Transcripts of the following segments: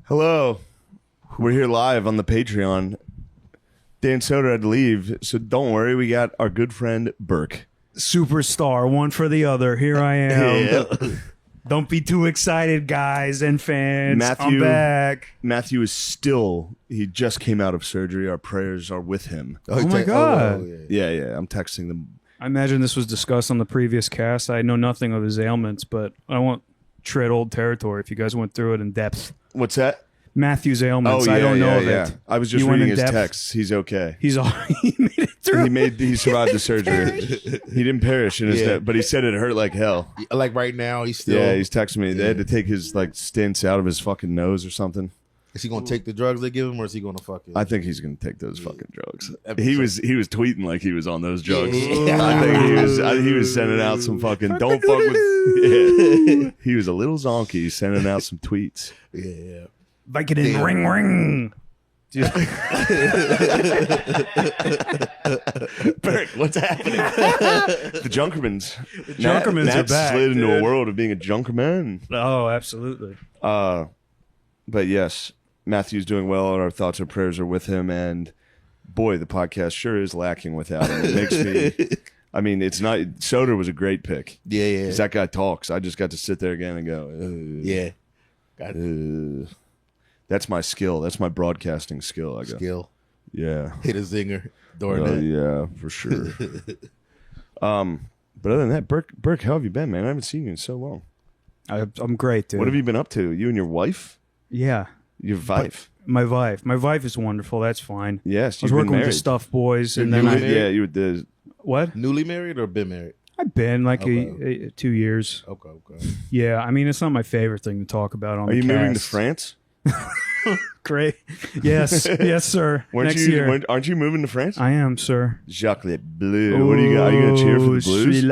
Hello. We're here live on the Patreon. Dan Soder had to leave, so don't worry. We got our good friend Burke. Superstar, one for the other. Here I am. Yeah. Don't be too excited, guys and fans. Matthew, I'm back. Matthew is still, he just came out of surgery. Our prayers are with him. Oh my God. Yeah. I'm texting them. I imagine this was discussed on the previous cast. I know nothing of his ailments, but I won't tread old territory if you guys went through it in depth. What's that? Matthew's ailments. Oh, yeah, I don't know of yeah. it. I was just reading his texts. He's okay. He made it through. He survived the surgery. He didn't perish in his death, but he said it hurt like hell. Like right now, he's still. Yeah, he's texting me. They had to take his stents out of his fucking nose or something. Is he gonna take the drugs they give him, or is he gonna fucking? I think he's gonna take those fucking drugs. He was tweeting like he was on those drugs. Yeah. I think he was sending out some fucking don't fuck with. Yeah. He was a little zonky sending out some tweets. Yeah. Vicodin ring. Bert, what's happening? The Junkermans. The Junkermans are back. Slid into dude. a world of being a Junkerman. Oh, absolutely. But yes, Matthew's doing well, and our thoughts and prayers are with him. And boy, the podcast sure is lacking without him. It makes me. I mean, it's not. Soder was a great pick. Yeah. Because that guy talks. I just got to sit there again and go. Yeah. Got it. That's my skill. That's my broadcasting skill. I go. Skill. Yeah. Hit a zinger. During that. Yeah, for sure. But other than that, Burke, how have you been, man? I haven't seen you in so long. I'm great, dude. What have you been up to? You and your wife? Yeah. Your wife? My wife is wonderful. That's fine. Yes, I was you've working been with the married. Stuff Boys, and You then were- you were the. what? Newly married or been married? I've been like Okay. 2 years. Okay. Yeah, I mean it's not my favorite thing to talk about on. Are you the moving to cast. France? Great. Yes, yes, sir. Next year. Aren't you moving to France? I am, sir. Chocolate bleu. What do you got? Are you gonna cheer for the Blues?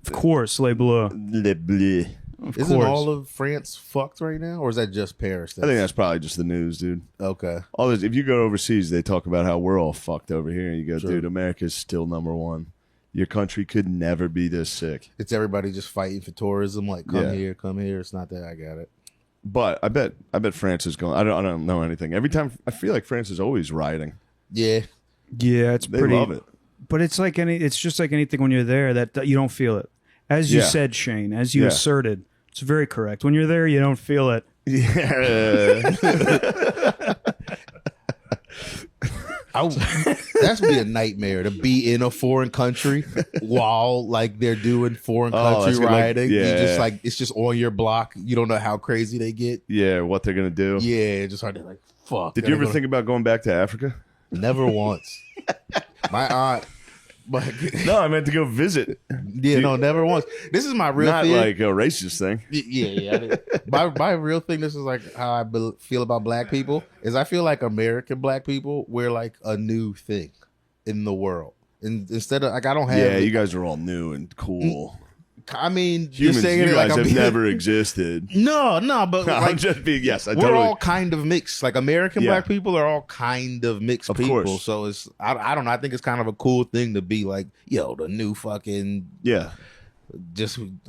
Of course, Les Bleus. Le bleu. Of Isn't course. all of France fucked right now, or is that just Paris? I think that's probably just the news, dude. Okay. All this, if you go overseas, they talk about how we're all fucked over here, and you go, Sure. dude, America's still number one. Your country could never be this sick. It's everybody just fighting for tourism. Like, come Yeah. here, come here. It's not that. I got it. But I bet France is going. I don't know anything. Every time I feel like France is always rioting. Yeah. Yeah, it's They pretty. love it. But it's like it's just like anything when you're there that you don't feel it. As you Yeah. said, Shane, as you Yeah. asserted, it's very correct. When you're there, you don't feel it. Yeah. That's be a nightmare to be in a foreign country while like they're doing foreign country that's good, like, rioting. yeah. You just like it's just on your block. You don't know how crazy they get. Yeah, what they're gonna do. Yeah, just hard to like fuck. Did you ever think about going back to Africa? Never once. My aunt. No, I meant to go visit. Yeah, no, never once. This is my real Not fear. like a racist thing. Yeah. My real thing. This is like how I feel about black people. Is I feel like American black people we're like a new thing in the world. And instead of like I don't have. Yeah, you guys are all new and cool. I mean, Humans, you're saying you it guys like I'm have never existed. No, but I'm like just being. Yes, I we're totally. all kind of mixed. Like American Yeah. black people are all kind of mixed Of people. course. So it's I don't know. I think it's kind of a cool thing to be like, yo, the new fucking Yeah, just I don't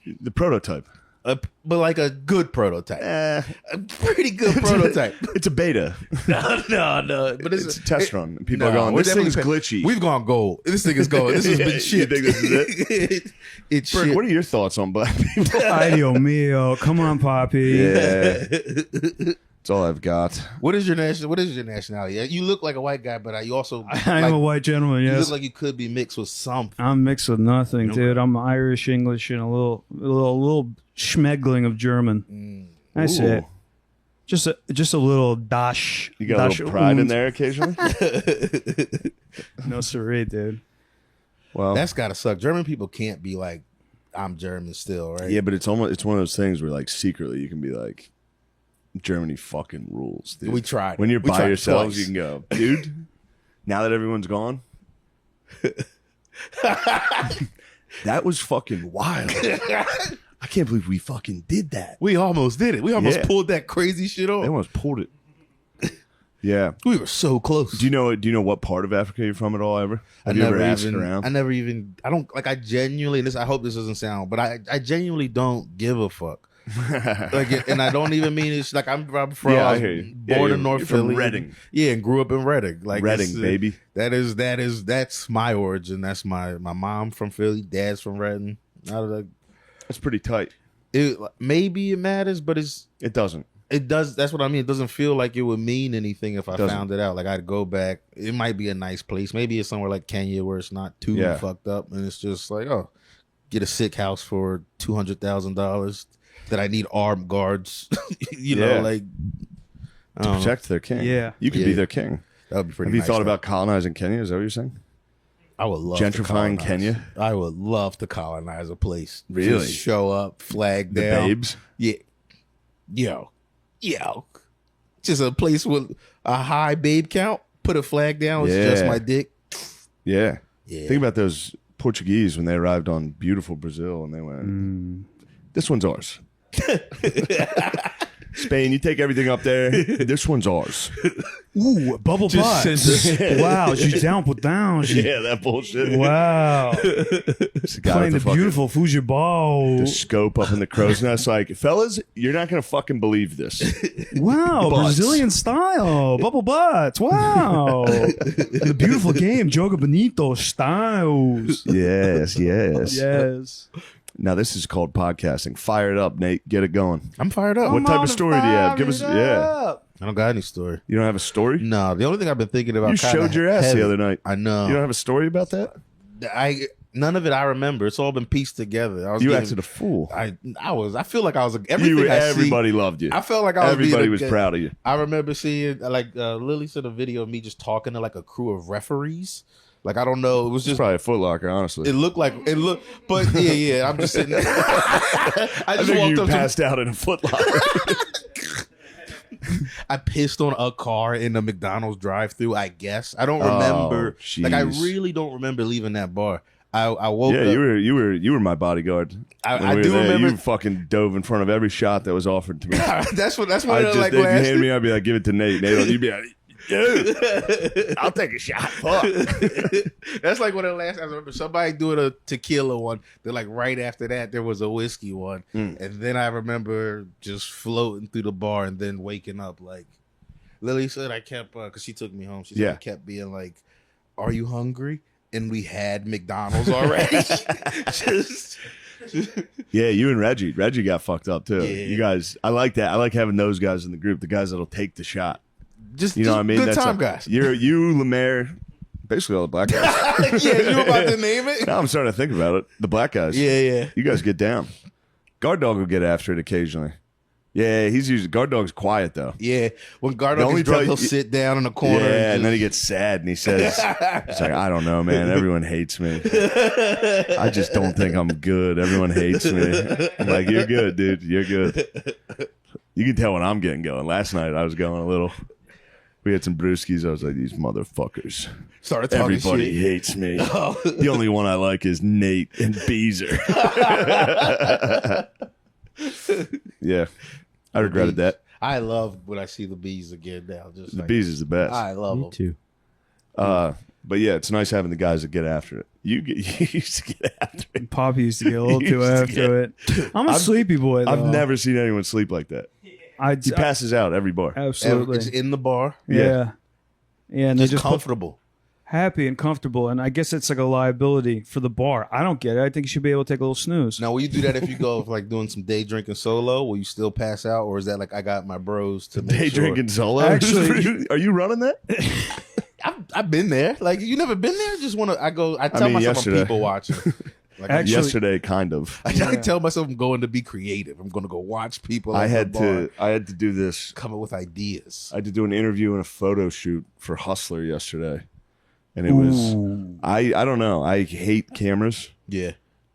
know. the prototype. But like a good prototype, a pretty good prototype. It's a beta. No. But It's a test run. And people are No, going, we're this thing's definitely- glitchy. We've gone gold. This thing is gold. This has been You shit. think this is It's Burke, shit. what are your thoughts on black people? Ay, Dios mío. Come on, Poppy. Yeah, that's all I've got. What is your nationality? You look like a white guy, but you also I am a white gentleman, You yes. look like you could be mixed with something. I'm mixed with nothing, dude. I'm Irish, English, and a little schmegling of German. That's Ooh. it. Just a little dash. You got a dash little pride in und. there occasionally. No siree, dude. Well, That's gotta suck. German people can't be like, I'm German still, right? yeah, but it's one of those things where like secretly you can be like, Germany fucking rules, dude. We tried. When you're We by tried yourselves, twice. you can go, dude. Now that everyone's gone, that was fucking wild. I can't believe we fucking did that. We almost did it. We almost Yeah. pulled that crazy shit They off. almost pulled it. Yeah. We were so close. Do you know what part of Africa you're from at all? Ever? Have you ever asked around? I don't like. I genuinely. I hope this doesn't sound, but I genuinely don't give a fuck. Like, and I don't even mean it's like I'm from Yeah, I I was hear you. born Yeah, in North you're from Philly, Reading. yeah, and grew up in Reading. Like Reading, it's, baby. That's my origin. That's my mom from Philly, dad's from Reading. Out of the, That's pretty tight. maybe it matters, but It doesn't. it does. That's what I mean. It doesn't feel like it would mean anything if I Doesn't. found it out. Like I'd go back. It might be a nice place. Maybe it's somewhere like Kenya where it's not too Yeah. fucked up, and it's just like, oh, get a sick house for $200,000 that I need armed guards. You Yeah. know, like I To don't know. protect their king. Yeah. You could Yeah. be their king. That would be pretty. Have you nice, thought though. about colonizing Kenya? Is that what you're saying? I would love gentrifying to colonize. Kenya? I would love to colonize a place. Really? Just show up, flag The down. babes? Yeah. Yo. Just a place with a high babe count. Put a flag down. It's just Yeah. my dick. Yeah. Yeah. Think about those Portuguese when they arrived on beautiful Brazil and they went, this one's ours. Spain, you take everything up there. This one's ours. Ooh, bubble Just butt. send Wow, she's down, put down. She, Yeah, that bullshit. wow. It's the guy Playing the with fucking- beautiful Fuji ball. the scope up in the crow's nest. Like, fellas, you're not going to fucking believe this. Wow, Butts. Brazilian style. Bubble butts. Wow. And the beautiful game, Joga Bonito styles. Yes. Yes. Now, this is called podcasting. Fire it up, Nate. Get it going. I'm fired up. What type of story do you have? Give us, yeah. I don't got any story. You don't have a story? No, the only thing I've been thinking about. You showed your ass the other night. I know. You don't have a story about that? None of it I remember. It's all been pieced together. I was You getting- acted a fool. I feel like I was everything Everybody loved you. I felt like I was Everybody being was proud of you. I remember seeing Lily sent a video of me just talking to like a crew of referees. Like I don't know, it was It's just probably a Foot Locker, honestly. it looked, but yeah. I'm just sitting there. I just think walked you up to passed out in a Foot Locker. I pissed on a car in the McDonald's drive-through. I guess I don't remember. Like I jeez. really don't remember leaving that bar. I woke Yeah, up. you were my bodyguard. I When we were do there, remember- You fucking dove in front of every shot that was offered to me. that's what If like you last. hand me, I'd be like, give it to Nate. Nate, you'd be like, dude, I'll take a shot. Fuck. That's like one of the last. I remember somebody doing a tequila one. Then like right after that, there was a whiskey one, and then I remember just floating through the bar and then waking up. Like Lily said, I kept because she took me home. She said I kept being like, "Are you hungry?" And we had McDonald's already. Just- Yeah, you and Reggie. Reggie got fucked up too. Yeah. You guys, I like that. I like having those guys in the group. The guys that'll take the shot. Just You know what I mean? Good That's time, like- guys. You, Lemaire, basically all the black guys. Yeah, you about to name it? Now I'm starting to think about it. The black guys. Yeah. You guys get down. Guard dog will get after it occasionally. Yeah, he's usually guard dog's quiet though. Yeah, when The Gardo only gets drunk, time- he'll sit down in the corner. Yeah, and just- then he gets sad and he says, "It's like I don't know, man. Everyone hates me. I just don't think I'm good. Everyone hates me." I'm like, "You're good, dude. You're good." You can tell when I'm getting going. Last night I was going a little. We had some brewskis. I was like, "These motherfuckers. started talking Everybody shit. hates me. The only one I like is Nate and Beezer." Yeah, I regretted that. I love when I see the bees again now. Just The like, Bees is the best. I love them. too. But yeah, it's nice having the guys that get after it. You used to get after it. Poppy used to get a little He too used to after it. I'm a sleepy boy, though. I've never seen anyone sleep like that. He passes out every bar. Absolutely. It's in the bar. Yeah. Yeah, and they Just just put comfortable. happy and comfortable. And I guess it's like a liability for the bar. I don't get it. I think you should be able to take a little snooze. Now, will you do that if you go like doing some day drinking solo? Will you still pass out, or is that like I got my bros to make Day sure? drinking solo. Actually- Are you running that? I've been there. Like you never been there. Just want to. I tell mean, myself yesterday. I'm people watching. Like Actually- Yesterday, kind of. I tell myself I'm going to be creative. I'm going to go watch people. I at had the bar to. I had to do this. come up with ideas. I had to do an interview and a photo shoot for Hustler yesterday, and it was. I don't know. I hate cameras. Yeah.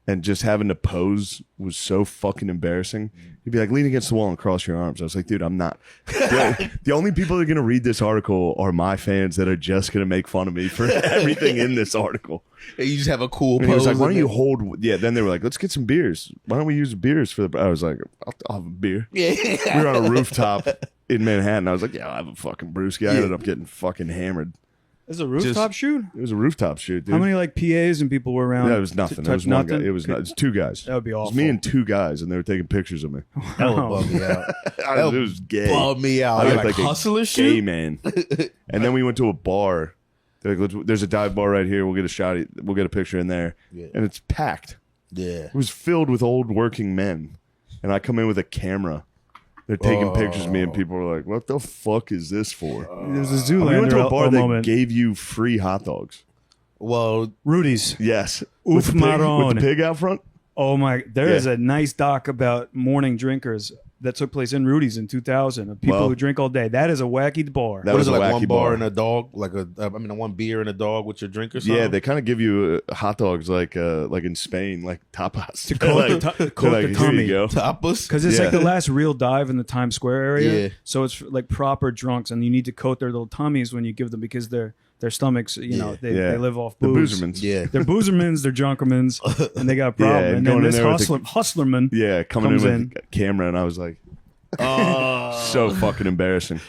And just having to pose was so fucking embarrassing. You'd be like, lean against the wall and cross your arms. I was like, dude, I'm not. The only people that are going to read this article are my fans that are just going to make fun of me for everything in this article. And you just have a cool And he pose. was like, why don't in you there. hold... Yeah, then they were like, let's get some beers. Why don't we use beers for the... I was like, I'll have a beer. Yeah. We were on a rooftop in Manhattan. I was like, yeah, I'll have a fucking brewski. I ended up getting fucking hammered. It's a rooftop shoot? It was a rooftop shoot, dude. How many like PAs and people were around? Yeah, it was nothing. It was one guy. It was two guys. That would be awful. It was me and two guys, and they were taking pictures of me. That would bum me out. It was gay. Bum me out. I Like looked like hustler a shoot? gay man. And then we went to a bar. They're like, there's a dive bar right here. We'll get a shot. We'll get a picture in there. Yeah. And it's packed. Yeah. It was filled with old working men. And I come in with a camera. They're taking pictures of me, and people were like, what the fuck is this for? There's a Zoolander We went to a bar that moment. gave you free hot dogs. Well, Rudy's. Yes. Oof, With the pig, Maron. with the pig out front? Oh my! There is Yeah. a nice doc about morning drinkers that took place in Rudy's in 2000 of people Well, who drink all day. That is a wacky bar. That what was is it, a like wacky one bar bar. and a dog? Like one beer and a dog with your drink or something? Yeah, they kind of give you hot dogs like in Spain, like tapas. To coat like, the they're coat like, the here tummy. you go. Tapas? Because it's Yeah. like the last real dive in the Times Square area. Yeah. So it's like proper drunks, and you need to coat their little tummies when you give them because their stomachs, you know, Yeah. they live off The booze. boozermans. Yeah. They're boozermans, they're junkermans, and they got a problem. Yeah, and and then going in this there with the- hustlerman, Yeah, coming Comes in with in. a camera, and I was like, Oh, so fucking embarrassing.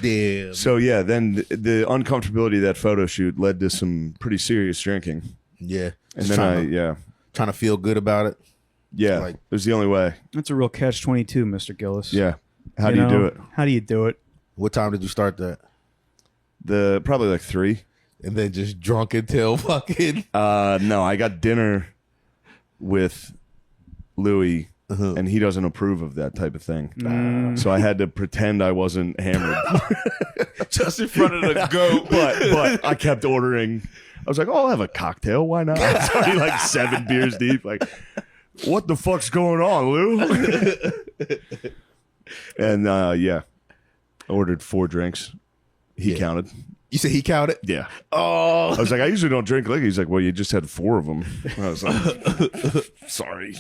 damn. So yeah, then the uncomfortability of that photo shoot led to some pretty serious drinking, Yeah. and Just then trying to feel good about it. it was the only way. that's a real catch-22, Mr. Gillis. Yeah, how do you do it? How do you do it? What time did you start that? Probably like 3. And then just drunk until fucking. No, I got dinner with Louis, and he doesn't approve of that type of thing. So I had to pretend I wasn't hammered. Just in front of the goat. but I kept ordering. I was like, oh, I'll have a cocktail. Why not? I was already like 7 beers deep. Like, what the fuck's going on, Lou? And I ordered 4 drinks. He counted. You said he counted? Yeah. Oh. I was like, I usually don't drink liquor. He's like, well, you just had 4 of them. I was like, sorry.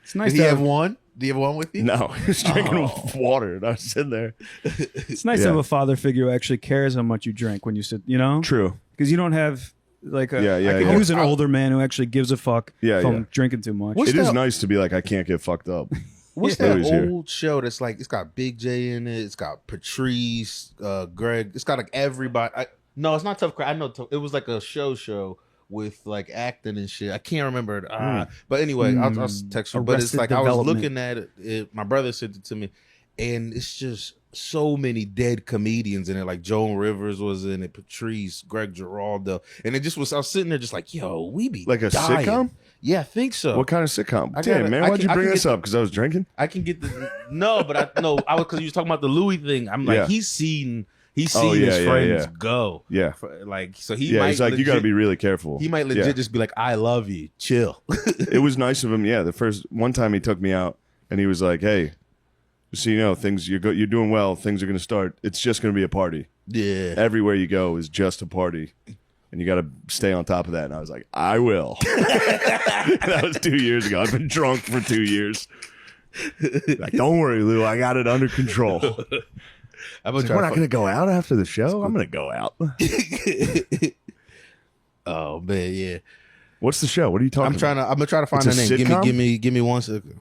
It's nice Did to he have have, one? Do you have one with you? No, he was drinking water. And I was sitting there. it's nice to Yeah. have a father figure who actually cares how much you drink when you sit, you know? True. Because you don't have like a, Yeah, I could use an older man who actually gives a fuck Yeah, from yeah. drinking too much. What's It is that- nice to be like, I can't get fucked up. What's Yeah. that Louis here. old show that's like, it's got Big J in it, it's got Patrice, Greg, it's got like everybody. No, it's not Tough Crowd. I know it was like a show with like acting and shit. I can't remember it. But anyway, I'll text you. But it's Arrested like I was Development. looking at it. My brother sent it to me, and it's just so many dead comedians in it. Like Joan Rivers was in it, Patrice, Greg Giraldo, and it just was. I was sitting there just like, yo, we be Like a dying. sitcom? Yeah, I think so. What kind of sitcom? I Damn, gotta- man, I why'd can- you I bring can this get- up? Because I was drinking? I can get the but I was because you was talking about the Louis thing. I'm like, Yeah. he's seen Oh, his yeah, yeah, friends yeah. go. Yeah. Like so he Yeah, might he's like, you got to be really careful. he might legit Yeah. just be like, I love you, chill. It was nice of him. Yeah, the first one time he took me out, and he was like, "Hey, just so you know, things you're doing well. Things are going to start. It's just going to be a party. Yeah. Everywhere you go is just a party, and you got to stay on top of that." And I was like, "I will." That was 2 years ago. I've been drunk for 2 years. Like, don't worry, Lou. I got it under control. I'm Like, we're not going to go out after the show. I'm going to go out. Oh man, yeah. What's the show? What are you talking about? I'm gonna try to find It's the a name. sitcom? Give me 1 second.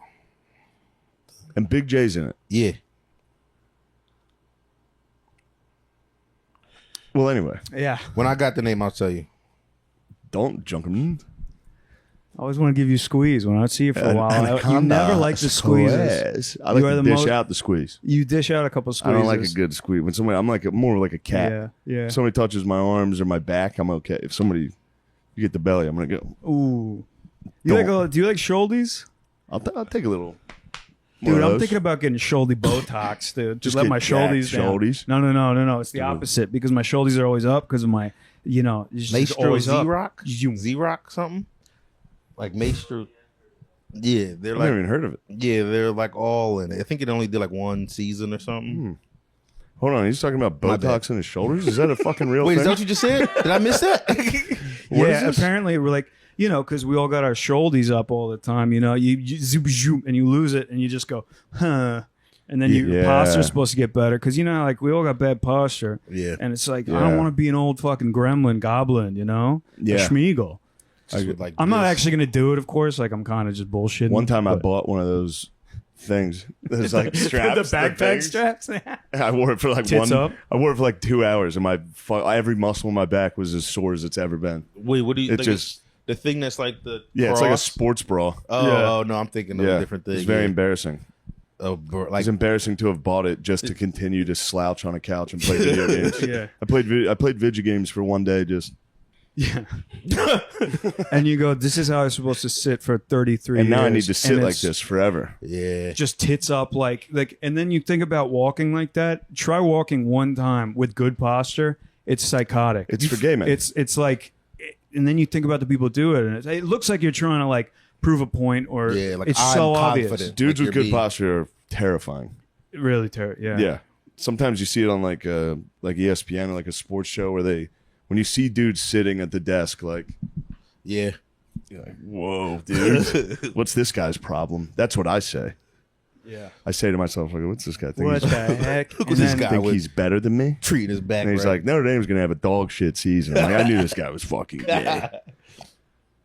And Big J's in it. Yeah. Well, anyway, Yeah. When I got the name, I'll tell you. don't junk him. I always want to give you squeeze when I see you for a while. You never like the squeezes. I like You are to the dish most- out the squeeze. You dish out a couple I squeezes. don't like a good squeeze. When somebody, I'm like more like a cat. Yeah, yeah. If somebody touches my arms or my back, I'm okay. If somebody, you get the belly, I'm gonna go. Ooh. Do you like shouldies? I'll take a little. Dude, I'm thinking about getting shoulder Botox, dude. Just let get my shoulders jacked down. shouldies? No. It's the opposite because my shoulders are always up because of my, it's just Maestro always up. Z-Rock? Zoom. Z-Rock something? Like Maestro. Yeah, they're I've like never even heard of it. yeah, they're like all in it. I think it only did like 1 season or something. Hold on, he's talking about My bad. Botox in his shoulders. Is that a fucking real Wait, thing? is that what you just said? Did I miss that? What Yeah, is this? apparently we're like, because we all got our shoulders up all the time. You zoom, zoom, and you lose it, and you just go, huh. And then your Yeah. posture's supposed to get better because like we all got bad posture. Yeah. And it's like I Yeah. don't want to be an old fucking gremlin goblin, Yeah. a Schmeagle. Just with, like, I'm not this. actually gonna do it, of course. Like I'm kind of just bullshitting. One time I but- bought one of those things. There's like straps. the backpack things. straps. I wore it for like Tits up. I wore it for like 2 hours, and every muscle in my back was as sore as it's ever been. Wait, what do you It think? just The thing that's like the it's like a cross? sports bra. Oh no, I'm thinking of a different thing. It's very embarrassing. Like It's embarrassing to have bought it just to continue to slouch on a couch and play video games. Yeah. I played video games for one day just. Yeah. And you go, this is how I'm supposed to sit for 33 And years. now I need to sit And like it's this forever. yeah. just tits up like, and then you think about walking like that. Try walking one time with good posture. It's psychotic. It's for gay men. It's like, and then you think about the people do it, and it looks like you're trying to like prove a point, or Like, it's I'm so obvious. confident. Dudes Like with you're good being- posture are terrifying. Really terrible. Yeah. Yeah. Sometimes you see it on like ESPN or like a sports show where when you see dudes sitting at the desk, like, Yeah. you're like, whoa, dude, what's this guy's problem? That's what I say. Yeah. I say to myself, like, what's this guy think? What the heck? Look And at this then- guy. Think with- he's better than me? Treating his back. And he's right. like, Notre Dame's gonna have a dog shit season. I'm like, I knew this guy was fucking gay.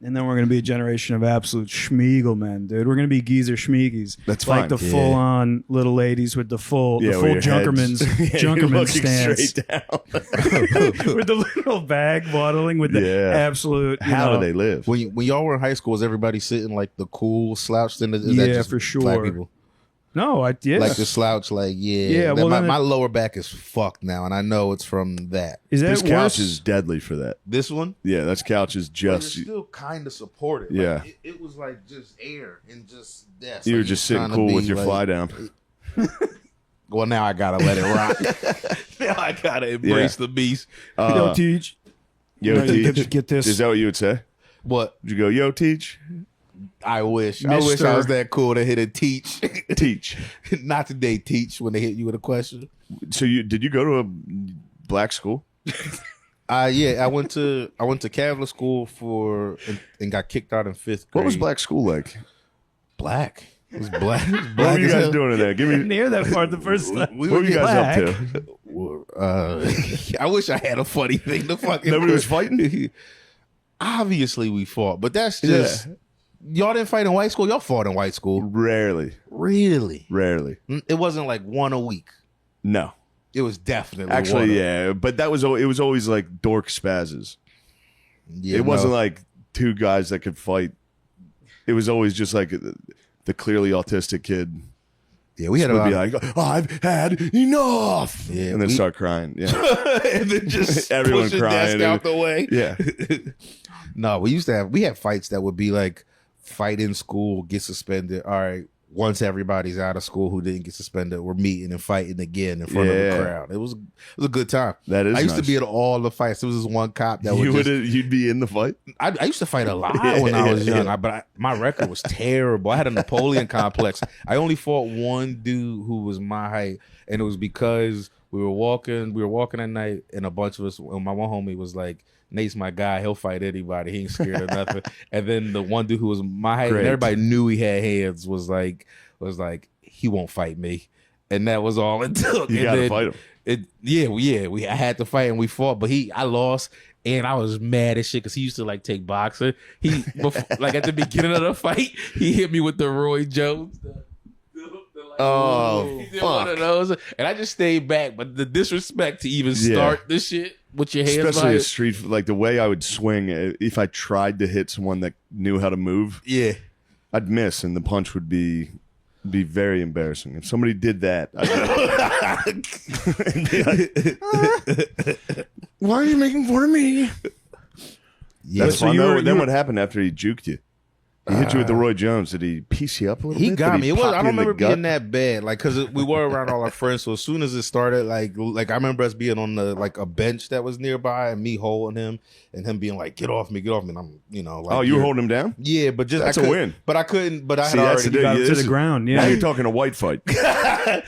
And then we're going to be a generation of absolute schmiegel men, dude. We're going to be geezer schmiegies. That's like fine. the full-on little ladies with the full with your Junkerman's heads. You're Junkerman looking stance straight down. with the little bag waddling with the Yeah. absolute. How do they live? when y'all were in high school, was everybody sitting like the cool slouched in the? Is that Yeah, just for sure. Black people? No, Like the slouch, like Yeah, that- well, my, then my lower back is fucked now, and I know it's from that. Is that This couch worse? is deadly for that. This one, Yeah, this couch is but you're just. still kind of supported. Yeah. Like, it was like just air and just desk. You Like, were just sitting trying to cool be with your like- fly down. Well, now I gotta let it rock. Now I gotta embrace the beast. Yo, teach. Yo, No, you teach. get this. Is that what you would say? What? Would you go, yo, teach? I wish. I wish I was that cool to hit a teach. Teach. Not today, teach. When they hit you with a question. So did you go to a black school? Yeah, I went to Catholic school and got kicked out in 5th grade. What was black school like? Black. It was black. It was What black were you as guys hell. doing in there? Give I didn't me. hear that part the first time. We What were you guys black. up to? I wish I had a funny thing to fucking. Nobody was fighting? Obviously, we fought, but that's just y'all didn't fight in white school. Y'all fought in white school. Rarely. Really? It wasn't like one a week. No. It was definitely Actually, one yeah. But it was always like dork spazzes. Yeah, It wasn't no. like two guys that could fight. It was always just like the clearly autistic kid Yeah, we had a would lot. be like, I've had enough. Yeah, and then we- start crying. Yeah. and then just Everyone push the crying. desk out the way. Yeah. No, we had fights that would be like fight in school, get suspended. All right, once everybody's out of school who didn't get suspended, we're meeting and fighting again in front of Yeah. the crowd. It was a good time. That is I used to nice. be at all the fights. There was this one cop that You would would you'd be in the fight? I used to fight a lot when I was young, but my record was terrible. I had a Napoleon complex. I only fought one dude who was my height, and it was because we were walking at night, and a bunch of us. And my one homie was like, "Nate's my guy. He'll fight anybody. He ain't scared of nothing." And then the one dude who was my height, Great. and everybody knew he had hands, was like, he won't fight me, and that was all it took. You And gotta then fight him. I had to fight and we fought, but I lost. And I was mad as shit because he used to like take boxing. Like at the beginning of the fight, he hit me with the Roy Jones. Oh, he did one fuck. of those, and I just stayed back. But the disrespect to even Yeah. start this shit with your hands Especially behind a street, like the way I would swing, if I tried to hit someone that knew how to move, yeah. I'd miss, and the punch would be very embarrassing. If somebody did that, I'd be like, why are you making fun of me? Yeah, That's so fun. you though. were- Then you what happened after he juked you? He hit you with the Roy Jones. Did he piece you up a little he bit? got Did me. he It was. pop I you don't in the remember gut? being that bad. Like, because we were around all our friends. So as soon as it started, like I remember us being on a bench that was nearby, and me holding him, and him being like, "Get off me, get off me." And I'm, like, Oh, you were holding him down? Yeah, but just That's I a couldn't- win. But I couldn't. But I had See, that's already the got him This to the is- ground. Now Yeah. you're talking a white fight.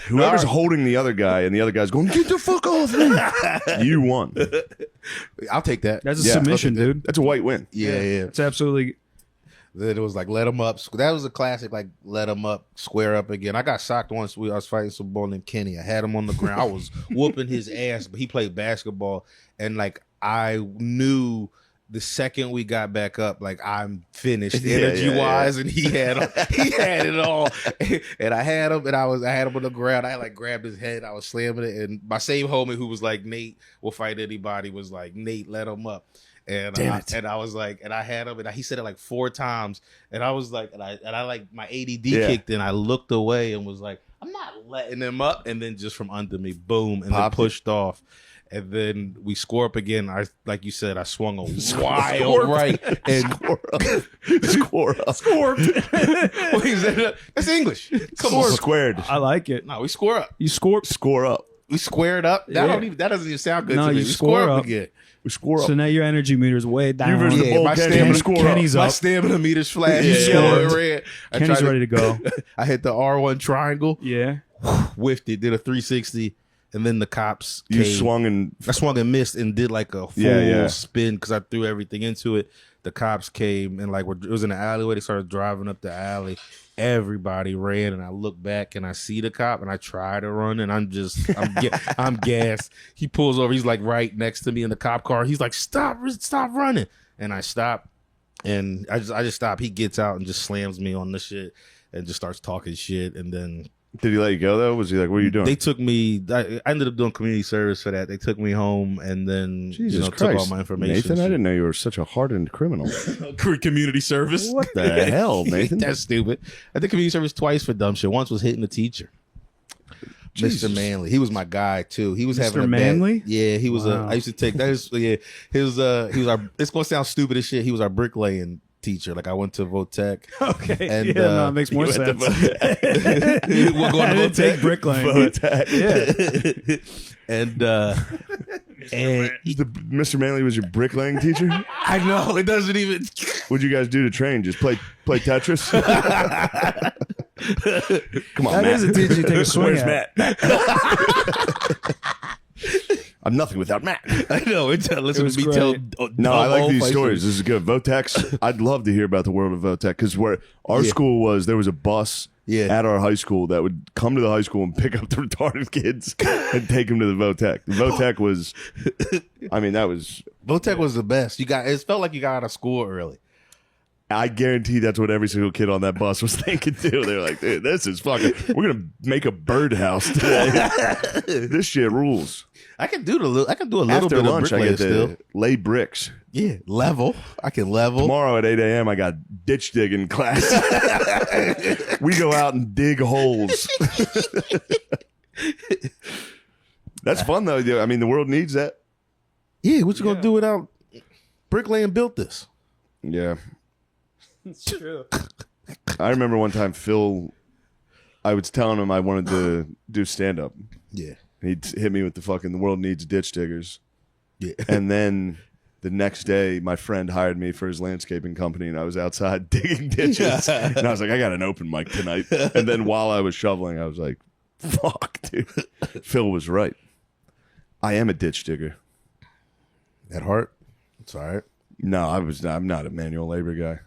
Whoever's holding the other guy, and the other guy's going, "Get the fuck off me!" You won. I'll take that. That's a Yeah. submission, dude. That's a white win. yeah. It's absolutely. Then it was like let him up. That was a classic. Like let him up, square up again. I got socked once. I was fighting some boy named Kenny. I had him on the ground. I was whooping his ass, but he played basketball, and like I knew the second we got back up, like I'm finished Yeah, energy yeah, wise, and he had it all, and I had him on the ground. I like grabbed his head, I was slamming it, and my same homie who was like Nate will fight anybody was like Nate, let him up. And I was like, and I had him, and he said it like 4 times, and I was like, and I like my ADD kicked in. I looked away and was like, I'm not letting him up, and then just from under me, boom, and then pushed off. And then we score up again. Like you said, I swung a wild right and Score up. Scored. Wait, is that, that's English. Come on, Squared. I like it. no, we score up. You scored. Score up. We squared up. Yeah. That doesn't even sound good No, to me. you We score up. again. We score up. So now your energy meter's way down. You versus the Yeah, bull my Kenny. stamina- Score Kenny's up. My up. stamina meter's flash, Yeah. yellow and red. Kenny's ready to go. I hit the R1 triangle, Yeah. whiffed it, did a 360, and then the cops You came. swung and I swung and missed and did like a full Yeah. spin because I threw everything into it. The cops came and like it was in the alleyway. They started driving up the alley. Everybody ran, and I look back and I see the cop, and I try to run, and I'm gassed. He pulls over. He's like right next to me in the cop car. He's like, stop running, and I stop, and I just stop. He gets out and just slams me on the shit and just starts talking shit, and then. did he let you go though? Was he like, what are you doing? They took me. I ended up doing community service for that. They took me home and then Jesus took Christ. all my information. Nathan, I didn't know you were such a hardened criminal. community service. What the hell, Nathan? That's stupid. I did community service twice for dumb shit. Once was hitting the teacher. Jesus. Mr. Manley. He was my guy too. He was Mr. having a Manley? bad, yeah, he was Wow. I used to take that is yeah. He was our it's gonna sound stupid as shit. He was our bricklaying teacher. Like I went to Votech. Okay. And, yeah, no, it makes more you went sense. We're going I to didn't take bricklaying. Yeah. and Mr. Manley was your bricklaying teacher? I know it doesn't even What'd you guys do to train? Just play Tetris? Come on, That Matt. is a teacher you take a swing Where's at. Matt? I'm nothing without Matt. I know. Listen was to me great. tell. No, I like these fight stories. This is good. Votex. I'd love to hear about the world of Votech because where our Yeah. school was, there was a bus Yeah. at our high school that would come to the high school and pick up the retarded kids and take them to the Votech. The Votech was, I mean, that was. Votech was the best. It felt like you got out of school early. I guarantee that's what every single kid on that bus was thinking too. They're like, dude, this is fucking. We're gonna make a birdhouse today. This shit rules. I can do a little After bit lunch, of I bricklayer get to still. lay bricks. Yeah, level. I can level. Tomorrow at 8 a.m., I got ditch digging class. We go out and dig holes. That's fun though. I mean, the world needs that. Yeah, what you gonna do without bricklaying built this? Yeah. It's true. I remember one time I was telling him I wanted to do stand up. Yeah, He'd hit me with the world needs ditch diggers. yeah. And then the next day, my friend hired me for his landscaping company, and I was outside digging ditches. And I was like, I got an open mic tonight. And then while I was shoveling, I was like, fuck, dude. Phil was right. I am a ditch digger. At heart, it's all right. No, I'm not a manual labor guy.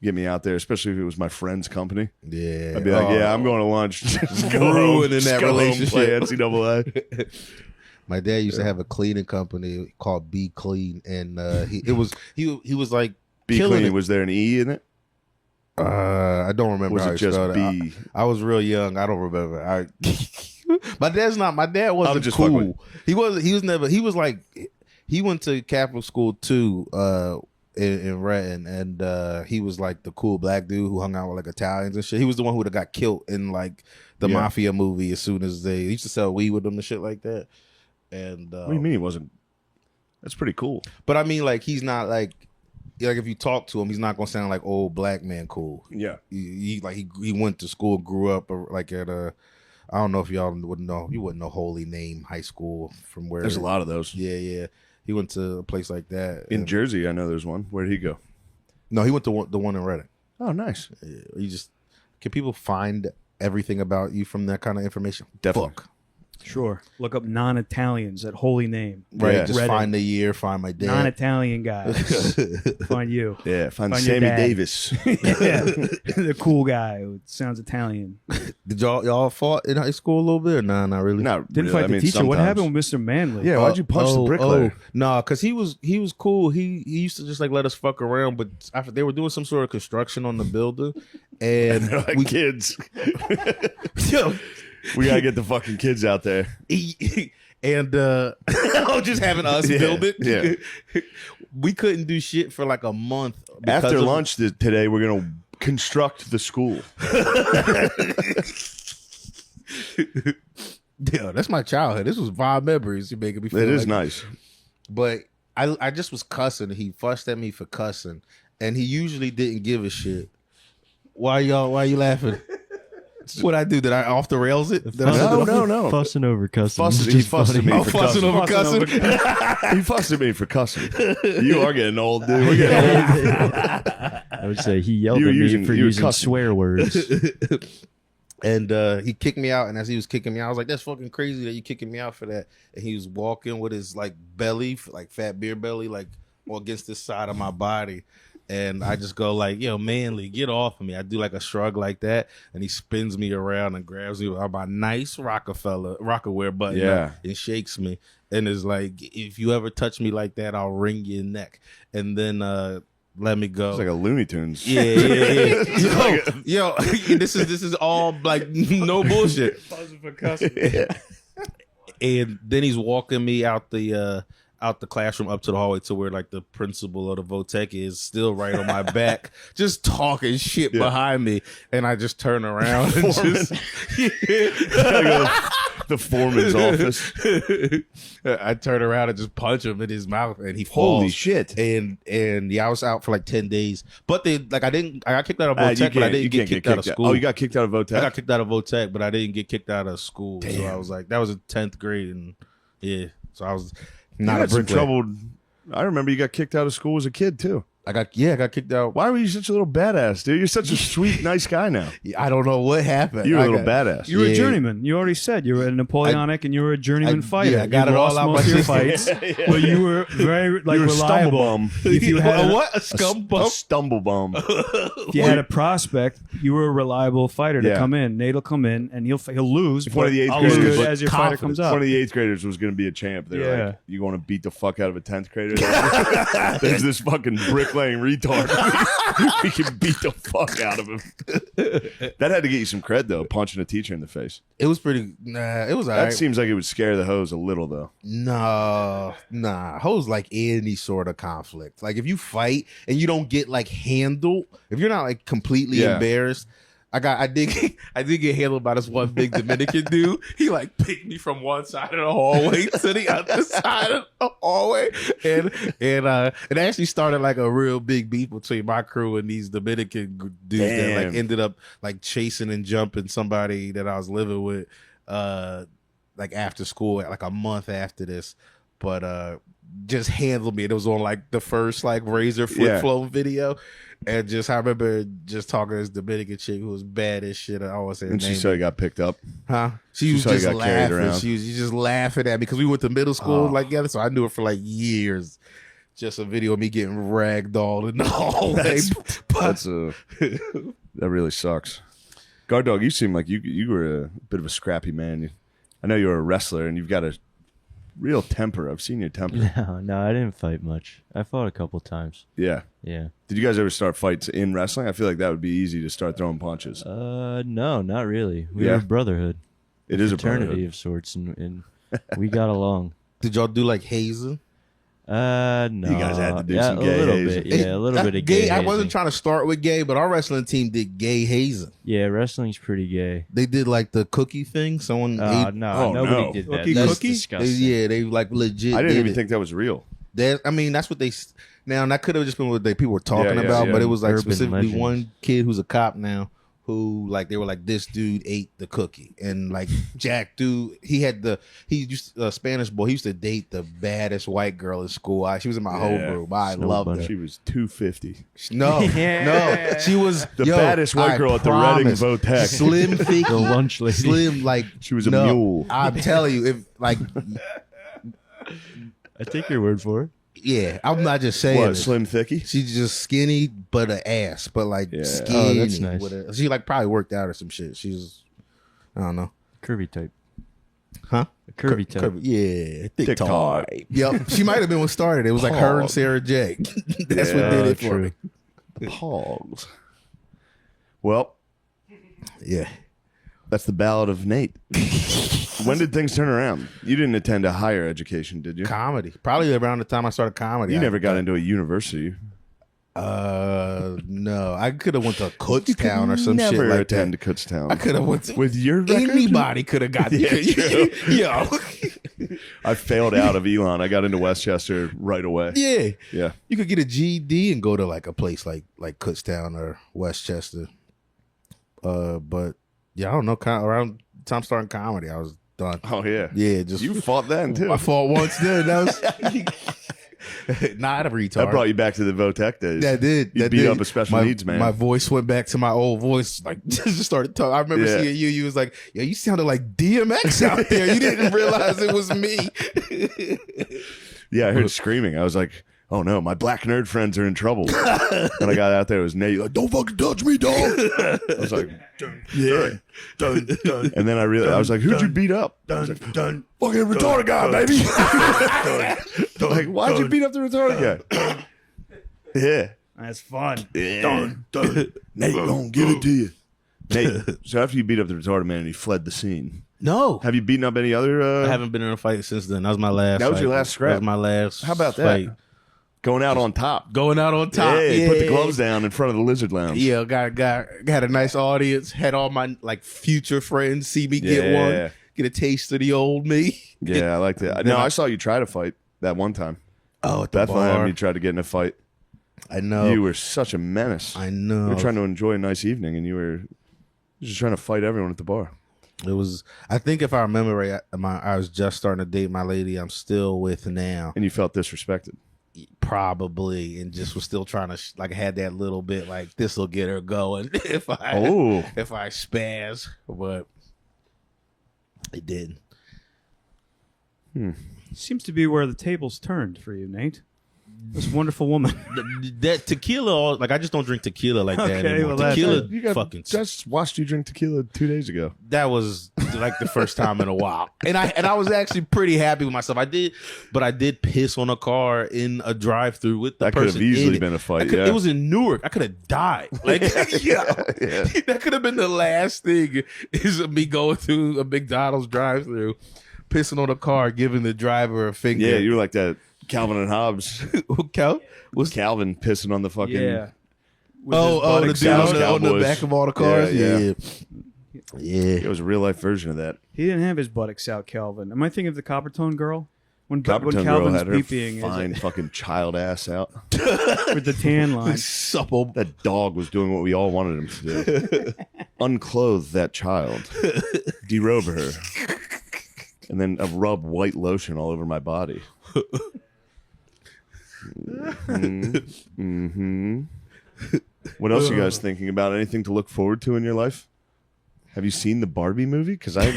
Get me out there, especially if it was my friend's company. Yeah, I'd be like, yeah, I'm going to lunch. Just go home. Ruining Just that go home, relationship. play NCAA. My dad used to have a cleaning company called Be Clean, and he was like Be killing clean. it. Was there an E in it? I don't remember Was how it he just spelled it. B? I was real young. I don't remember. My dad wasn't just fucking with cool. He was like he went to Catholic school too in Renton, and he was like the cool black dude who hung out with like Italians and shit. He was the one who would have got killed in like the Yeah. mafia movie as soon as they used to sell weed with them and shit like that. And What do you mean he wasn't? That's pretty cool. but I mean, like he's not like if you talk to him, he's not gonna sound like old black man cool. Yeah. He went to school, grew up like at a. I don't know if y'all would know. You wouldn't know Holy Name High School from where. There's a lot of those. Yeah. He went to a place like that. In and- Jersey, I know there's one. Where'd he go? No, he went to the one in Reading. Oh, nice. You just can people find everything about you from that kind of information? Definitely. Fuck. Sure. Look up non-Italians at Holy Name. Right, Yeah. just Reddit. find the year, find my dad. Non-Italian guys. Find you. Yeah, find Find your Sammy dad. Davis. Yeah. The cool guy who sounds Italian. Did y'all fought in high school a little bit or nah, not really? Not Didn't really. fight the teacher. What sometimes. happened with Mr. Manley? Yeah, why'd you punch the bricklayer? Nah, because he was cool. He used to just like let us fuck around, but after they were doing some sort of construction on the building, and They're like, we kids, yo, we gotta get the fucking kids out there. and just having us Yeah, build it. yeah. We couldn't do shit for like a month. because After of- lunch today, we're gonna construct the school. Yeah, that's my childhood. This was vibe memories. You're making me feel It is like- nice. But I just was cussing. He fussed at me for cussing, and he usually didn't give a shit. Why you laughing? What I do? Did I off the rails it? Did I- No. Fussing over cussing. He fussed at me Oh, for fussing cussing. over cussing. He fussed at me for cussing. You are getting old, dude. We're getting old. I would say he yelled You were at me using- for you were using cussing. swear words. And he kicked me out, and as he was kicking me out, I was like, "That's fucking crazy that you kicking me out for that." And he was walking with his like belly, like fat beer belly, like against this side of my body. And I just go like, "Yo, Manly, get off of me!" I do like a shrug like that, and he spins me around and grabs me by my nice Rockaware button, Yeah. and shakes me, and is like, "If you ever touch me like that, I'll wring your neck." And then let me go. It's like a Looney Tunes. Yeah. Yo, this is all like no bullshit. And then he's walking me out the classroom up to the hallway to where like the principal of the VOTEC is still right on my back, just talking shit behind me, and I just turn around and just The foreman's office. I turn around and just punch him in his mouth, and he falls. Holy shit. And yeah, I was out for like 10 days. But I got kicked out of VOTEC, but I didn't get kicked out of school. Oh, you got kicked out of I VOTEC? got kicked out of VOTEC, but I didn't get kicked out of school. So I was like, that was in 10th grade, and yeah, so I was You not a had some bricklayer. trouble. I remember you got kicked out of school as a kid, too. I got kicked out. Why were you such a little badass, dude? You're such a sweet, nice guy now. I don't know what happened. You're a I little got- badass. You were a Yeah. journeyman. You already said you were a Napoleonic and you were a journeyman fighter. yeah, I got you it all lost out most my of your system. fights, but you were very like You're a stumble reliable. bum. If you had a scum A bump? stumble bum. if you had a prospect, you were a reliable fighter to Yeah. come in. Nate'll come in and he'll lose. If one of the but eighth I'll graders lose was as your fighter confident. comes up. One of the 8th graders was going to be a champ. They were Yeah. like, you want to beat the fuck out of a 10th grader? There's this fucking bricklaying retard. We can beat the fuck out of him. That had to get you some cred, though, punching a teacher in the face. It was pretty. Nah, it was That alright. seems like it would scare the hose a little, though. Nah. Hoes like any sort of conflict. Like if you fight and you don't get like handled, if you're not like completely Yeah. embarrassed. I did get handled by this one big Dominican dude. He like picked me from one side of the hallway to the other side of the hallway, and it actually started like a real big beef between my crew and these Dominican dudes that like Damn. ended up like chasing and jumping somebody that I was living with, like after school, like a month after this, but just handled me. It was on like the first like Razor flip Yeah. flow video. And just I remember just talking to this Dominican chick who was bad as shit. I always say her And she name. saw you got picked up. Huh? She was saw you just got carried laughing. around. She was just laughing at me because we went to middle school Oh. like together, so I knew her for like years. Just a video of me getting ragdolled in the hallway. That really sucks. Guard Dog, you seem like you were a bit of a scrappy man. I know you're a wrestler and you've got a real temper. I've seen your temper. No, I didn't fight much. I fought a couple times. Yeah. Yeah. Did you guys ever start fights in wrestling? I feel like that would be easy to start throwing punches. No, not really. We Yeah? were a brotherhood. It is a Fraternity brotherhood. of sorts, and we got along. Did y'all do like hazing? No. You guys had to do yeah, some a gay little hazing. bit. Yeah, a little bit of gay. I hazing. wasn't trying to start with gay, but our wrestling team did gay hazing. Yeah, wrestling's pretty gay. They did like the cookie thing. Someone ate, No, Oh, nobody no. did that. Cookie, That's cookie? they, disgusting. yeah, they like legit. I didn't did even it. think that was real. I mean, that's what they. Now that could have just been what people were talking Yeah, about, yeah. but it was like Urban specifically legends. one kid who's a cop now who like they were like this dude ate the cookie, and like Jack dude he used Spanish boy. He used to date the baddest white girl in school. She was in my homeroom. I loved her. She was 250. No, no, she was The baddest white girl at the Reading PAYTCH. Slim thicky, The lunch lady. slim like She was a mule. I'm telling you, if like I take your word for it. yeah, I'm not just saying What, this. Slim Thicky? She's just skinny, but an ass, but like Yeah. skinny. Oh, that's nice. She like probably worked out or some shit. She's, I don't know, Curvy type. huh? A curvy type. Yeah, Thick TikTok. type. Yep, she might have been what started. It was like her and Hog. Sarah J. That's what did it for true. me. Hogs. Well, Yeah, that's the ballad of Nate. When did things turn around? You didn't attend a higher education, did you? comedy. Probably around the time I started comedy. You never got into a university. No, I could have went to Kutztown or some Never shit like attend that. Kutztown. I could have went to, With your record? anybody could have got Yeah, true. Yo, I failed out of Elon. I got into Westchester right away. yeah. Yeah. You could get a GED and go to like a place like Kutztown or Westchester. But yeah, I don't know. Around the time starting comedy, I was done. Oh, yeah. Yeah, just You fought then, too. I fought once. Then that was not a retard. That brought you back to the PAYTCH days. That did. You That beat did. up a special needs man. My voice went back to my old voice. Like just started talking. I remember Yeah. seeing you. You was like, "Yo, you sounded like DMX out there. You didn't realize it was me." Yeah, I heard screaming. I was like, oh no, my black nerd friends are in trouble. When I got out there, it was Nate. Like, don't fucking touch me, dog. I was like, yeah. And then I was like, who'd you beat up? I was like, fucking retarded guy, baby. Like, why'd you beat up the retarded guy? Yeah. That's fun. Yeah. Nate, gonna give it to you. Nate, so after you beat up the retarded man, he fled the scene. No, Have you beaten up any other? I haven't been in a fight since then. That was my last. That was fight. your last scrap? That was my last. How about that? fight. Going out on top. Going out on top. Yeah, put the gloves down in front of the lizard lounge. Yeah, got a nice audience. Had all my like future friends see me get Yeah. one, get a taste of the old me. Yeah, I like that. No, I saw you try to fight that one time. Oh, at the Bethlehem, bar. you tried to get in a fight. I know. You were such a menace. I You know. were trying to enjoy a nice evening, and you were just trying to fight everyone at the bar. It was. I think if I remember right, I was just starting to date my lady I'm still with now, And you felt disrespected. probably, and just was still trying to like had that little bit like this will get her going if I spaz, but it didn't. Seems to be where the tables turned for you, Nate. This wonderful woman. That tequila, like I just don't drink tequila like that Okay, anymore. well, Tequila, fucking. just watched you drink tequila 2 days ago. That was like the first time in a while, and I was actually pretty happy with myself. I did piss on a car in a drive-through with the That could person. have easily in it. been a fight. It Yeah. was in Newark. I could have died. Like, yeah, that could have been the last thing is me going through a McDonald's drive-through, pissing on a car, giving the driver a finger. Yeah, you were like that Calvin and Hobbes. Cal? Was Calvin pissing on the fucking... Yeah. With his Oh, the buttocks dude out. on the Cowboys. back of all the cars. Yeah, Yeah, yeah. yeah. It was a real-life version of that. He didn't have his buttocks out, Calvin. Am I thinking of the Coppertone girl? When Coppertone girl Calvin's had her peepeeing fine fucking child ass out. with the tan line. Supple. That dog was doing what we all wanted him to do. Unclothe that child. Derobe her. And then rub white lotion all over my body. Mm-hmm. What else are you guys thinking about? Anything to look forward to in your life? Have you seen the Barbie movie? Because I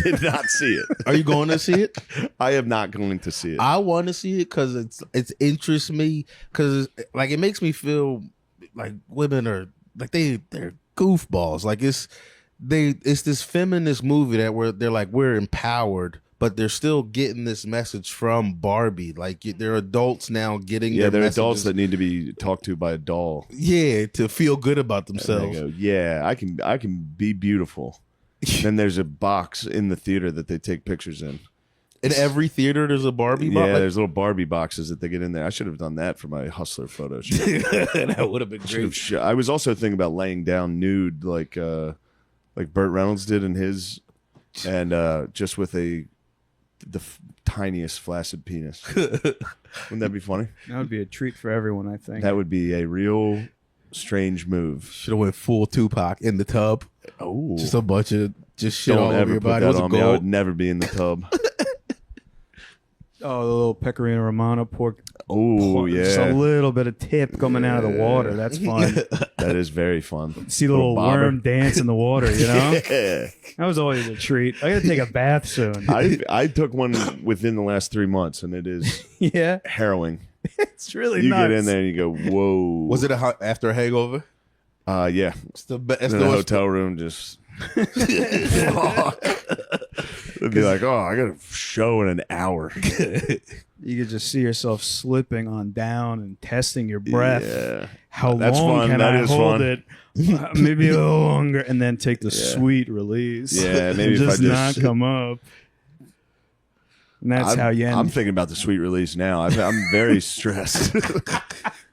did not see it. Are you going to see it? I am not going to see it. I want to see it because it interests me because like it makes me feel like women are like they're goofballs. Like it's this feminist movie that they're like we're empowered, but they're still getting this message from Barbie. Like they're adults now getting yeah, their they're messages. adults that need to be talked to by a doll. Yeah, to feel good about And themselves. they go, yeah, I can be beautiful. Then there's a box in the theater that they take pictures in. In every theater, there's a Barbie. Yeah, box. there's little Barbie boxes that they get in there. I should have done that for my Hustler photo shoot. That would have been great. I was also thinking about laying down nude like Burt Reynolds did in his, and just with the tiniest flaccid penis. Wouldn't that be funny? That would be a treat for everyone, I think. That would be a real strange move. Should have went full Tupac in the tub. Oh, Just a bunch of shit all don't over ever your put body. that Was on it me. I would gold? never be in the tub. Oh, the little pecorino romano pork. Oh Just a yeah, little bit of tip coming out of the water. That's fun. that is very fun. See the little bobber. worm dance in the water, you know? Yeah. That was always a treat. I got to take a bath soon. I took one within the last 3 months, and it is Yeah, harrowing. it's really You nuts. get in there and you go, whoa. Was it after a hangover? Yeah. It's the best. In the hotel room, just. It'd be like, oh, I got a show in an hour. You could just see yourself slipping on down and testing your breath. Yeah. How That's long fun. can That I is hold fun. it? Maybe a little longer, and then take the sweet release. Yeah, maybe if I just just- not come up. And that's how you end. I'm thinking about the sweet release now. I'm very stressed.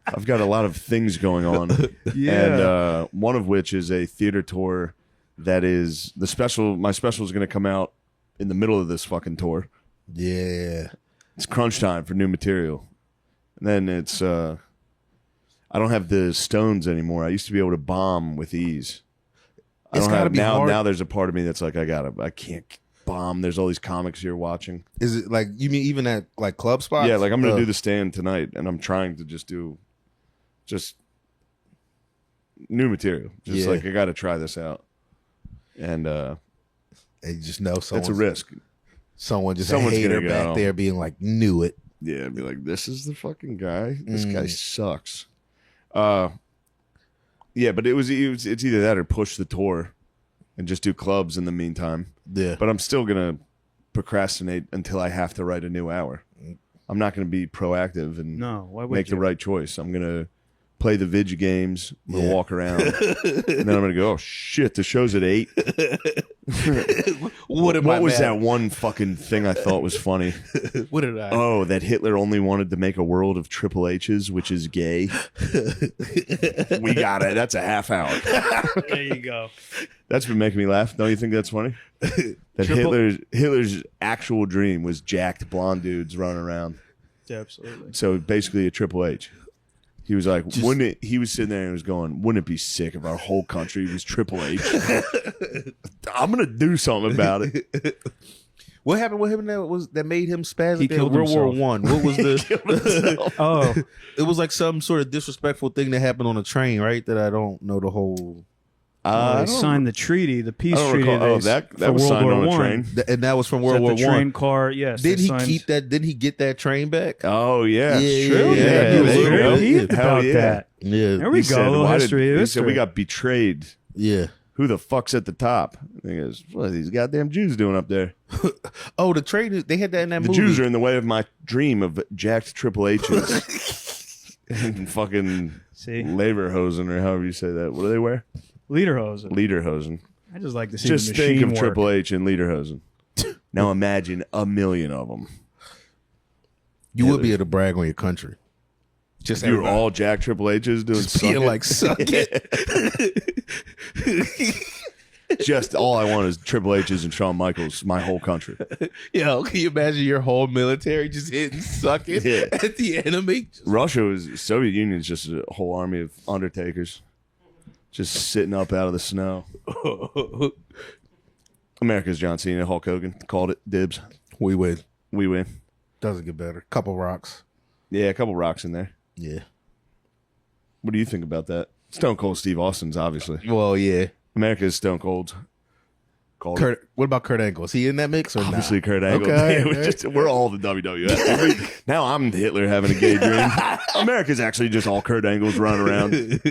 I've got a lot of things going on. Yeah. And one of which is a theater tour that is the special. My special is going to come out in the middle of this fucking tour. Yeah. It's crunch time for new material. And then it's I don't have the stones anymore. I used to be able to bomb with ease. It's gotta be now. hard. Now there's a part of me that's like I can't bomb. There's all these comics you're watching. Is it like you mean even at like club spots? Yeah, like I'm gonna do the stand tonight, and I'm trying to just do new material. Just Yeah. like I got to try this out, and And you just know it's a someone. risk. Someone's Someone's a hater gonna go. back there being like, knew it. Yeah, I'd be like, this is the fucking guy. This Mm. guy sucks. Yeah, but it's either that or push the tour and just do clubs in the meantime. Yeah. But I'm still gonna procrastinate until I have to write a new hour. I'm not gonna be proactive and no, why would make you? the right choice. I'm gonna play the video games. I'm gonna Yeah. walk around, and then I'm gonna go. Oh shit! The show's at 8. What was that one fucking thing I thought was funny? What did I? Oh, that Hitler only wanted to make a world of Triple H's, which is gay. We got it. That's a half hour. There you go. That's been making me laugh. Don't you think that's funny? That Hitler's actual dream was jacked blonde dudes running around. Absolutely. So basically a Triple H. He was like, wouldn't it? He was sitting there and was going, wouldn't it be sick if our whole country was Triple H? I'm gonna do something about it. What happened with him that made him spaz He at killed World War himself. One? What was the? Oh, It was like some sort of disrespectful thing that happened on a train, right? That I don't know the whole. they signed the treaty, the peace I don't treaty. recall. Oh, that for was World signed War on a One. train. And that was from World Is that War the train One. car? Yes. Did they he signed- keep that? Did he get that train back? Oh yeah, Yeah, true. yeah, Yeah, he was there you very go. peeved Hell about yeah. that. Yeah, There we He go. said, A little "Why did-" history. He said we got betrayed. yeah. Who the fuck's at the top? And he goes, what are these goddamn Jews doing up there? Oh, the train. They had that in that The movie. Jews are in the way of my dream of jacked Triple H's and fucking See, Leverhosen, or however you say that. What do they wear? Lederhosen. Lederhosen. I just like to see Just the machine think of work. Triple H and Lederhosen. Now imagine 1,000,000 of them. You would be able to brag on your country. Just You were everybody- all Jack Triple H's doing just being suck it. like suck it. Just all I want is Triple H's and Shawn Michaels, my whole country. Yo, can you imagine your whole military just hitting suck it Yeah. at the enemy? Russia was Soviet Union is just a whole army of undertakers, just sitting up out of the snow. America's John Cena, Hulk Hogan called it dibs. We win. We win. Doesn't get better. Couple rocks. Yeah, a couple rocks in there. Yeah. What do you think about that? Stone Cold Steve Austin's obviously. Well, yeah. America's Stone Cold. Called it. Kurt. What about Kurt Angle? Is he in that mix or Obviously, not? Kurt Angle. Okay, Yeah, okay. we're all the WWF. Now I'm Hitler having a gay dream. America's actually just all Kurt Angles running around.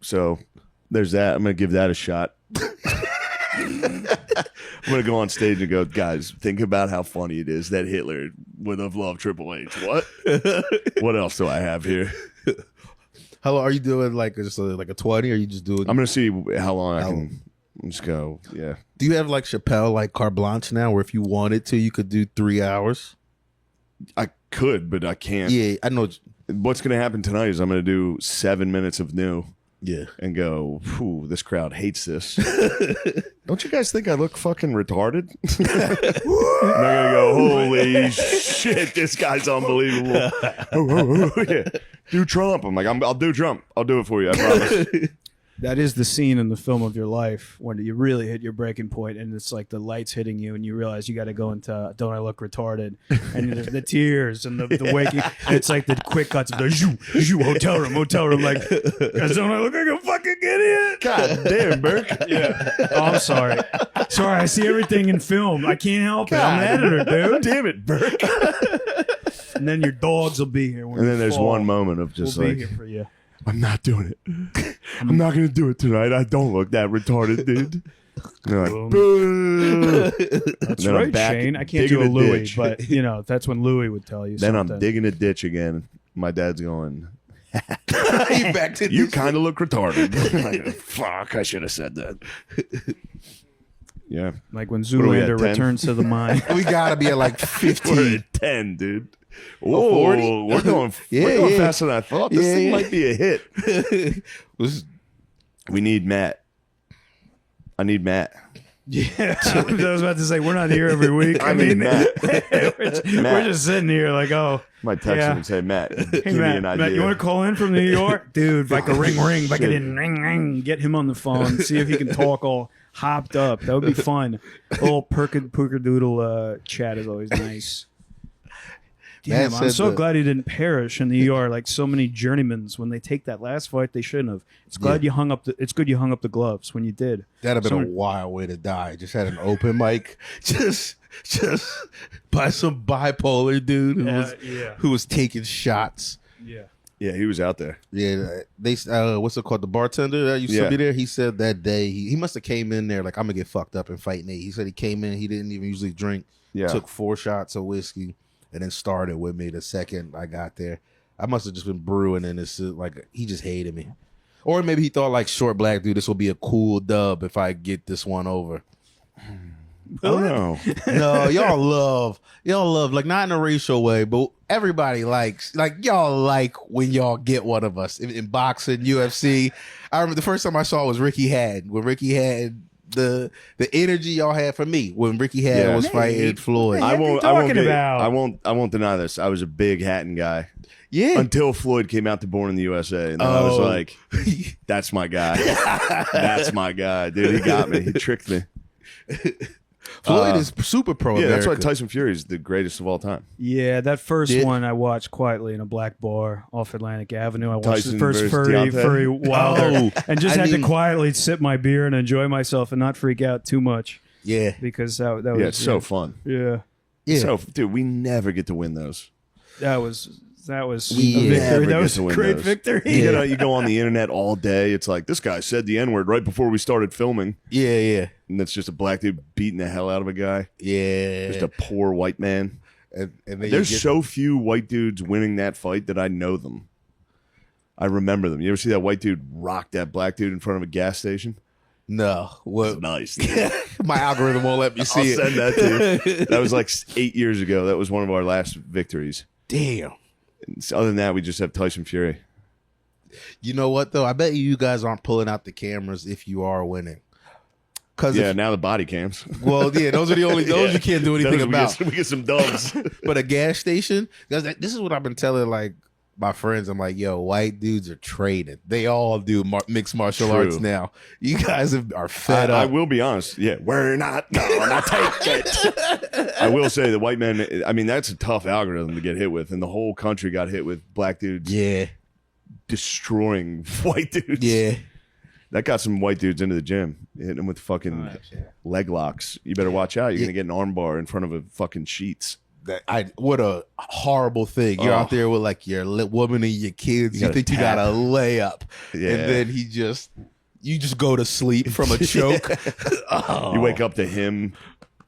So there's that. I'm going to give that a shot. I'm going to go on stage and go, guys, think about how funny it is that Hitler would have loved Triple H. What? What else do I have here? How long are you doing? Like just like a 20? Or are you just doing? I'm going to see how long I can just go. Yeah. Do you have like Chappelle, like carte blanche now, where if you wanted to, you could do 3 hours? I could, but I can't. Yeah, I know. What's going to happen tonight is I'm going to do 7 minutes of new. Yeah. and go, "Phew, this crowd hates this." Don't you guys think I look fucking retarded? I'm not gonna go, "Holy shit, this guy's unbelievable." Yeah. Do Trump. I'm like, I'll do Trump. I'll do it for you. I promise. That is the scene in the film of your life when you really hit your breaking point, and it's like the lights hitting you, and you realize you got to go into "Don't I Look Retarded?" And the tears and the waking. And it's like the quick cuts of the hotel room. Like, don't I look like a fucking idiot? God damn, Burke. Yeah. Oh, I'm sorry. Sorry, I see everything in film. I can't help it. I'm an editor, dude. Damn it, Burke. And then your dogs will be here. When And you then there's fall. one moment of just We'll like, be here for you. I'm not doing it. I'm not going to do it tonight. I don't look that retarded, dude. And they're like, Boom. boo. That's then I'm right, back Shane. I can't digging do a a Louis, ditch. but that's when Louis would tell you. Then something. I'm digging a ditch again. My dad's going, You back to "You this- kind of look retarded." Like, fuck, I should have said that. Yeah. Like when are we at, Zoolander 10? returns to the mine. We gotta be at like We're 15. at 10, dude. Oh, 40? We're going, Yeah, we're going yeah. faster than I thought. This Yeah, thing yeah. might be a hit. Was We need Matt. I need Matt. Yeah, I was about to say we're not here every week. I mean, Matt. we're just sitting here like, oh, Might text Yeah. him and say, Matt, hey give me Matt, an idea. Matt, you want to call in from New York, dude? If I could ring, if I could ring, get him on the phone, see if he can talk all hopped up. That would be fun. A little pooker-doodle chat is always nice. Damn, Matt I'm said so the- glad he didn't perish in the ER like so many journeymans when they take that last fight. They shouldn't have. It's glad you hung up. It's good you hung up the gloves when you did. That'd have been a Someone- wild way to die. Just had an open mic, just by some bipolar dude who was taking shots. Yeah. Yeah, he was out there. Yeah, they what's it called? The bartender that used to be there. He said that day he must have came in there like, I'm gonna get fucked up and fight Nate. He said he came in, he didn't even usually drink. Yeah. Took 4 shots of whiskey and then started with me the second I got there. I must have just been brewing, and it's like he just hated me, or maybe he thought like, short black dude, this will be a cool dub if I get this one over. Oh, no. No, y'all love like, not in a racial way, but everybody likes, like, y'all like when y'all get one of us in boxing, UFC. I remember the first time I saw it was Ricky Had, when Ricky had the energy y'all had for me when Ricky Had Yeah. was fighting Floyd. What are you talking about? I won't deny this. I was a big Hatton guy Yeah. until Floyd came out to Born in the USA, and then I was Oh. like, "That's my guy. That's my guy, dude. He got me. He tricked me." Floyd is super pro. Yeah, that's why America. Tyson Fury is the greatest of all time. Yeah, that first Did- one I watched quietly in a black bar off Atlantic Avenue. I watched Tyson the first versus furry Deontay? Wilder, Oh, and just I had mean- to quietly sip my beer and enjoy myself and not freak out too much Yeah. because that was Yeah, it's so fun. yeah Yeah. So, dude, we never get to win those. that was We a never victory. That get was to a win great those. victory. You go on the internet all day. It's like, this guy said the N-word right before we started filming, Yeah. and it's just a black dude beating the hell out of a guy. Yeah. Just a poor white man. and then you There's get- so few white dudes winning that fight that I know them. I remember them. You ever see that white dude rock that black dude in front of a gas station? No. What? Nice. My algorithm won't let me I'll see it. send that to you. That was like 8 years ago. That was one of our last victories. Damn. Other than that, we just have Tyson Fury. You know what though? I bet you guys aren't pulling out the cameras if you are winning. Cause Yeah, now the body cams. well, yeah, those are the only those Yeah. you can't do anything Those about. we get some dubs. But a gas station, guys, this is what I've been telling like my friends. I'm like, yo, white dudes are trading. They all do mixed martial True. arts now. You guys are fed I up. will be honest. Yeah, we're not gonna take it. I will say the white men. I mean, that's a tough algorithm to get hit with, and the whole country got hit with black dudes Yeah, destroying white dudes. yeah. That got some white dudes into the gym, hitting them with fucking leg locks. You better watch out. You're gonna get an arm bar in front of a fucking sheets. What a horrible thing. You're out there with like your woman and your kids. You gotta think you tap. got a layup, Yeah. and then you just go to sleep from a choke. You wake up to him.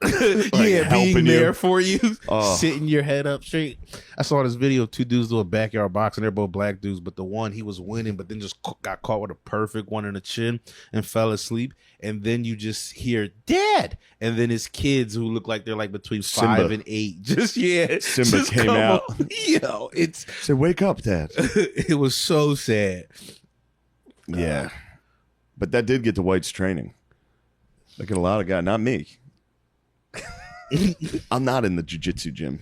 Yeah, helping being you. there for you, Oh. sitting your head up straight. I saw this video of 2 dudes doing backyard boxing. They're both black dudes, but the one he was winning, but then just got caught with a perfect one in the chin and fell asleep. And then you just hear "Dad," and then his kids who look like they're like between Simba. 5 and 8, just Simba just came come out. on. Yo, Say, wake up, Dad. it was so sad. Yeah. But that did get to White's training. Look at a lot of guys, not me. I'm not in the jiu-jitsu gym.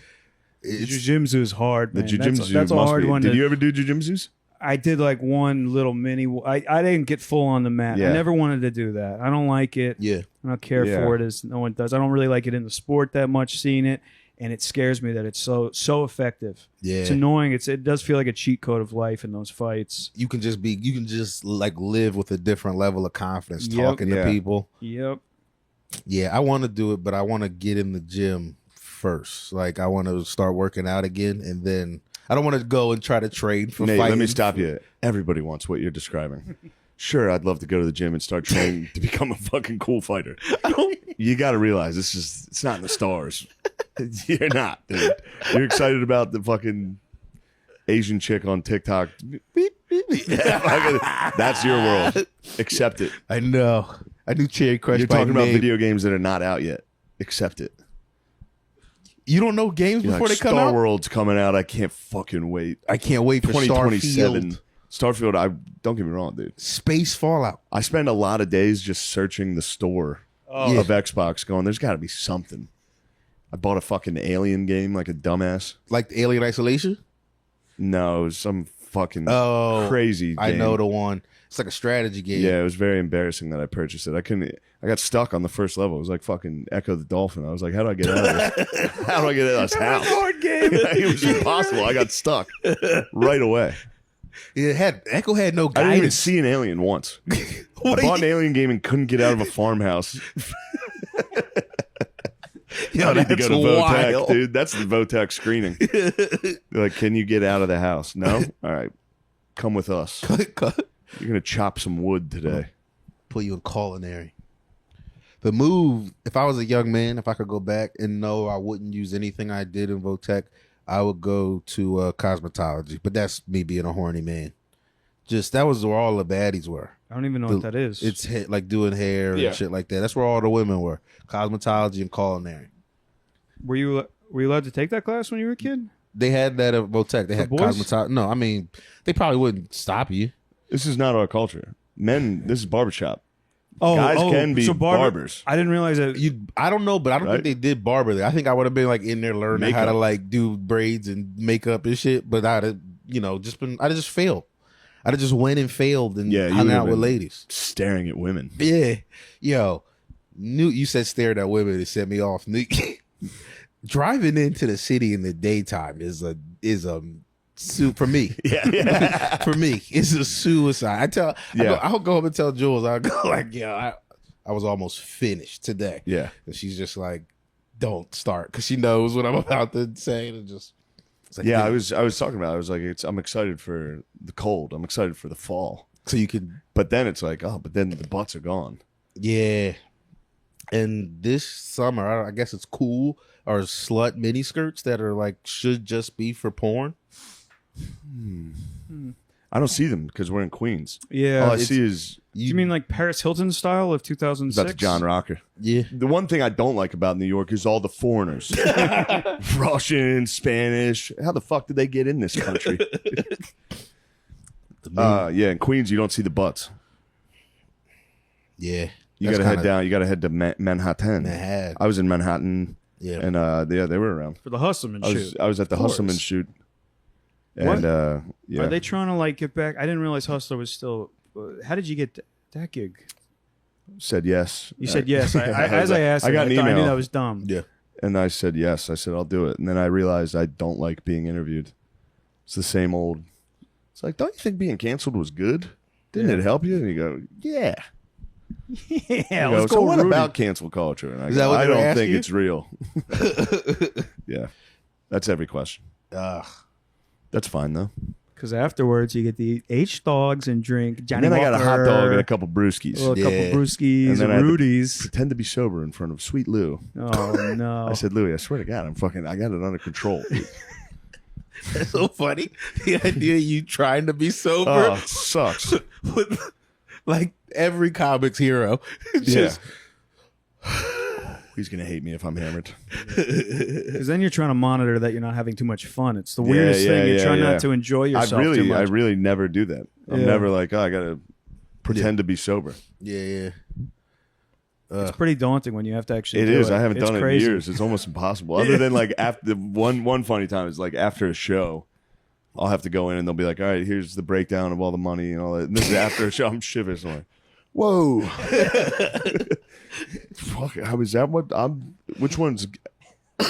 Jiu-jitsu is hard, The man. jiu-jitsu That's a must hard be. one. Did you ever do jiu-jitsus? I did like one little mini. I didn't get full on the mat. Yeah. I never wanted to do that. I don't like it. Yeah. I don't care Yeah. for it as no one does. I don't really like it in the sport that much, seeing it, and it scares me that it's so effective. Yeah. It's annoying. It does feel like a cheat code of life in those fights. You can just like live with a different level of confidence Yep. talking Yeah. to people. Yep. Yeah, I want to do it, but I want to get in the gym first. Like I want to start working out again, and then I don't want to go and try to train for Nate, fighting. let me stop you. Everybody wants what you're describing. Sure, I'd love to go to the gym and start training to become a fucking cool fighter. You got to realize it's not in the stars. You're not, dude. You're excited about the fucking Asian chick on TikTok. That's your world. Accept it. I know. I do Cherry Crush. You're by talking about name. video games that are not out yet. Accept it. You don't know games You're before like, they come Star out. World's coming out. I can't fucking wait. I can't wait for 2027. Starfield. Starfield. I don't get me wrong, dude. Space Fallout. I spend a lot of days just searching the store Yeah. of Xbox, going, "There's got to be something." I bought a fucking Alien game like a dumbass. Like Alien Isolation. No, it was some fucking Oh, crazy game. I know the one. It's like a strategy game. Yeah, it was very embarrassing that I purchased it. I got stuck on the first level. It was like fucking Echo the Dolphin. I was like, how do I get out of this? How do I get out of this house? Hard game. It was impossible. I got stuck right away. Echo had no I didn't even guidance. see an alien once. I What bought do an alien game and couldn't get out of a farmhouse. Yo, I need to that's go to wild. Votech, dude. That's the Votech screening. They're like, can you get out of the house? No? All right. Come with us. You're going to chop some wood today. Put you in culinary. The move, if I was a young man, if I could go back and know I wouldn't use anything I did in Votech, I would go to cosmetology. But that's me being a horny man. Just that was where all the baddies were. I don't even know what that is. It's like doing hair Yeah. and shit like that. That's where all the women were. Cosmetology and culinary. Were you allowed to take that class when you were a kid? They had that at Votech. They had boys? cosmetology. No, I mean, they probably wouldn't stop you. This is not our culture. Men, this is barbershop. Oh, Guys can be so barbers. I didn't realize that. I don't know, but I don't Right? think they did barber there. I think I would have been like in there learning how to Makeup. like do braids and makeup and shit. But I'd have, I'd have just failed. I'd have just went and failed and Yeah, you hung would out have with been ladies. Staring at women. Yeah, yo, you said stared at women. It set me off. Driving into the city in the daytime is a for me. Yeah. For me, it's a suicide. I'll go home and tell Jules. I'll go like, yeah, I was almost finished today. Yeah. And she's just like, don't start, because she knows what I'm about to say. And just, it's like, Yeah, I was talking about it. I was like, I'm excited for the cold. I'm excited for the fall. so you can, But then it's like, but then the butts are gone. yeah. And this summer, I guess it's cool, are slut mini skirts that are like should just be for porn. I don't see them because we're in Queens. Yeah. All I see is you mean like Paris Hilton style of 2006? that's John Rocker. Yeah. The one thing I don't like about New York is all the foreigners. Russian, Spanish. How the fuck did they get in this country? Yeah, in Queens you don't see the butts. Yeah. You gotta head down. You gotta head to Manhattan. Manhattan. I was in Manhattan, Yeah. and they were around. For the Hustleman shoot. I was at the Of course. Hustleman shoot, What? and yeah. Are they trying to like get back? I didn't realize Hustler was still. How did you get that gig? Said yes. You said yes. As I asked, I got an I knew email. that was dumb. Yeah. And I said yes. I said I'll do it. And then I realized I don't like being interviewed. It's the same old. It's like, don't you think being canceled was good? Didn't it help you? And you go, yeah. Yeah, You go, let's so go. what Rudy. about cancel culture? And I Is go, that what I they were don't asking think you? it's real. Yeah, that's every question. That's fine though. Because afterwards you get to eat H dogs and drink Johnny And then I got a hot Walker, dog and a couple brewskis. a couple Yeah. brewskis, And then and I had to- Rudy's. Pretend to be sober in front of Sweet Lou. Oh no! I said, Louie, I swear to God, I got it under control. That's so funny. The idea of you trying to be sober Oh, it sucks. with like every comics hero. Just He's gonna hate me if I'm hammered. Because then you're trying to monitor that you're not having too much fun. It's the weirdest thing. You're trying not to enjoy yourself too I much. really never do that. I'm Yeah. never like, oh, I gotta pretend to be sober. Yeah. It's pretty daunting when you have to actually. It do is. it. I haven't It's done it crazy. in years. It's almost impossible. Other than like after one funny time is like after a show, I'll have to go in and they'll be like, "All right, here's the breakdown of all the money and all that." And this is after a show. I'm shivering. I'm like, "Whoa, fuck! How is that? Which ones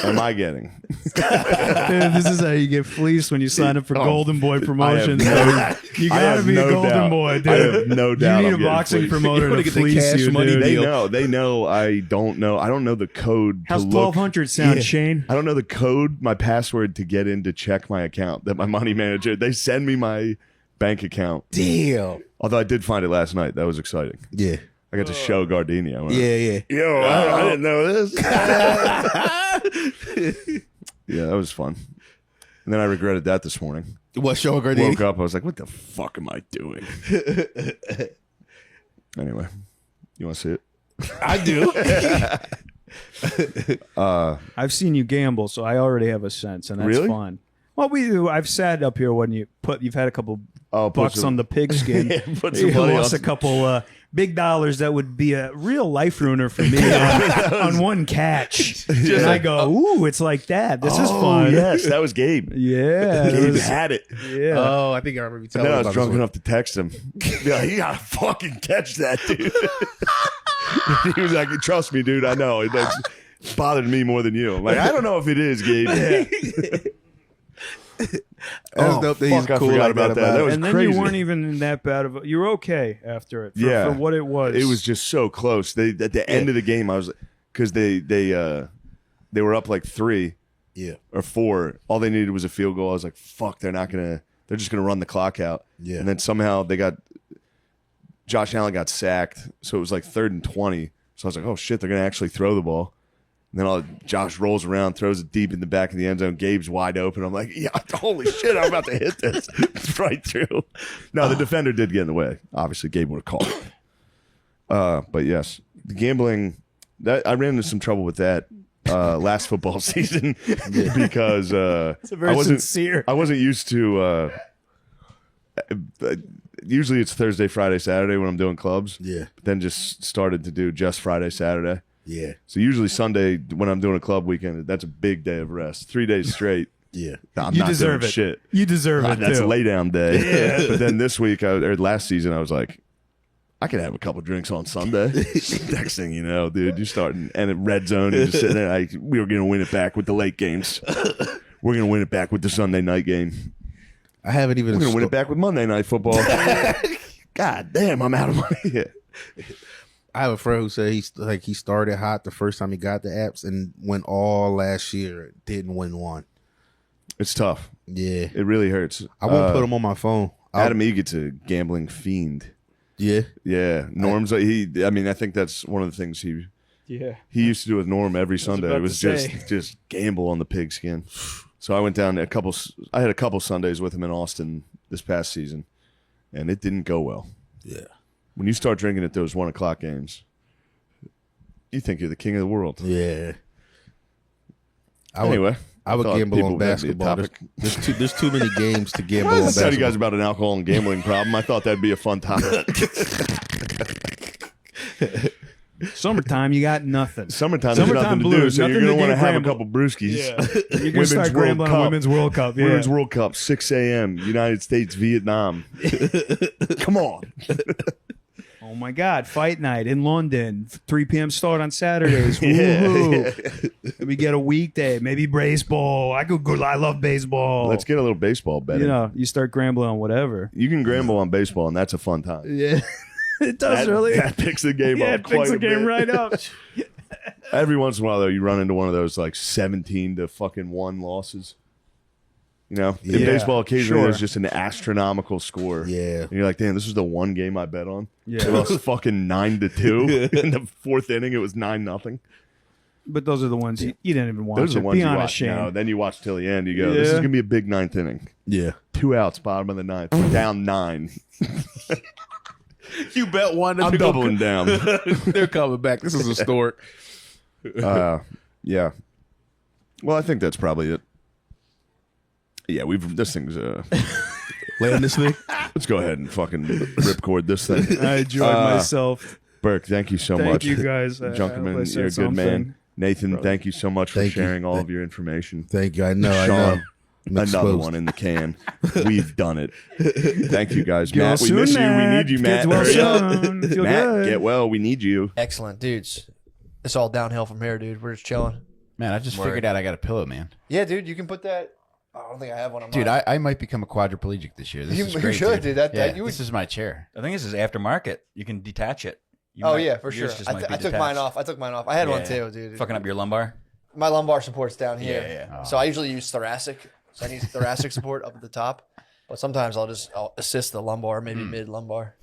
am I getting?" Dude, this is how you get fleeced when you sign up for Golden Boy promotions. You I gotta have be no a Golden doubt. Boy, dude. I have no doubt. You I'm need a getting boxing fleeced. promoter You wanna to get the fleece cash you, money dude. deal. They know. I don't know. I don't know the code. How's to look. 1200 sound, Yeah. Shane? I don't know the code, my password to get in to check my account. That my money manager. They send me my bank account. Damn. Although I did find it last night. That was exciting. Yeah. I got to show Gardenia. I went, Yeah. Yo, I didn't know this. Yeah, that was fun. And then I regretted that this morning. What show Gardini? Woke up, I was like, what the fuck am I doing? Anyway, you want to see it? I do. I've seen you gamble, so I already have a sense, and that's Really? fun. Well, I've sat up here when you've had a couple Oh, put bucks some- on the pigskin. Yeah, put some You money lost on- a couple big dollars that would be a real life ruiner for me on one catch. And I go, ooh, it's like that. This is Oh, fun. yes, that was Gabe. Yeah. it Gabe was- had it. yeah. Oh, I think I remember you And telling then me I about was this drunk one. enough to text him. Be like, you gotta fucking catch that, dude. He was like, trust me, dude, I know. It like, bothered me more than you. I'm like, I don't know if it is, Gabe. That's dope that he's fuck, I cool forgot like about that. That was and then crazy. you weren't even in that bad of a... You were okay after it for what it was. It was just so close. They at the end of the game, I was because they were up like 3 Yeah. or 4. All they needed was a field goal. I was like, fuck, they're just gonna run the clock out. Yeah. And then somehow Josh Allen got sacked, so it was like 3rd and 20. So I was like, oh shit, they're gonna actually throw the ball. And then Josh rolls around, throws it deep in the back of the end zone. Gabe's wide open. I'm like, yeah, holy shit, I'm about to hit this. It's right through. No, the defender did get in the way. Obviously, Gabe would have called it. But yes, the gambling, I ran into some trouble with that last football season because It's very sincere. I wasn't used to. Usually it's Thursday, Friday, Saturday when I'm doing clubs. Yeah. But then just started to do just Friday, Saturday. Yeah. So usually Sunday when I'm doing a club weekend, that's a big day of rest. 3 days straight. Yeah. I'm You not deserve doing it. shit. You deserve it, That's too. a lay down day. But then this week or last season, I was like, I could have a couple drinks on Sunday. Next thing you know, dude, you're starting and at red zone, you're just sitting there. We were going to win it back with the late games. We're going to win it back with the Sunday night game. I haven't even. We're going to win it back with Monday night football. God damn, I'm out of money. I have a friend who said he started hot the first time he got the apps and went all last year, didn't win one. It's tough. Yeah. It really hurts. I won't put him on my phone. Adam Egan's a gambling fiend. Yeah. Yeah, Norm's. I think that's one of the things he used to do with Norm every Sunday. about It was to say. just gamble on the pigskin. So I went down to I had a couple Sundays with him in Austin this past season, and it didn't go well. Yeah. When you start drinking at those 1 o'clock games, you think you're the king of the world. Yeah. Anyway, I would thought gamble people on would be a basketball. topic. There's too many games to gamble I on was telling you basketball. guys about an alcohol and gambling problem. I thought that'd be a fun topic. Summertime, you got nothing. Summertime, there's nothing to do, blues, so you're nothing going to want to have a gamble. couple brewskis. You're going to Women's start World gambling on Cup. Women's World Cup. Yeah. Women's World Cup, 6 a.m., United States, Vietnam. Come on. Oh my God, fight night in London, 3 p.m. start on Saturdays. Yeah. Woohoo. We get a weekday, maybe baseball. I love baseball. Let's get a little baseball betting. You know, you start gambling on whatever. You can gamble on baseball, and that's a fun time. Yeah, it does really. That picks the game Yeah, up it quite picks a the game bit. right up. Every once in a while, though, you run into one of those like 17 to fucking 1 losses. You know, in Yeah, baseball, occasionally sure. there's just an astronomical score. Yeah. And you're like, damn, this is the one game I bet on. Yeah. It lost fucking 9-2. In the 4th inning, it was 9-0. But those are the ones you didn't even watch. Those are the ones Be you honest, watch. Shane. No, then you watch till the end. You go, this is Yeah. going to be a big 9th inning. Yeah. 2 outs, bottom of the 9th, down 9. You bet one. I'm doubling down. They're coming back. This is historic. Yeah. Well, I think that's probably it. Yeah, this thing's Land this thing. Let's go ahead and fucking ripcord this thing. I enjoyed myself. Burke, thank you so Thank much. you guys. Junkman, you're a good man. Nathan, thank you so much for Thank you. sharing all of your information. Thank you. I know. Sean, Mixed another clothes. one in the can. We've done it. Thank you guys. Get well Matt, we soon, miss you. We Matt. need you, Get Matt. well Hurry up. soon. Feel Matt, good. get well. We need you. Excellent, dudes. It's all downhill from here, dude. We're just chilling. Man, I just figured out I got a pillow, man. Yeah, dude. You can put that. I don't think I have one on Dude, mine. I might become a quadriplegic this year. This You- is you great, should, dude. That Yeah, you would- this is my chair. I think this is aftermarket. You can detach it. You Oh might- yeah, for sure. yours just I might be took mine detached. off. I had one Yeah. too, dude. Fucking up your lumbar. My lumbar support's down here. Yeah. So I usually use thoracic. So I need thoracic support up at the top. But sometimes I'll assist the lumbar, maybe mid lumbar.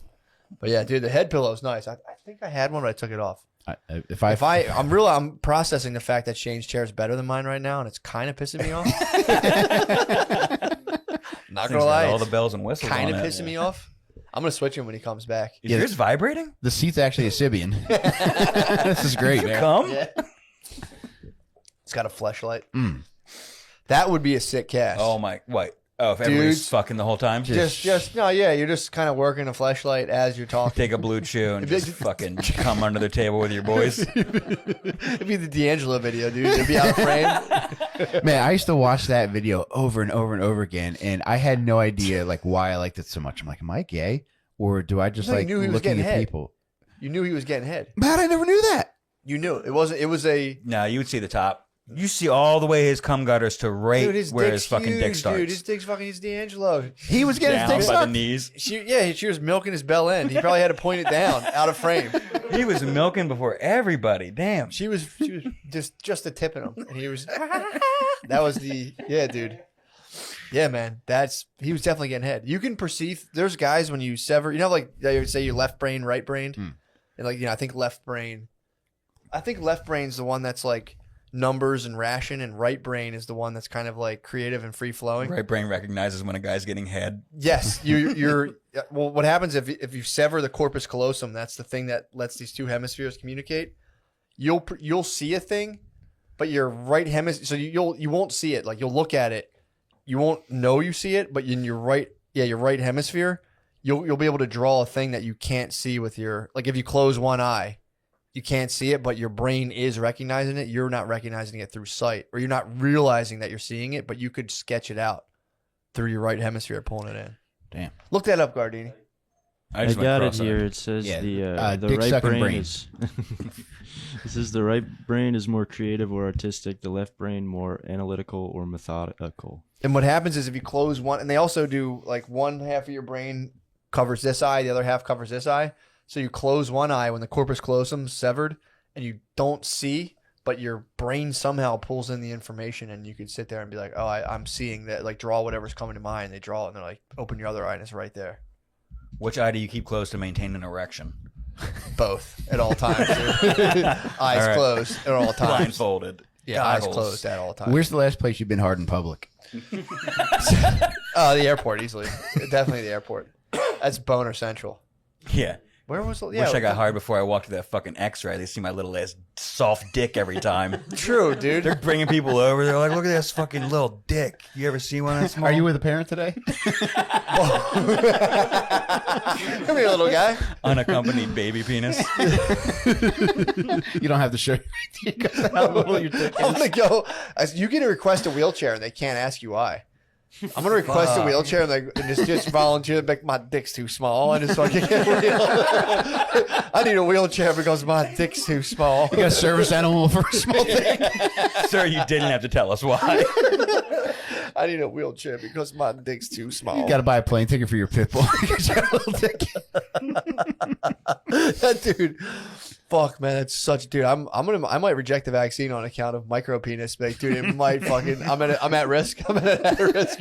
But yeah, dude, the head pillow's nice. I think I had one, but I took it off. I'm processing the fact that Shane's chair is better than mine right now, and it's kind of pissing me off. Not Thing's gonna got lie, all the it's bells and whistles. kind of on it. pissing me off. I'm gonna switch him when he comes back. Is yours vibrating? The seat's actually a Sibian. This is great, man. Come. Yeah. It's got a fleshlight. That would be a sick cast. Oh my! What? Oh, if everybody's Dude, fucking the whole time, just no, yeah. You're just kind of working a fleshlight as you're talking. take a blue chew and just fucking come under the table with your boys. It'd be the D'Angelo video, dude. It'd be out of frame. Man, I used to watch that video over and over and over again, and I had no idea like why I liked it so much. I'm like, am I gay, or do I just No, you like knew he was looking getting at head. people? You knew he was getting head. Man, I never knew that. You knew it wasn't. It was a No, you would see the top. You see all the way his cum gutters to right dude. His where dick's his fucking huge, dick starts. Dude, his dick's fucking. He's D'Angelo. He was getting his Down dick by the sucked. knees. She was milking his bell end. He probably had to point it down, out of frame. He was milking before everybody. Damn. She was just a tipping him, and he was. That was dude. Yeah, man. He was definitely getting head. You can perceive. There's guys when you sever. You know, like they would say, you're left brain, right brained, and like I think left brain. I think left brain's the one that's like numbers and ration, and right brain is the one that's kind of like creative and free flowing. Right brain recognizes when a guy's getting head. Yes, you're. Well, what happens if you sever the corpus callosum? That's the thing that lets these two hemispheres communicate. You'll see a thing, but your right hemisphere. So you won't see it. Like you'll look at it, you won't know you see it, but in your right hemisphere, you'll be able to draw a thing that you can't see with your. Like if you close one eye, you can't see it, but your brain is recognizing it. You're not recognizing it through sight, or you're not realizing that you're seeing it, but you could sketch it out through your right hemisphere, pulling it in. Damn. Look that up, Gardini. I just went got it cross-eyed. here. It says Yeah, the dick right sucking brain, brain. is. It says the right brain is more creative or artistic. The left brain more analytical or methodical. And what happens is if you close one, and they also do like one half of your brain covers this eye, the other half covers this eye. So you close one eye when the corpus callosum is severed, and you don't see, but your brain somehow pulls in the information, and you can sit there and be like, "Oh, I'm seeing that." Like draw whatever's coming to mind. They draw it, and they're like, "Open your other eye," and it's right there. Which eye do you keep closed to maintain an erection? Both at all times. Dude. Eyes All right. closed at all times. Blindfolded. Yeah, eyes Goggles. closed at all times. Where's the last place you've been hard in public? The airport easily. Definitely the airport. That's boner central. Yeah. Where was the? Wish I got hard before I walked to that fucking X-ray. They see my little ass soft dick every time. True, dude. They're bringing people over. They're like, look at this fucking little dick. You ever see one that small? Are you with a parent today? Come here, little guy. Unaccompanied baby penis. You don't have to show how little your dick I'm is. gonna go. You can request a wheelchair, and they can't ask you why. I'm gonna request a wheelchair and just volunteer. Like my dick's too small. I just fucking I need a wheelchair because my dick's too small. You got a service animal for a small dick. Sir, you didn't have to tell us why. I need a wheelchair because my dick's too small. You got to buy a plane ticket for your pit bull. You got a little dick. That dude. Fuck, man, that's such dude. I might reject the vaccine on account of micro penis, but dude, it might fucking. I'm at risk. I'm at risk.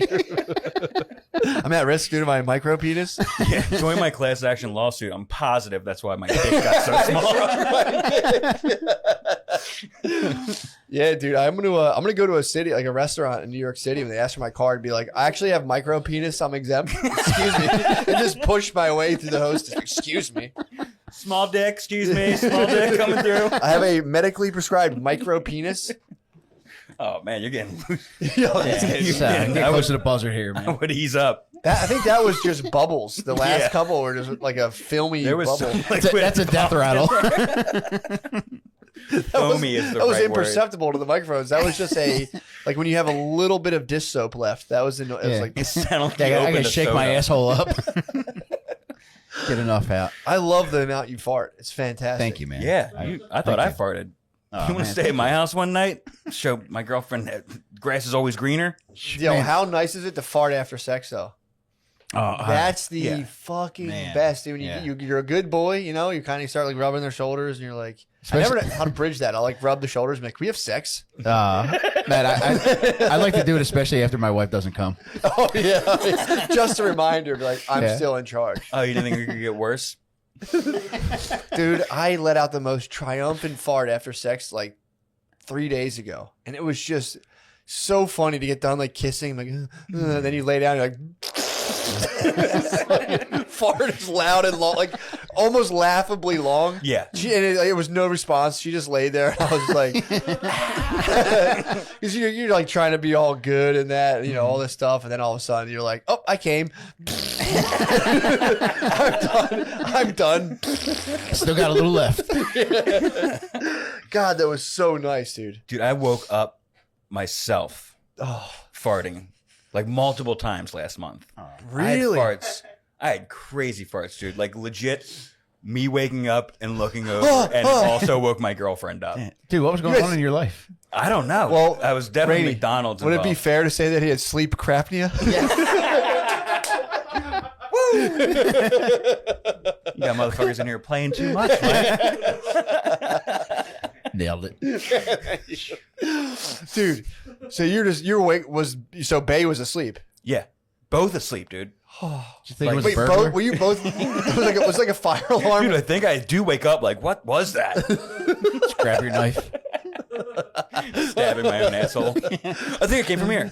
I'm at risk due to my micro penis. Yeah, join my class action lawsuit. I'm positive that's why my dick got so small. Yeah, dude, I'm gonna go to a city, like a restaurant in New York City, and they ask for my card and be like, I actually have micro penis. I'm exempt. Excuse me, and just push my way through the hostess. Excuse me. Small dick, excuse me. Small dick coming through. I have a medically prescribed micro penis. Oh man, you're getting loose. Yo, Yeah, Get closer to buzzer here, I man. would ease up. I think that was just bubbles. The last couple were just like a filmy bubble. That's a death rattle. Foamy is the That was right imperceptible to the microphones. That was just like when you have a little bit of dish soap left. That was, it was like. It sounded like I you gotta opened a shake my soda. asshole up. Get enough out. I love the amount you fart. It's fantastic. Thank you, man. Yeah, I thought I thank you. farted. Oh, you want man, to stay at my house one night? Show my girlfriend that grass is always greener. Yo, Man. how nice is it to fart after sex though? Oh, That's the yeah. fucking Man. best. Dude, when Yeah. you're a good boy, you know, you kind of start like rubbing their shoulders, and you're like, I Especially- never know how to bridge that. I'll like rub the shoulders, and be like, we have sex. man, I like to do it, especially after my wife doesn't come. Oh yeah, just a reminder. Be like, I'm Yeah. still in charge, Oh, you didn't think it could get worse? dude. I let out the most triumphant fart after sex like 3 days ago, and it was just so funny to get done like kissing, like then you lay down, you're like. Fart is loud and long, like almost laughably long. Yeah. And it was no response. She just laid there. And I was like, because you're like trying to be all good and that, you know, all this stuff, and then all of a sudden you're like, oh, I came. I'm done. Still got a little left. God, that was so nice, dude. Dude, I woke up myself Oh, farting like multiple times last month. really? I had farts. I had crazy farts, dude. Like legit, me waking up and looking over, and it also woke my girlfriend up. Dude, what was going on in your life? I don't know. Well, I was definitely Brady, McDonald's. Would it be involved. fair to say that he had sleep crapnea? You got motherfuckers in here playing too much, right? Nailed it. Dude, so you're awake. So Bay was asleep. Yeah, both asleep, dude. Did you think it was Wait, a burglar? were you both? It was like a fire alarm. Dude, I think I do wake up like, what was that? Just grab your knife. Stabbing my own asshole. I think it came from here.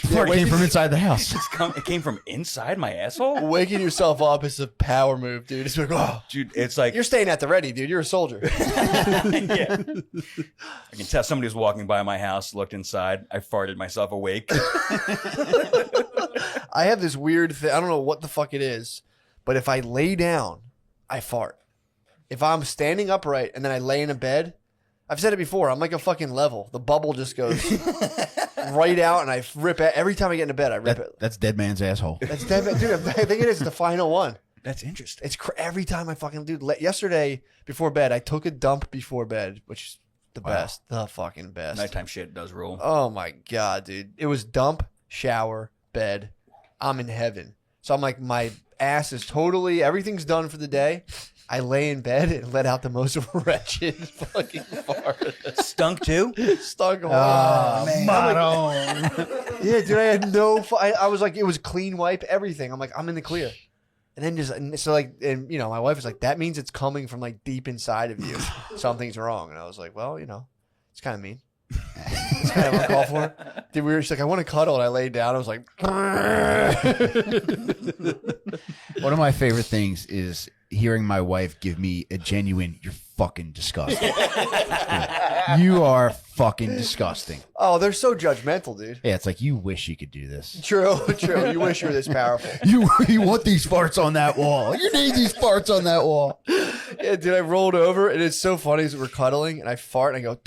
Fart came from inside the house. It came from inside my asshole? Waking yourself up is a power move, dude. It's like, oh, Dude, it's like, you're staying at the ready, dude. You're a soldier. yeah. I can tell somebody was walking by my house, looked inside. I farted myself awake. I have this weird thing. I don't know what the fuck it is, but if I lay down, I fart. If I'm standing upright and then I lay in a bed, I've said it before, I'm like a fucking level. The bubble just goes right out, and I rip it. Every time I get into bed, I rip it. That's dead man's asshole. That's dead, dude. I think it is the final one. That's interesting. It's every time I fucking yesterday before bed, I took a dump before bed, which is the best, the fucking best. Nighttime shit does rule. Oh my god, dude! It was dump, shower, bed. I'm in heaven. So I'm like, my ass is totally everything's done for the day. I lay in bed and let out the most wretched fucking fart. Stunk too? Stunk Oh, hard. man. Yeah, dude, I had no. I was like, it was clean wipe, everything. I'm like, I'm in the clear. And then and you know, my wife was like, that means it's coming from like deep inside of you. Something's wrong. And I was like, well, you know, it's kind of mean. It's kind of uncalled for. Dude, she's like, I want to cuddle. And I laid down. I was like, One of my favorite things is hearing my wife give me a genuine, you're fucking disgusting. You are fucking disgusting. oh, they're so judgmental, dude. Yeah, it's like, you wish you could do this. True. You wish you were this powerful. You want these farts on that wall. You need these farts on that wall. Yeah, dude, I rolled over, and it's so funny as we're cuddling, and I fart, and I go,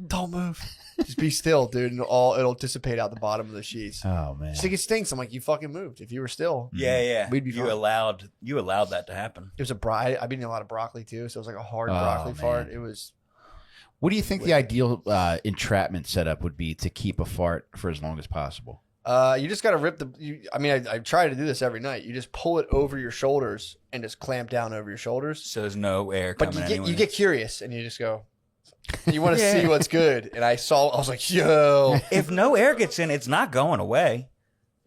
don't move. Just be still, dude, and it'll dissipate out the bottom of the sheets. Oh, man. She's like, it stinks. I'm like, you fucking moved. If you were still, Yeah. We'd be you fine. allowed that to happen. it was I've been eating a lot of broccoli too, so it was like a hard Oh, broccoli man. fart. It was. What do you think the ideal entrapment setup would be to keep a fart for as long as possible? You just gotta rip I try to do this every night. You just pull it over your shoulders and just clamp down over your shoulders. So there's no air But coming you anyway. get curious and you just go. You want to see what's good, and I was like, yo, If no air gets in, it's not going away.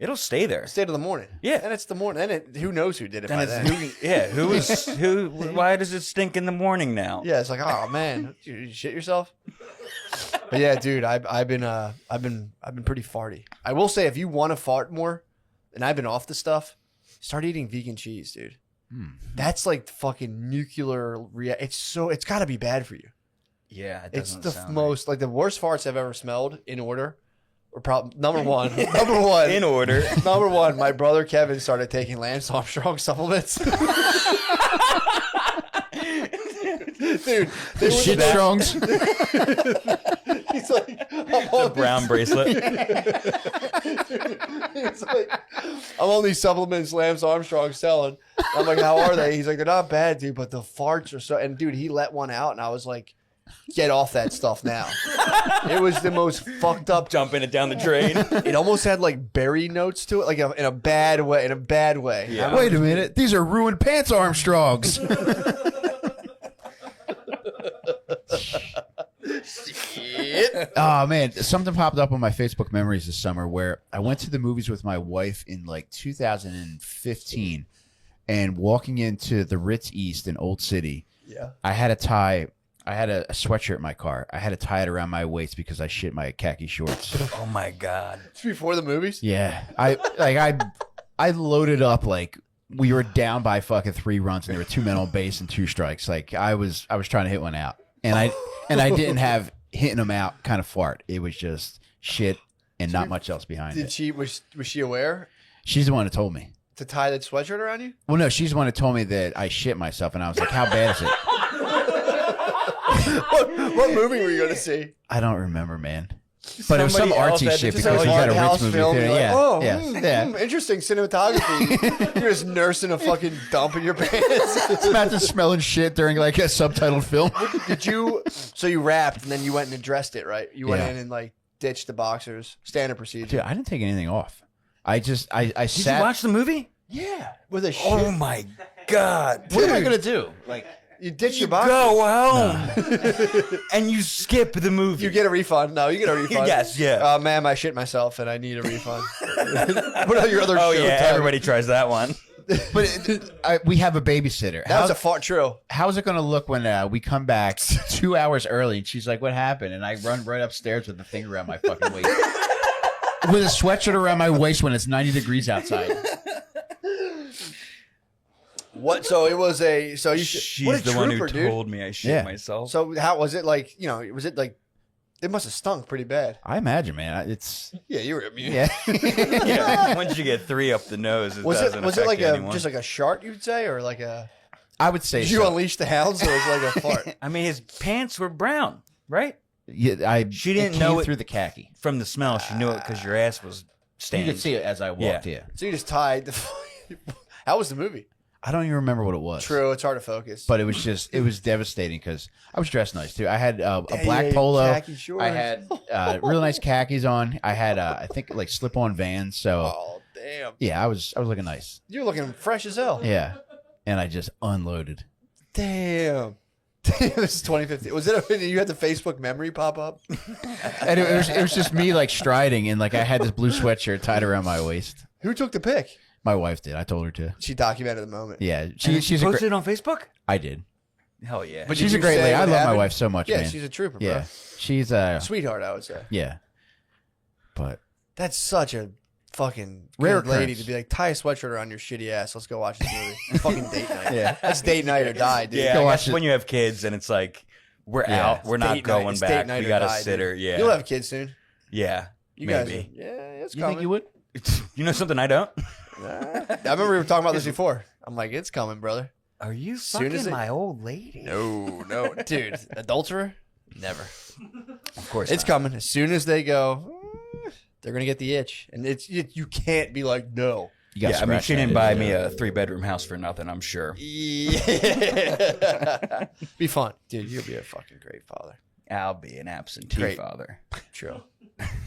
It'll stay there. stay to the morning. Yeah. and it's the morning. Then who knows who did it Then by it's then? who? Why does it stink in the morning now? Yeah, it's like, oh man, you shit yourself. But yeah, dude, I've been pretty farty. I will say, if you want to fart more, and I've been off the stuff, start eating vegan cheese, dude. That's like fucking nuclear. It's got to be bad for you. Yeah, it It's doesn't the sound most like the worst farts I've ever smelled in order Number one. In order. Number one, my brother Kevin started taking Lance Armstrong supplements. Dude, they were Shit strongs. He's like, The brown bracelet. He's like, I'm on these supplements Lance Armstrong selling. I'm like, how are they? He's like, they're not bad, dude, but the farts are so. And dude, he let one out, and I was like, get off that stuff now. It was the most fucked up. Jumping it down the drain. It almost had like berry notes to it, like in a bad way. In a bad way. Yeah. Wait a minute. These are ruined pants Armstrongs. Oh man, something popped up on my Facebook memories this summer where I went to the movies with my wife in like 2015, and walking into the Ritz East in Old City, Yeah. I had a sweatshirt in my car. I had to tie it around my waist because I shit my khaki shorts. Oh my god. It's before the movies. Yeah, I loaded up like we were down by fucking 3 runs, and there were 2 men on base and 2 strikes. Like I was trying to hit one out, and I didn't have hitting them out kind of fart. It was just shit and not much else behind Did it. she was she aware She's the one that told me. to tie that sweatshirt around you? Well, no, she's the one that told me that I shit myself, and I was like, "How bad is it?" What movie were you going to see? I don't remember, man. But it was some Somebody else artsy had shit to because tell we you. had a Art Ritz house movie film, theater. you're like, Yeah, oh, yeah. interesting cinematography. You're just nursing a fucking dump in your pants. Imagine smelling shit during like a subtitled film. Did you? So you rapped and then you went and addressed it, right? You went Yeah. in and like ditched the boxers. Standard procedure. Dude, I didn't take anything off. I Did sat. you watch the movie? Yeah, with a shit. Oh my god. What am I gonna do? Like you ditch your boxers. Go home. And you skip the movie. You get a refund. No, you get a refund. Yes, yeah. Ma'am, I shit myself and I need a refund. What are your other? Oh show yeah, times? everybody tries that one. But we have a babysitter. That was a fart. True. How's it going to look when we come back 2 hours early and she's like, "What happened?" And I run right upstairs with the thing around my fucking waist, with a sweatshirt around my waist when it's 90 degrees outside. What? So it was a. So you. She's What a the one who trooper, dude. told me I shit Yeah. myself. So how was it like? You know, was it like? It must have stunk pretty bad. I imagine, man. It's Yeah, you were immune. yeah. yeah, once you get 3 up the nose, it Was doesn't it affect like anyone. just like a shark you'd say, or like a? I would say Did you so. unleash the hounds, or was it like a fart? I mean, his pants were brown, right? Yeah, She it didn't came know it- through the khaki. From the smell, she knew it because your ass was You stained. could see it as I walked. Yeah. So you just tied. The, how was the movie? I don't even remember what it was. True, it's hard to focus. But it was devastating because I was dressed nice too. I had a Yeah, black yeah, polo. khaki shorts. I had really nice khakis on. I had I think like slip-on Vans. So Oh damn, yeah, I was looking nice. you're looking fresh as hell. Yeah, and I just unloaded. Damn. This is 2015. Was it? You had the Facebook memory pop up. And it was just me like striding, and like I had this blue sweatshirt tied around my waist. Who took the pic? My wife did. I told her to. She documented the moment. Yeah, She's she's a posted great. it on Facebook. I did. Hell yeah. But She's did a you great say lady. I what love my happened? wife so much, Yeah, man. she's a trooper, bro. Yeah, she's Sweetheart, I would say. yeah. But That's such a fucking Rare good lady occurrence. to be like, tie a sweatshirt around your shitty ass. Let's go watch this movie. It's fucking date night. Yeah. That's date night or die, dude. yeah, Go I watch guess it. when you have kids and it's like we're Yeah. out, we're not Date night. going It's date back. night We or got a die, sitter. dude. Yeah, You'll have kids soon. yeah, You maybe. guys. Yeah, it's you coming. think you would? You know something I don't? I remember we were talking about this before. I'm like, it's coming, brother. Are you Soon as fucking it- my old lady? No, dude. Adulterer? Never. Of course It's not. coming. As soon as they go, they're gonna get the itch, and you can't be like no. You gotta Yeah, I mean, scratch she that didn't itch. buy me a 3-bedroom house for nothing. I'm sure. Yeah. Be fun, dude. You'll be a fucking great father. I'll be an absentee Great. father. True.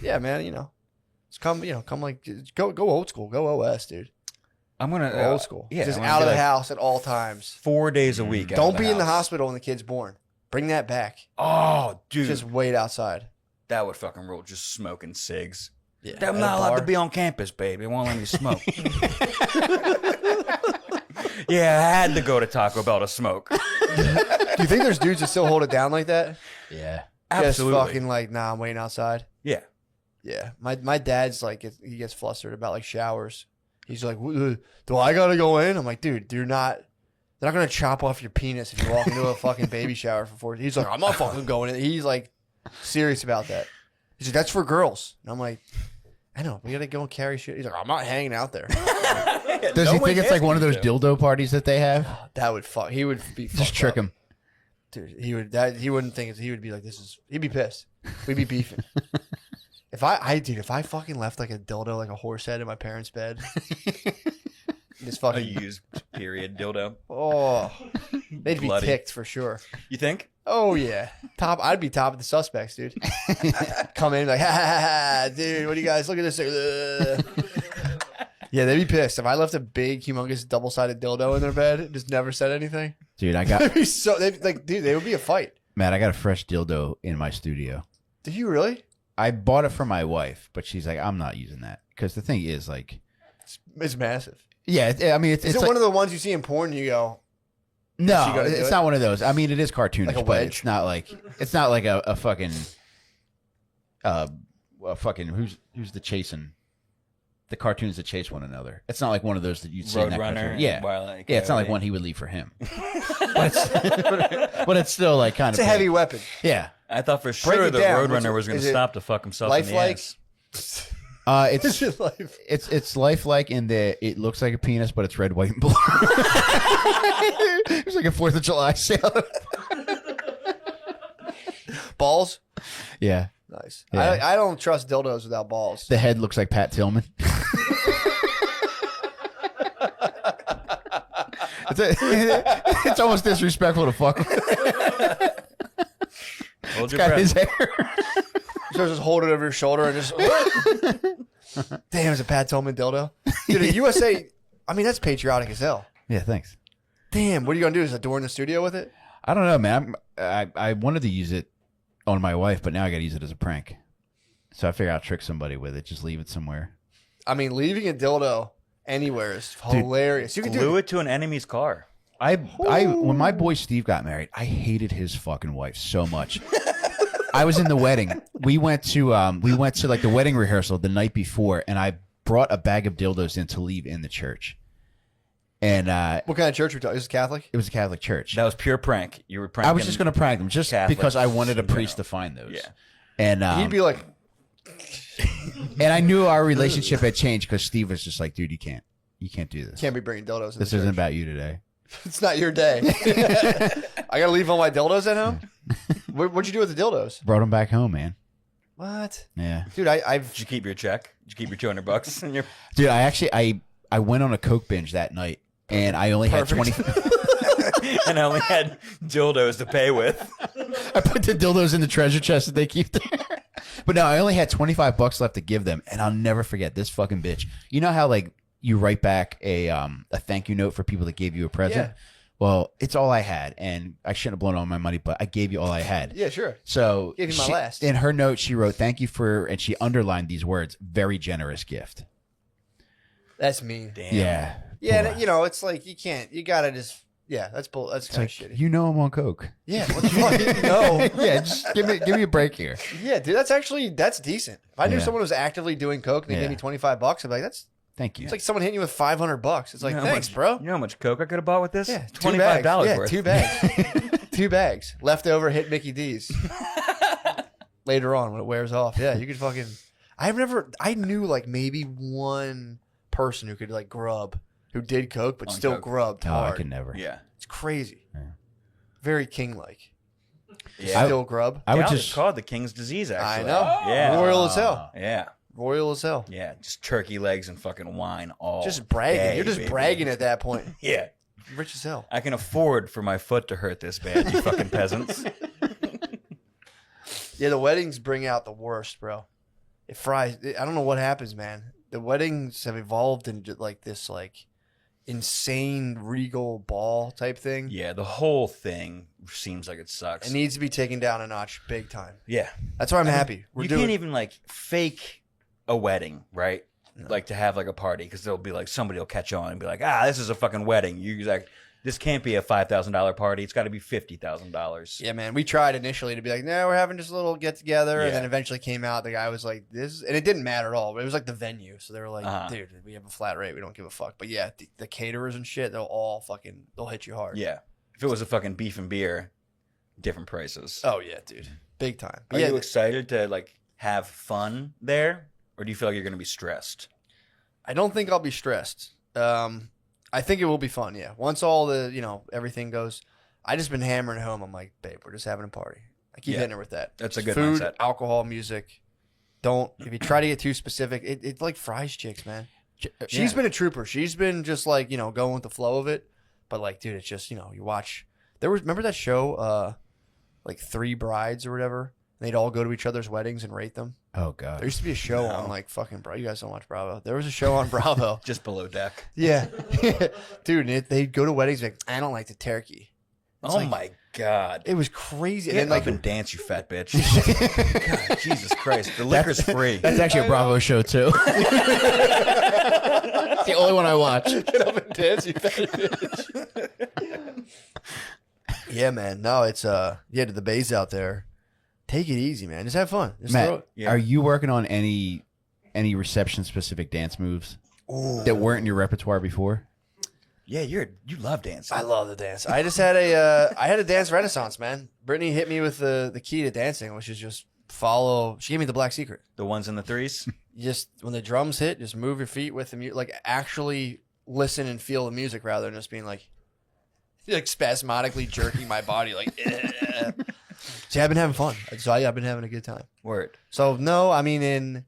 Yeah, man. You know, it's come. You know, come like go old school. Go OS, dude. I'm gonna Go old school. Yeah, just I'm gonna out be of the like house at all times. 4 days a week. out Don't of be in the house. hospital when the kid's born. Bring that back. Oh, dude, Just wait outside. that would fucking rule. Just smoking cigs. Yeah, I'm at a not allowed bar. to be on campus, baby. They won't let me smoke. Yeah, I had to go to Taco Bell to smoke. Do you think there's dudes that still hold it down like that? Yeah. Absolutely. Just fucking like, nah, I'm waiting outside. Yeah. Yeah, my dad's like he gets flustered about like showers. He's like, do I gotta go in? I'm like, dude, they're not gonna chop off your penis if you walk into a fucking baby shower for 4. He's like, I'm not fucking going in. He's like serious about that. He's like, that's for girls. And I'm like, I know, we gotta go and carry shit. He's like, I'm not hanging out there. Does he think it's like one of those dildo parties that they have? That would fuck. He would be Just trick him. Dude, he wouldn't think he would be like, he'd be pissed. We'd be beefing. If I fucking left like a dildo, like a horse head in my parents' bed, just A fucking, used period dildo. oh, they'd be Bloody. ticked for sure. You think? Oh yeah, I'd be top of the suspects, dude. Come in like, ha ha ha, dude. What do you guys look at this? Yeah, they'd be pissed if I left a big, humongous, double-sided dildo in their bed and just never said anything. Dude, I They'd got be dude, they would be a fight. Matt. I got a fresh dildo in my studio. Did you really? I bought it for my wife, but she's like, I'm not using that because the thing is, like, It's massive. yeah. I mean, it's Is it like, one of the ones you see in porn? And you go, no, she gonna do it's it? not one of those. I mean, it is cartoonish, Like a but wedge? it's not like a fucking who's the chasing the cartoons that chase one another. It's not like one of those that you'd see in that Roadrunner. cartoon. Yeah, Wile E. yeah. It's not like Coyote. one he would leave for him. but it's still like kind it's of a heavy weapon. Yeah, I thought for Break sure it the down. What's Roadrunner it- was going is to it stop to fuck himself in the Lifelike? ass. it's It's life. it's lifelike in that it looks like a penis, but it's red, white, and blue. It's like a 4th of July sale. Balls. Yeah, Nice. Yeah. I don't trust dildos without balls. the head looks like Pat Tillman. It's almost disrespectful to fuck with. Hold your Got breath. his hair. So just hold it over your shoulder and just. Damn, it's a Pat Tillman dildo. Dude, a USA. I mean, that's patriotic as hell. Yeah, thanks. Damn, what are you gonna do? Is a door in the studio with it? I don't know, man. I wanted to use it on my wife, but now I got to use it as a prank. So I figure I'll trick somebody with it. Just leave it somewhere. I mean, leaving a dildo anywhere is hilarious. You can Glue do it. it to an enemy's car. I when my boy Steve got married, I hated his fucking wife so much. I was in the wedding. We went to like the wedding rehearsal the night before, and I brought a bag of dildos in to leave in the church. And What kind of church we talking? Is it Catholic? it was a Catholic church. That was pure prank. You were pranking. I was just going to prank them just Catholics because I wanted a in priest to general. find those. Yeah. And He'd be like, and I knew our relationship had changed because Steve was just like, dude, you can't do this. can't be bringing dildos in This the isn't church. about you today. It's not your day. I gotta leave all my dildos at home. What'd you do with the dildos? Brought them back home, man. What, Yeah, dude? I've Did you keep your check? Did you keep your $200 in your? dude. I went on a Coke binge that night, and I only had 20. And I only had dildos to pay with. I put the dildos in the treasure chest that they keep there. But no, I only had $25 left to give them, and I'll never forget this fucking bitch. You know how like you write back a thank you note for people that gave you a present? Yeah. Well, it's all I had, and I shouldn't have blown all my money, but I gave you all I had. yeah, sure. So Gave you my last. In her note, she wrote, "Thank you for," and she underlined these words, "very generous gift." That's mean. Damn. Yeah, Yeah, boy. you know, it's like you can't. You gotta just. Yeah, that's bull. That's It's kind like, of shitty. you know I'm on Coke. Yeah, what the fuck? No. Yeah, just give me a break here. Yeah, dude, that's decent. If I knew Yeah. someone was actively doing coke and they gave Yeah. me $25, I'd be like, that's. Thank you. It's like someone hitting you with $500. It's like, You know how thanks, much- bro. You know how much Coke I could have bought with this? Yeah, $25 Yeah, worth. 2 bags. 2 bags. Leftover hit Mickey D's. Later on when it wears off. Yeah, you could fucking. I knew like maybe one person who could like grub, who did coke but On still coke. grubbed Oh, I hard. could never. Yeah. It's crazy. Yeah. Very king-like. Yeah. Still grub. I would Yeah, just it's called the King's Disease, I actually. know. Yeah. Royal as hell. Yeah. Royal as hell. Yeah. Just turkey legs and fucking wine all Just bragging. day, You're just baby. bragging at that point. Yeah. Rich as hell. I can afford for my foot to hurt this bad, you fucking peasants. Yeah, the weddings bring out the worst, bro. It fries. I don't know what happens, man. The weddings have evolved into like this, like insane regal ball type thing. Yeah, the whole thing seems like it sucks. It needs to be taken down a notch, big time. Yeah. That's why I'm happy. You can't even like fake a wedding, right? Like to have like a party because there'll be like somebody will catch on and be like, this is a fucking wedding. You like, this can't be a $5,000 party. It's got to be $50,000. Yeah, man. We tried initially to be like, no, we're having just a little get together, and Yeah. then eventually came out. The guy was like, "This," and it didn't matter at all. But it was like the venue, so they were like, Uh-huh. "Dude, we have a flat rate. We don't give a fuck." But yeah, the caterers and shit, they'll hit you hard. Yeah. If it was a fucking beef and beer, different prices. Oh yeah, dude, big time. But Are yeah, you excited to like have fun there, or do you feel like you're going to be stressed? I don't think I'll be stressed. I think it will be fun. Yeah. Once all the everything goes, I just been hammering home. I'm like, babe, we're just having a party. I keep hitting her with that. That's a good food, mindset. alcohol, music. If you try to get too specific, it like fries chicks, man. She's been a trooper. She's been just like going with the flow of it. But like, dude, it's just you watch. Remember that show, like Three Brides or whatever. They'd all go to each other's weddings and rate them. Oh god. There used to be a show on like fucking Bravo. You guys don't watch Bravo. There was a show on Bravo. Just below deck. Yeah, dude. They'd go to weddings like, I don't like the turkey. Oh my god. It was crazy. Get And then up like, and dance, you fat bitch. God, Jesus Christ. The liquor's free. That's actually a Bravo show too. It's the only one I watch. get up and dance, you fat bitch. Yeah, man. No, it's to the bays out there. Take it easy, man. Just have fun. Just throw Matt, it. Yeah. are you working on any reception specific dance moves that weren't in your repertoire before? Yeah, you love dancing. I love the dance. I just had a dance renaissance, man. Brittany hit me with the key to dancing, which is just follow. She gave me the black secret. The ones in the threes? Just when the drums hit, just move your feet with the music. Like actually listen and feel the music rather than just being like spasmodically jerking my body like. See, I've been having fun. So I've been having a good time. Word. So no, I mean,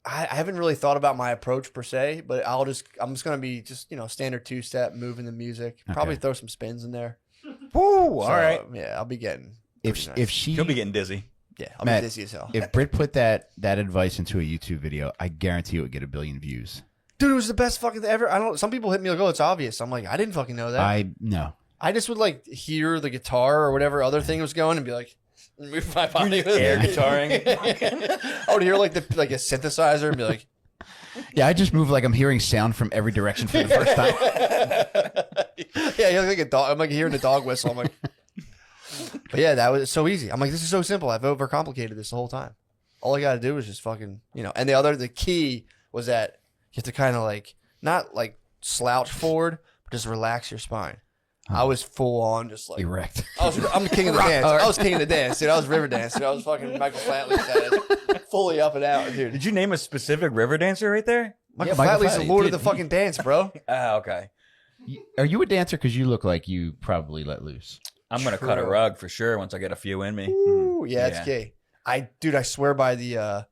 I haven't really thought about my approach per se, but I'm just gonna be just standard 2-step, moving the music. Probably throw some spins in there. Woo! So, All right. Yeah, I'll be getting. If nice. if she He'll be getting dizzy. Yeah, I'll Matt, be dizzy as hell. if Britt put that advice into a YouTube video, I guarantee it would get 1 billion views. Dude, it was the best fucking thing ever. Some people hit me like, "Oh, it's obvious." I'm like, I didn't fucking know that. I just would like hear the guitar or whatever other thing was going and be like, move my body with Air it. guitaring. I would hear like a synthesizer and be like, Yeah, I just move like I'm hearing sound from every direction for the first time. yeah, you're like a dog. I'm like hearing a dog whistle. I'm like, but yeah, that was so easy. I'm like, this is so simple. I've overcomplicated this the whole time. All I got to do is just fucking, And the key was that you have to kind of like not like slouch forward, but just relax your spine. I was full on just like Erect. I'm the king of the dance. I was king of the dance, dude. I was river dancing. I was fucking Michael Flatley status, fully up and out, dude. Did you name a specific river dancer right there? Michael Michael Flatley's the Flatley, lord of dude. the fucking dance, bro. Ah, okay. Are you a dancer? Because you look like you probably let loose. I'm going to cut a rug for sure once I get a few in me. Ooh, yeah, it's Yeah. key. I swear by the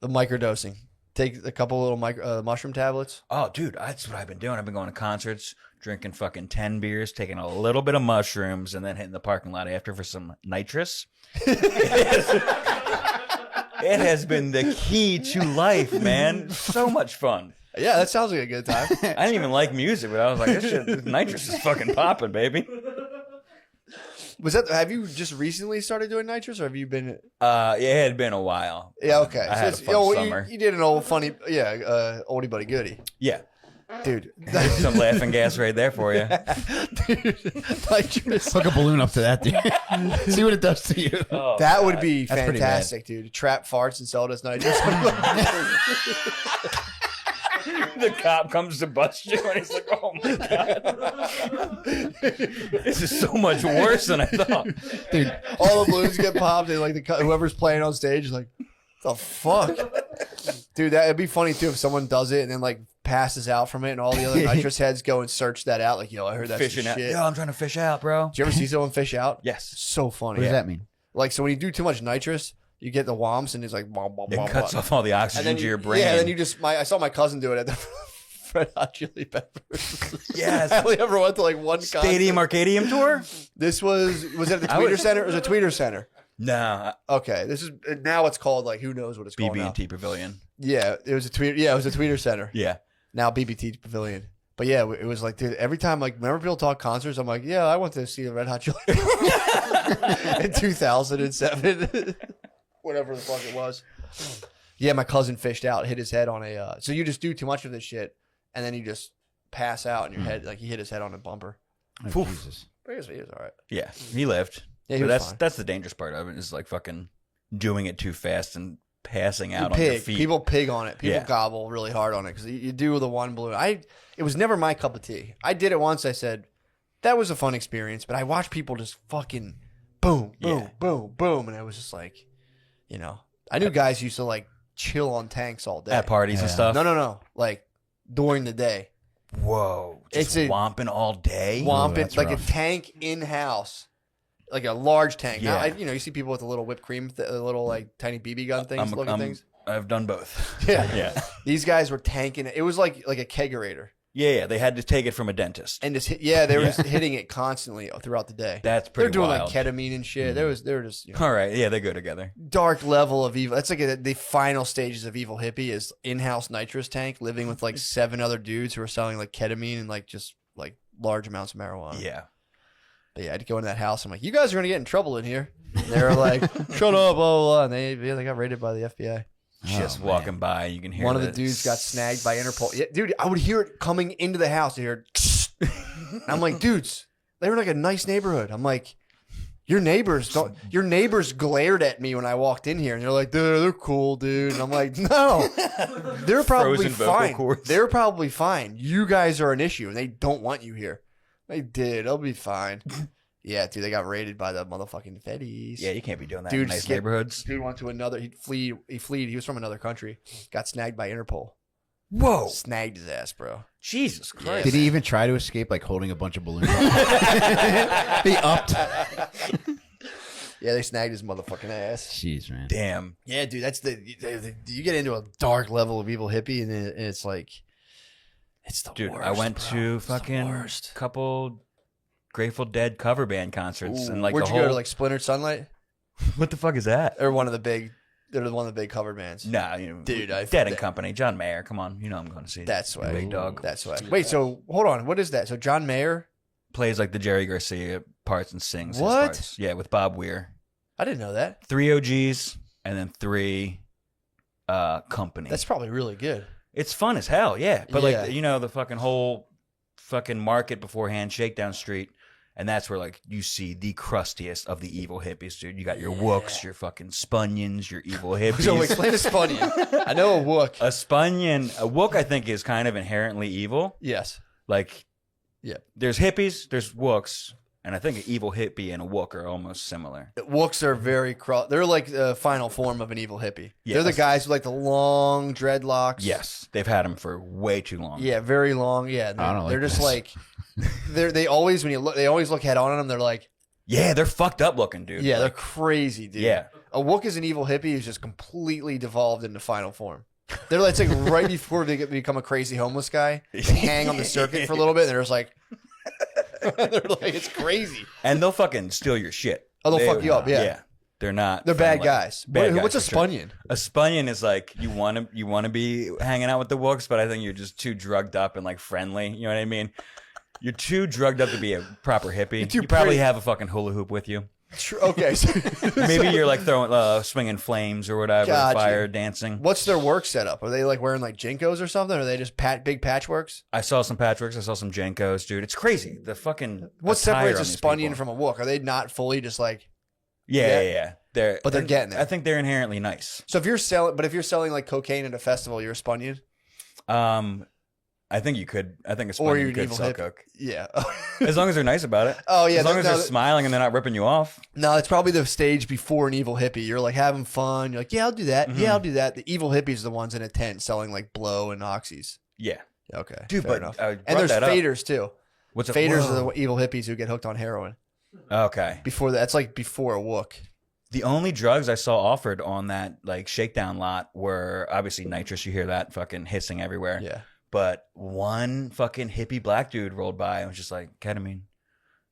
microdosing. Take a couple little mushroom tablets. Oh, dude, that's what I've been doing. I've been going to concerts, drinking fucking 10 beers, taking a little bit of mushrooms, and then hitting the parking lot after for some nitrous. It has been the key to life, man. So much fun. Yeah, that sounds like a good time. I didn't even like music, but I was like, this nitrous is fucking popping, baby. Have you just recently started doing nitrous, or have you been? It had been a while. Yeah, okay. I had a it's, fun summer. You did an old funny, oldie buddy goodie, Yeah. dude. Some laughing gas right there for you. Dude, nitrous. Hook a balloon up to that, dude. See what it does to you. Oh, That would be That's pretty bad. fantastic, dude. Trap farts and sell us nitrous. the cop comes to bust you, and he's like, "Oh my god, this is so much worse than I thought." Dude, All the balloons get popped, and like whoever's playing on stage is like, "The fuck, dude." That'd be funny too if someone does it and then like passes out from it, and all the other nitrous heads go and search that out. Like, yo, I heard that's Fishing some out. shit. Yo, I'm trying to fish out, bro. Did you ever see someone fish out? Yes. So funny. what does that mean? Like, so when you do too much nitrous, you get the womps, and it's like, blah, blah, blah, It cuts blah. off all the And oxygen then to your brain. Yeah, and then you just. I saw my cousin do it at the Red Hot Chili Peppers. Yes. I only ever went to like one Stadium concert. Arcadium tour. This was it at the I Tweeter would- Center? It was a Tweeter Center. No, Okay, this is now it's called like who knows what it's called now. BB&T Pavilion. Yeah, it was a tweet. Yeah, it was a Tweeter Center. Yeah. Now BBT Pavilion. But yeah, it was like, dude, every time, like, whenever people talk concerts, I'm like, yeah, I went to see the Red Hot Chili Peppers in 2007. Whatever the fuck it was. Yeah, my cousin fished out, hit his head on a, so you just do too much of this shit, and then you just pass out in your head, like he hit his head on a bumper. Oh, Jesus. But he was all right. Yeah. He lived. Yeah, he But was fine. that's the dangerous part of it is like fucking doing it too fast and passing out on Pig. your feet. People pig on it. People Yeah. gobble really hard on it because you do the one balloon. It was never my cup of tea. I did it once. I said that was a fun experience, but I watched people just fucking boom, boom, Yeah. boom, boom, and I was just like, I knew guys used to like chill on tanks all day. At parties and stuff. No. Like during the day. Whoa. Just It's a- womping all day? Womping that's like rough. a tank in house. Like a large tank. Yeah. Now, you see people with the little whipped cream, the little like tiny BB gun things, things. I've done both. Yeah. Yeah. These guys were tanking it. It was like a kegerator. Yeah, they had to take it from a dentist. And just they were just hitting it constantly throughout the day. That's They're pretty doing wild. like ketamine and shit. They were just All right, yeah, they go together. dark level of evil. That's like the final stages of evil hippie is in-house nitrous tank, living with like 7 other dudes who are selling like ketamine and like just like large amounts of marijuana. Yeah. But yeah, I had to go into that house. I'm like, you guys are gonna get in trouble in here. And they were like, shut up, blah blah blah. And they got raided by the FBI. Just walking by, you can hear One of the dudes got snagged by Interpol. Yeah, dude, I would hear it coming into the house. I hear it. And I'm like, dudes, they were like a nice neighborhood. I'm like, your neighbors glared at me when I walked in here, and they're like, they're cool, dude. And I'm like, no, they're probably Frozen vocal fine. cords. They're probably fine. You guys are an issue, and they don't want you here. They did. They'll be fine. Yeah, dude, they got raided by the motherfucking feds. Yeah, you can't be doing that Dude, in nice skip- neighborhoods. Dude went to another. He fled. He was from another country. Got snagged by Interpol. Whoa. Snagged his ass, bro. Jesus Christ. Did he even try to escape, like holding a bunch of balloons? He upped. Yeah, they snagged his motherfucking ass. Jeez, man. Damn. Yeah, dude, that's you get into a dark level of evil hippie, and it's like, it's the Dude, worst. I went bro. to It's the fucking worst. couple Grateful Dead cover band concerts, and like Where'd the you whole. go to, like Splintered Sunlight? What the fuck is that? Or one of the big? They're one of the big cover bands. Nah, you know, Dude, Dead and Company, John Mayer. Come on, you know I'm going to see. That's why. Big dog That's why. Wait, so hold on. What is that? So John Mayer? plays like the Jerry Garcia parts and sings What? his parts. Yeah, with Bob Weir. I didn't know that. 3 OGs and then 3 Company. That's probably really good. It's fun as hell, yeah. But Yeah. like the fucking whole fucking market beforehand, Shakedown Street, and that's where like you see the crustiest of the evil hippies, dude. You got your wooks, your fucking spunions, your evil hippies. So explain a spunion. I know a wook. A wook I think is kind of inherently evil. Yes. Like, Yeah. there's hippies, there's wooks, and I think an evil hippie and a wook are almost similar. Wooks are very they're like the final form of an evil hippie. Yes. They're the guys with like the long dreadlocks. Yes, they've had them for way too long. Yeah, very long. Yeah, I don't they're like just this. like they always look head on at them. They're like, Yeah, they're fucked up looking, dude. yeah, they're Like, crazy, dude. Yeah. A wook is an evil hippie who's just completely devolved into final form. They're like, it's like right before they become a crazy homeless guy. They hang on the circuit for a little bit, and they're just like, they're like, it's crazy. and they'll fucking steal your shit. Oh, they'll fuck you up, yeah. Yeah. They're not. They're bad friendly. guys. Bad What's a guys, for sure. spunion? A spunion is like you want to be hanging out with the wooks, but I think you're just too drugged up and like friendly. You know what I mean? You're too drugged up to be a proper hippie. too You probably pretty. have a fucking hula hoop with you. Okay. So, Maybe you're like throwing, swinging flames or whatever, Gotcha. fire dancing. what's their work setup? Are they like wearing like Jinkos or something? Or are they just big patchworks? I saw some Patricks. I saw some Jenkos, dude. It's crazy. The fucking What attire separates a on these spunion people. from a wook? Are they not fully just like? Yeah. But they're getting there. I think they're inherently nice. So if you're selling like cocaine at a festival, you're a spunion. I think you could. I think a Or spunion you're an could evil sell hip. coke. Yeah. As long as they're nice about it. Oh yeah. As long as they're no, smiling and they're not ripping you off. no, it's probably the stage before an evil hippie. You're like having fun. You're like, yeah, I'll do that. Mm-hmm. Yeah, I'll do that. The evil hippies are the ones in a tent selling like blow and oxys. Yeah. Okay, Dude, fair but enough. I brought And there's that up. faders too. What's up? Faders Whoa. are the evil hippies who get hooked on heroin. Okay. Before that, that's like before a wook. The only drugs I saw offered on that like shakedown lot were obviously nitrous. You hear that fucking hissing everywhere. Yeah. But one fucking hippie black dude rolled by and was just like, ketamine.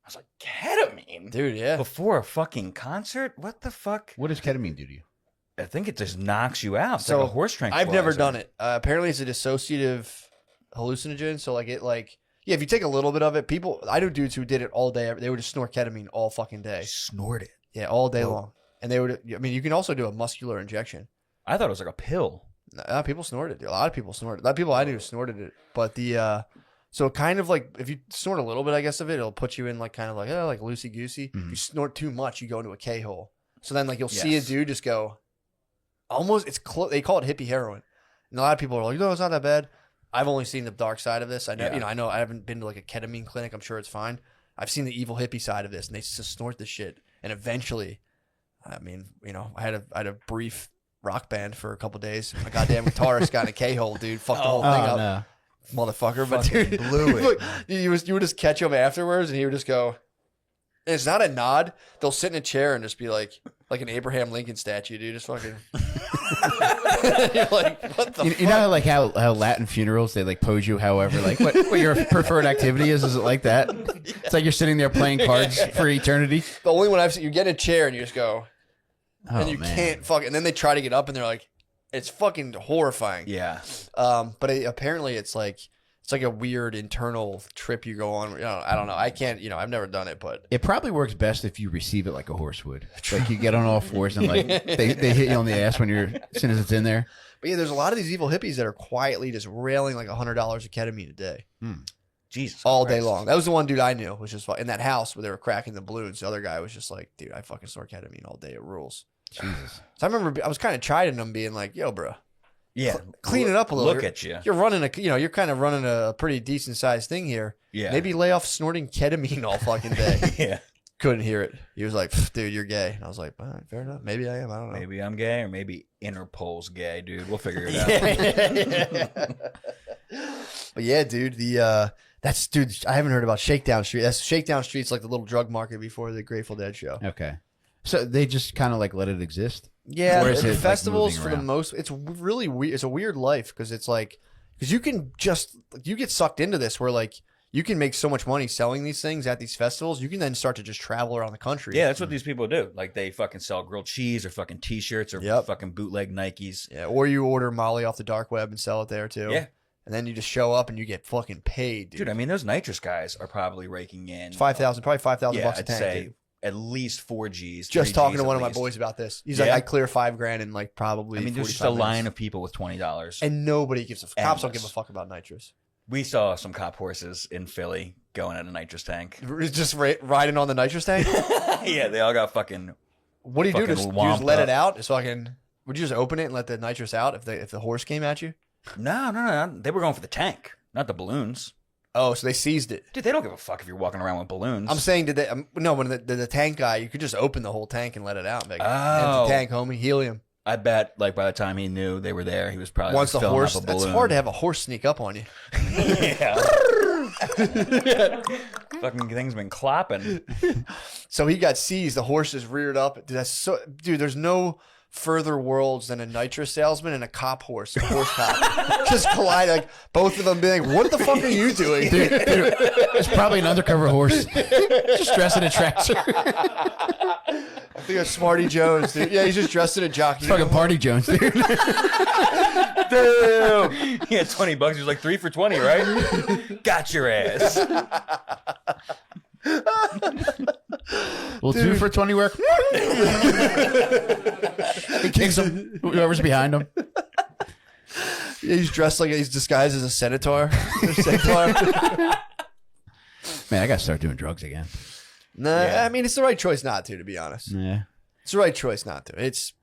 I was like, ketamine? Dude, yeah. Before a fucking concert? What the fuck? What does ketamine do to you? I think it just knocks you out. It's So, like a horse tranquilizer. I've never done it. Apparently, it's a dissociative hallucinogen. So, like, if you take a little bit of it, I know dudes who did it all day. They would just snort ketamine all fucking day. Snort it. Yeah, all day long. And they would, I mean, you can also do a muscular injection. I thought it was like a pill. People snort it. A lot of people snort it. A lot of people I knew snorted it. But so kind of like, if you snort a little bit, I guess, of it, it'll put you in like kind of like, like loosey-goosey. If you snort too much, you go into a K-hole. So then, like, you'll see a Yes. dude just go, almost, they call it hippie heroin. And a lot of people are like, no, it's not that bad. I've only seen the dark side of this. I know, Yeah. I know I haven't been to like a ketamine clinic. I'm sure it's fine. I've seen the evil hippie side of this, and they just snort this shit. And eventually, I mean, I had a brief rock band for a couple days. My goddamn guitarist got in a K-hole, dude. Fucked the whole thing up. no. Motherfucker. But dude, blew it. you would just catch him afterwards and he would just go, and it's not a nod. They'll sit in a chair and just be like an Abraham Lincoln statue, dude. Just fucking. You're like, what the fuck? You know like how Latin funerals they like pose you however like what your preferred activity is it like that? It's like you're sitting there playing cards for eternity. The only one I've seen, you get in a chair and you just go, and you man. can't fucking, and then they try to get up and they're like, it's fucking horrifying. Yeah. But apparently it's like a weird internal trip you go on. You know, I don't know. I can't, I've never done it, but It probably works best if you receive it like a horse would. Like you get on all fours and like they hit you on the ass as soon as it's in there. But yeah, there's a lot of these evil hippies that are quietly just railing like $100 of ketamine a day. Jesus. All day Christ. long. That was the one dude I knew was just in that house where they were cracking the balloons. The other guy was just like, dude, I fucking snort ketamine all day. It rules. Jesus. So I remember I was kind of chiding him, being like, yo, bro, Yeah. clean it up a little. Look at you. You're running you're kind of running a pretty decent sized thing here. Yeah. Maybe lay off snorting ketamine all fucking day. Yeah. Couldn't hear it. He was like, dude, you're gay. And I was like, all right, fair enough. Maybe I am. I don't know. Maybe I'm gay or maybe Interpol's gay, dude. We'll figure it out. But yeah, dude, dude, I haven't heard about Shakedown Street. That's Shakedown Street's like the little drug market before the Grateful Dead show. Okay. So they just kind of like let it exist? Yeah, Or is the it, like, festivals moving for the around? most, it's really weird. It's a weird life because it's like, because you can just, you get sucked into this where like, you can make so much money selling these things at these festivals. You can then start to just travel around the country. Yeah, that's what these people do. Like they fucking sell grilled cheese or fucking t-shirts or Yep. fucking bootleg Nikes. Yeah, or you order Molly off the dark web and sell it there too. Yeah. And then you just show up and you get fucking paid, dude. Dude, I mean, those nitrous guys are probably raking in It's 5,000, probably 5,000 yeah, bucks a I'd tank. say Dude. at least 4 Gs. Just 3 talking Gs to at one of my least. boys about this. He's Yeah. like, I clear $5,000 in like probably. I mean, there's just a 45 line minutes. of people with $20. And nobody gives a cops don't give a Endless. fuck about nitrous. We saw some cop horses in Philly going at a nitrous tank. Just riding on the nitrous tank. Yeah, they all got fucking. What do you do? Fucking Just, you just whomped let up. it out? Just fucking. Would you just open it and let the nitrous out if the horse came at you? No. They were going for the tank, not the balloons. Oh, so they seized it. Dude, they don't give a fuck if you're walking around with balloons. I'm saying, did they? No, when the tank guy, you could just open the whole tank and let it out. Like, Oh. empty tank, homie, helium. I bet, like, by the time he knew they were there, he was probably Once the filling horse, up a that's balloon. hard to have a horse sneak up on you. Yeah. Fucking thing's been clopping. So he got seized. The horse is reared up. Dude, there's no further worlds than a nitrous salesman and a cop horse, a horse cop. Just collide, like both of them being like, what the fuck are you doing? Dude, it's probably an undercover horse. Just dressed in a tracksuit. I think it's Smarty Jones, dude. Yeah, he's just dressed in a jockey. Fucking Party Jones, dude. Damn. He had $20. He was like 3 for 20, right? Got your ass. Well, 2 for 20 work. He kicks him. Whoever's behind him. Yeah, he's dressed like he's disguised as a senator. Man, I gotta start doing drugs again. Nah, Yeah. I mean it's the right choice not to be honest. Yeah. It's the right choice not to. It's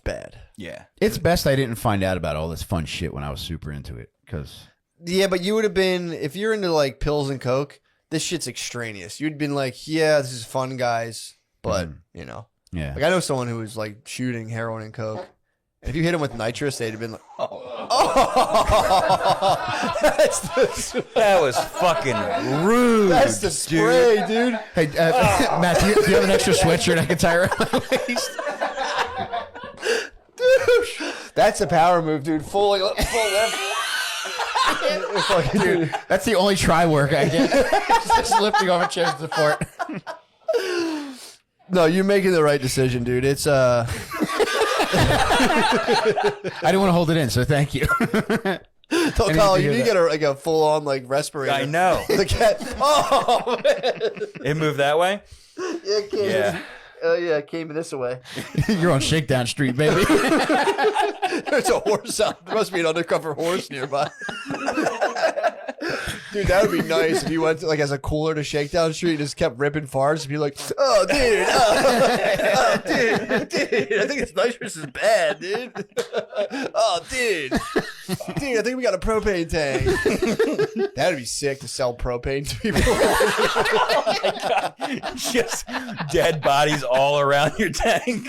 bad. Yeah. It's best I didn't find out about all this fun shit when I was super into it. Because Yeah, but you would have been if you're into like pills and coke. This shit's extraneous. You'd been like, yeah, this is fun, guys. But you know, yeah. like I know someone who was like shooting heroin and coke. And if you hit him with nitrous, they'd have been like, that's the That was fucking rude. that's the spray, dude. Hey, Matt, do you have an extra sweatshirt I can tie around my waist? That's a power move, dude. Full left. Fucking dude. That's the only try work I get. Just lifting off a chest support. No, you're making the right decision, dude. It's I didn't want to hold it in, so thank you. Don't call you need to get a full on like respirator. I know. The cat. Oh man. It moved that way? Yeah, it came Yeah. yeah, it came this way. You're on Shakedown Street, baby. There's a horse out. There must be an undercover horse nearby. Dude, that would be nice if you went to, like as a cooler to Shakedown Street and just kept ripping farts and be like, oh dude, dude, I think it's nitrous is bad, dude. Oh dude, I think we got a propane tank. That'd be sick to sell propane to people. Just dead bodies all around your tank.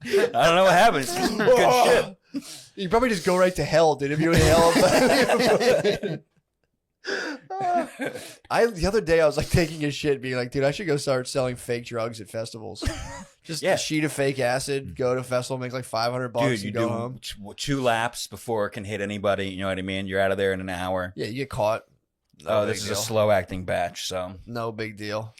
I don't know what happened. It's good shit. You probably just go right to hell, dude. If you're in hell. The other day I was like taking a shit, being like, dude, I should go start selling fake drugs at festivals. Just a sheet of fake acid, go to a festival, make like $500, Dude, you and go do home. 2 laps before it can hit anybody. You know what I mean? You're out of there in an hour. Yeah, you get caught. No This big is a deal. slow acting batch. So No big deal.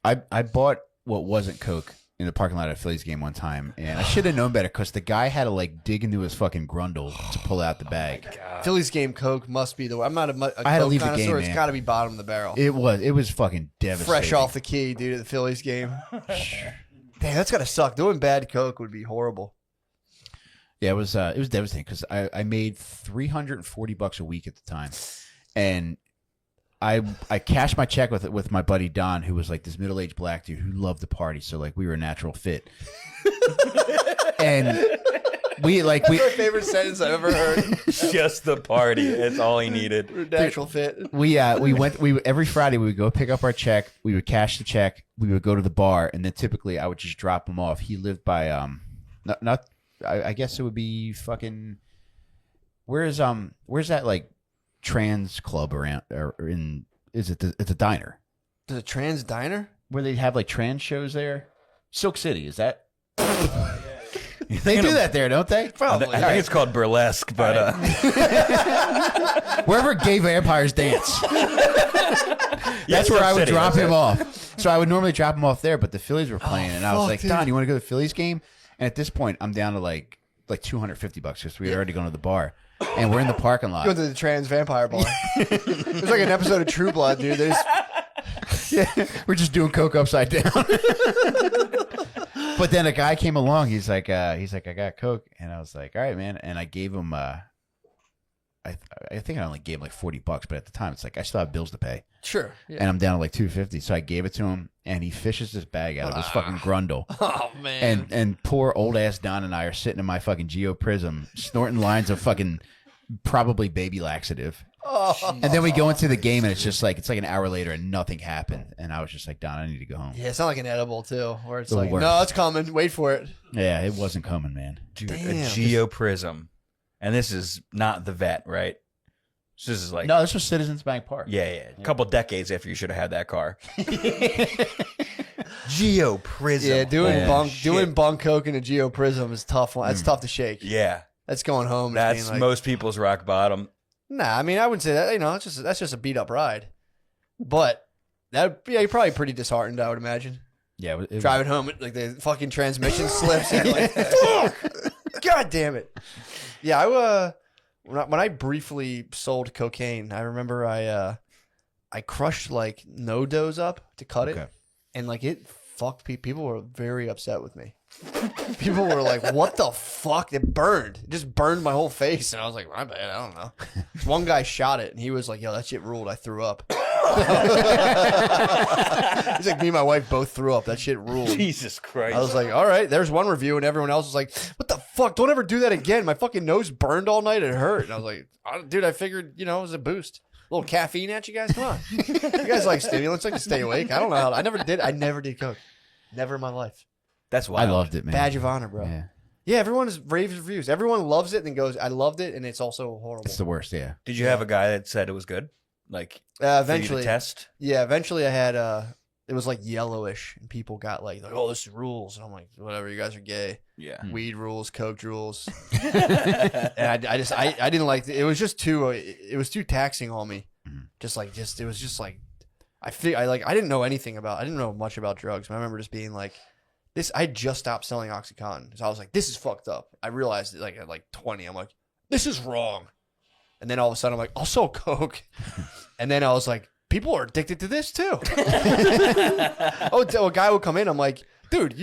I bought what wasn't coke in the parking lot at a Phillies game one time, and I should have known better because the guy had to like dig into his fucking grundle to pull out the bag. Phillies game Coke must be the way. I'm not a I had to Coke leave the connoisseur. game, It's man. got to be bottom of the barrel. It was fucking devastating. Fresh off the key, dude, at the Phillies game. Damn, that's got to suck. Doing bad Coke would be horrible. Yeah, it was devastating because I made $340 a week at the time, and I cashed my check with my buddy Don, who was like this middle-aged black dude who loved to party. So like we were a natural fit, and we That's my favorite sentence I've ever heard. just the party. That's all he needed. Natural fit. we every Friday we would go pick up our check. We would cash the check. We would go to the bar, and then typically I would just drop him off. He lived by I guess it would be fucking where's that like trans club around or in it's a diner Is it Trans Diner? where they have like trans shows there. Silk City, is that? They thinking do of- that there, don't they? I think it's called burlesque, but Wherever gay vampires dance. That's where I would drop him off. So I would normally drop him off there, but the Phillies were playing, and I was fuck, like, dude. Don, you want to go to the Phillies game? And at this point, I'm down to like $250 because we had already gone to the bar, and we're in the parking lot. Go to the Trans Vampire Bar. It's like an episode of True Blood, dude. We're just doing coke upside down. But then a guy came along. He's like, I got coke, and I was like, all right, man. And I gave him, I think I only gave him like $40, but at the time, it's like I still have bills to pay, Sure. Yeah. and I'm down to like $250. So I gave it to him, and he fishes this bag out of his fucking grundle. Oh, man. And poor old ass Don and I are sitting in my fucking Geo Prism, snorting lines of fucking probably baby laxative. And then we go into the game, and it's like an hour later, and nothing happened. And I was just like, Don, I need to go home. Yeah, it's not like an edible, too, where it's The like, worst. no, it's coming. Wait for it. Yeah, it wasn't coming, man. dude, Damn. a geoprism, and this is not the vet, right? So this is like No, this was Citizens Bank Park. yeah, a couple decades after you should have had that car. Geoprism, Yeah, holy shit. doing bunk coke in a Geo Prism is tough. That's tough to shake. Yeah, That's going home. and that's being like, most people's rock bottom. Nah, I mean, I wouldn't say that. You know, that's just a beat up ride. But you're probably pretty disheartened, I would imagine. Yeah, it Driving home, like the fucking transmission slips, and you're like, fuck, god damn it. Yeah, when I briefly sold cocaine, I remember I crushed like no-dos up to cut it, Okay. and like it fucked people. People were very upset with me. People were like, "What the fuck?" It burned. It just burned my whole face, and I was like, "My bad. I don't know." One guy shot it, and he was like, "Yo, that shit ruled." I threw up. He's like, me and my wife both threw up. That shit ruled. Jesus Christ! I was like, all right, there's one review, and everyone else was like, what the fuck? Don't ever do that again. My fucking nose burned all night. It hurt. And I was like, dude, I figured, it was a boost. A little caffeine at you guys. Come on. You guys like stimulants, like to stay awake. I don't know how. I never did coke. Never in my life. that's I wild. loved it, man. Badge of honor, bro. Yeah, Yeah, everyone is raves reviews. Everyone loves it and then goes, I loved it, and it's also horrible. it's the worst. Yeah, Did you have a guy that said it was good? Like for you to Eventually, test? eventually I had it was like yellowish, and people got like, oh, this rules, and I'm like, whatever, you guys are gay. Yeah. Weed rules, coke rules. And I didn't like it. It was just too it was too taxing on me. Mhm. It was just like I didn't know I didn't know much about drugs. But I remember just being like this. I had just stopped selling OxyContin, so I was like, this is fucked up. I realized it like at like 20. I'm like, this is wrong. And then all of a sudden I'm like, I'll sell coke. And then I was like, people are addicted to this too. A guy would come in. I'm like, dude,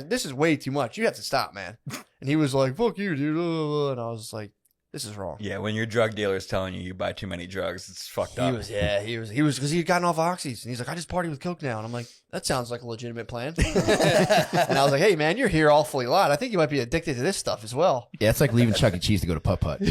this is way too much. You have to stop, man. And he was like, fuck you, dude. And I was like, this is wrong. Yeah, when your drug dealer's telling you buy too many drugs, it's fucked up. He was because he had gotten off oxys, and he's like, I just party with coke now. And I'm like, that sounds like a legitimate plan. And I was like, hey man, you're here awfully a lot. I think you might be addicted to this stuff as well. yeah. It's like leaving Chuck E. Cheese to go to Putt Putt.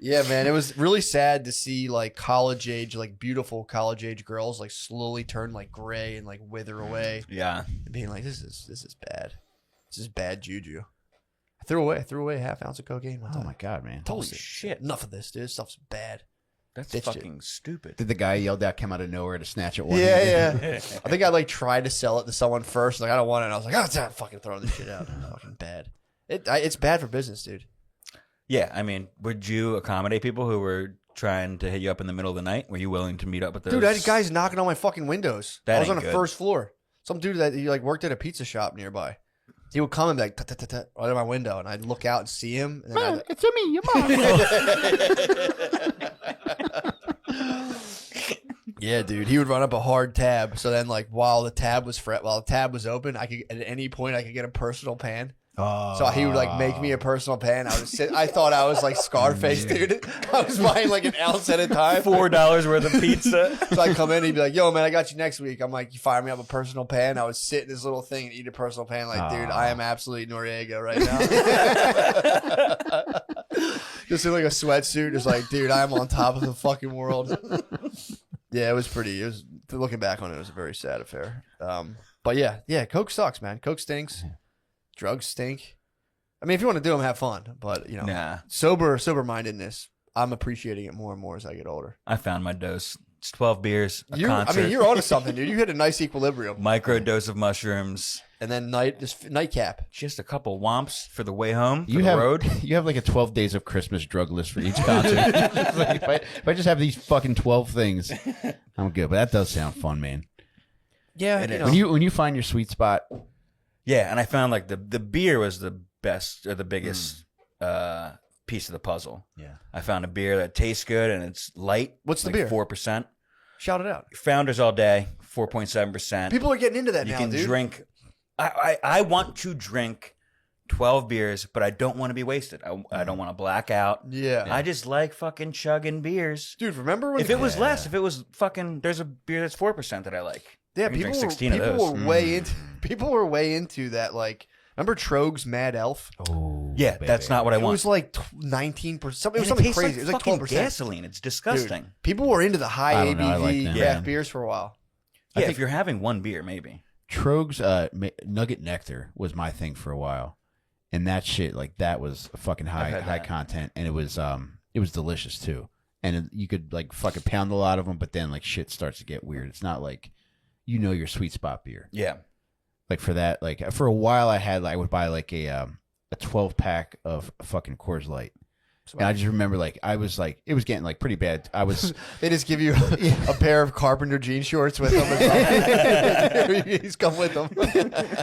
Yeah, man, it was really sad to see like college age, like beautiful college age girls like slowly turn like gray and like wither away, Yeah. and being like, this is bad. This is bad juju. I threw away a half ounce of cocaine. Oh my god, man! Holy Holy shit. Enough of this, dude. This stuff's bad. That's Ditched it. fucking stupid. Did the guy yelled out, come out of nowhere to snatch it? Yeah. I think I like tried to sell it to someone first. Like I don't want it. And I was like, oh, it's not fucking throwing this shit out. Fucking bad. It's bad for business, dude. Yeah, I mean, would you accommodate people who were trying to hit you up in the middle of the night? Were you willing to meet up with those? Dude, I had guys knocking on my fucking windows. That I was on ain't the good. first floor. Some dude that he like worked at a pizza shop nearby. He would come and be like, "Tut-tut-tut-tut," right at my window, and I'd look out and see him. And then It's me, your mom. yeah, dude, he would run up a hard tab. So then, like, while the tab was open, I could at any point I could get a personal pan. So he would like make me a personal pan. I would sit. I thought I was like Scarface, dude. I was buying like an ounce at a time. $4 worth of pizza. So I'd come in, he'd be like, "Yo, man, I got you next week." I'm like, "You fire me up a personal pan." I would sit in this little thing and eat a personal pan. Like, dude, I am absolutely Noriega right now. Just in like a sweatsuit, just like, dude, I'm on top of the fucking world. Yeah, it was looking back on it, it was a very sad affair. But yeah, Coke sucks, man. Coke stinks. Drugs stink. I mean, if you want to do them, have fun. But you know, Nah. sober mindedness. I'm appreciating it more and more as I get older. I found my dose. It's 12 beers, a concert, you're onto something, dude. You hit a nice equilibrium. micro dose of mushrooms, And then nightcap. just a couple womps for the way home, for You the have road. you have like a 12 days of Christmas drug list for each concert. It's like, if I just have these fucking 12 things, I'm good. But that does sound fun, man. Yeah, It you is. know. When you find your sweet spot, Yeah, and I found like the beer was the best or the biggest piece of the puzzle. Yeah. I found a beer that tastes good and it's light. What's the like beer? 4%. Shout it out. Founders all day, 4.7%. People are getting into that You now, can dude. drink. I want to drink 12 beers, but I don't want to be wasted. I don't want to black out. Yeah. I just like fucking chugging beers. Dude, remember when If it was less, if it was fucking, there's a beer that's 4% that I like. Yeah, I can drink people 16 of those. People were way into that. Like, remember Troeg's Mad Elf? oh Yeah, that's not what I It want. was like 19%. It was And something tastes crazy. It was like fucking 12%. gasoline. It's disgusting. Dude, people were into the high I don't know, I ABV like them, craft man. beers for a while. Yeah, if you're having one beer, maybe. Troeg's Nugget Nectar was my thing for a while, and that shit like that was fucking high had that. content, and it was delicious too. And you could like fucking pound a lot of them, but then like shit starts to get weird. It's not like your sweet spot beer. Yeah. Like for that, like for a while I would buy like a 12-pack of fucking Coors Light. And I just remember like I was like it was getting like pretty bad. I was They just give you a pair of carpenter jean shorts with them. He's come with them.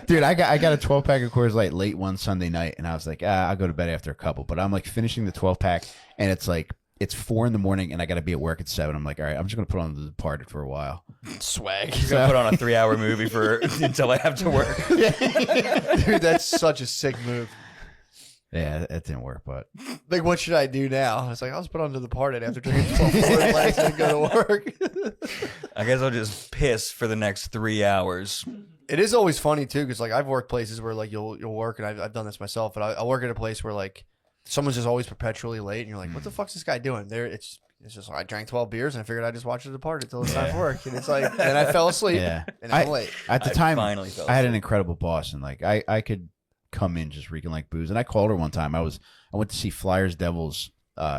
dude, I got a 12-pack of Coors Light late one Sunday night, and I was like, I'll go to bed after a couple. But I'm like finishing the 12-pack, and it's like it's 4 a.m, and I got to be at work at 7. I'm like, all right, I'm just gonna put on The Departed for a while. Swag. You're going to put on a 3-hour movie for until I have to work. Dude, that's such a sick move. Yeah, that didn't work, but Like, what should I do now? I was like, I'll just put on To the Parted after drinking 12 Coors Lights and go to work. I guess I'll just piss for the next 3 hours. It is always funny too, because like I've worked places where like you'll work, and I've done this myself, but I work at a place where like someone's just always perpetually late, and you're like, what the fuck's this guy doing? It's just like I drank 12 beers and I figured I'd just watch The Departed until it's time for work, and it's like, and I fell asleep, yeah. and I'm late. At the I time, finally fell I had an asleep. incredible boss, and like I could come in just reeking like booze. And I called her one time. I went to see Flyers Devils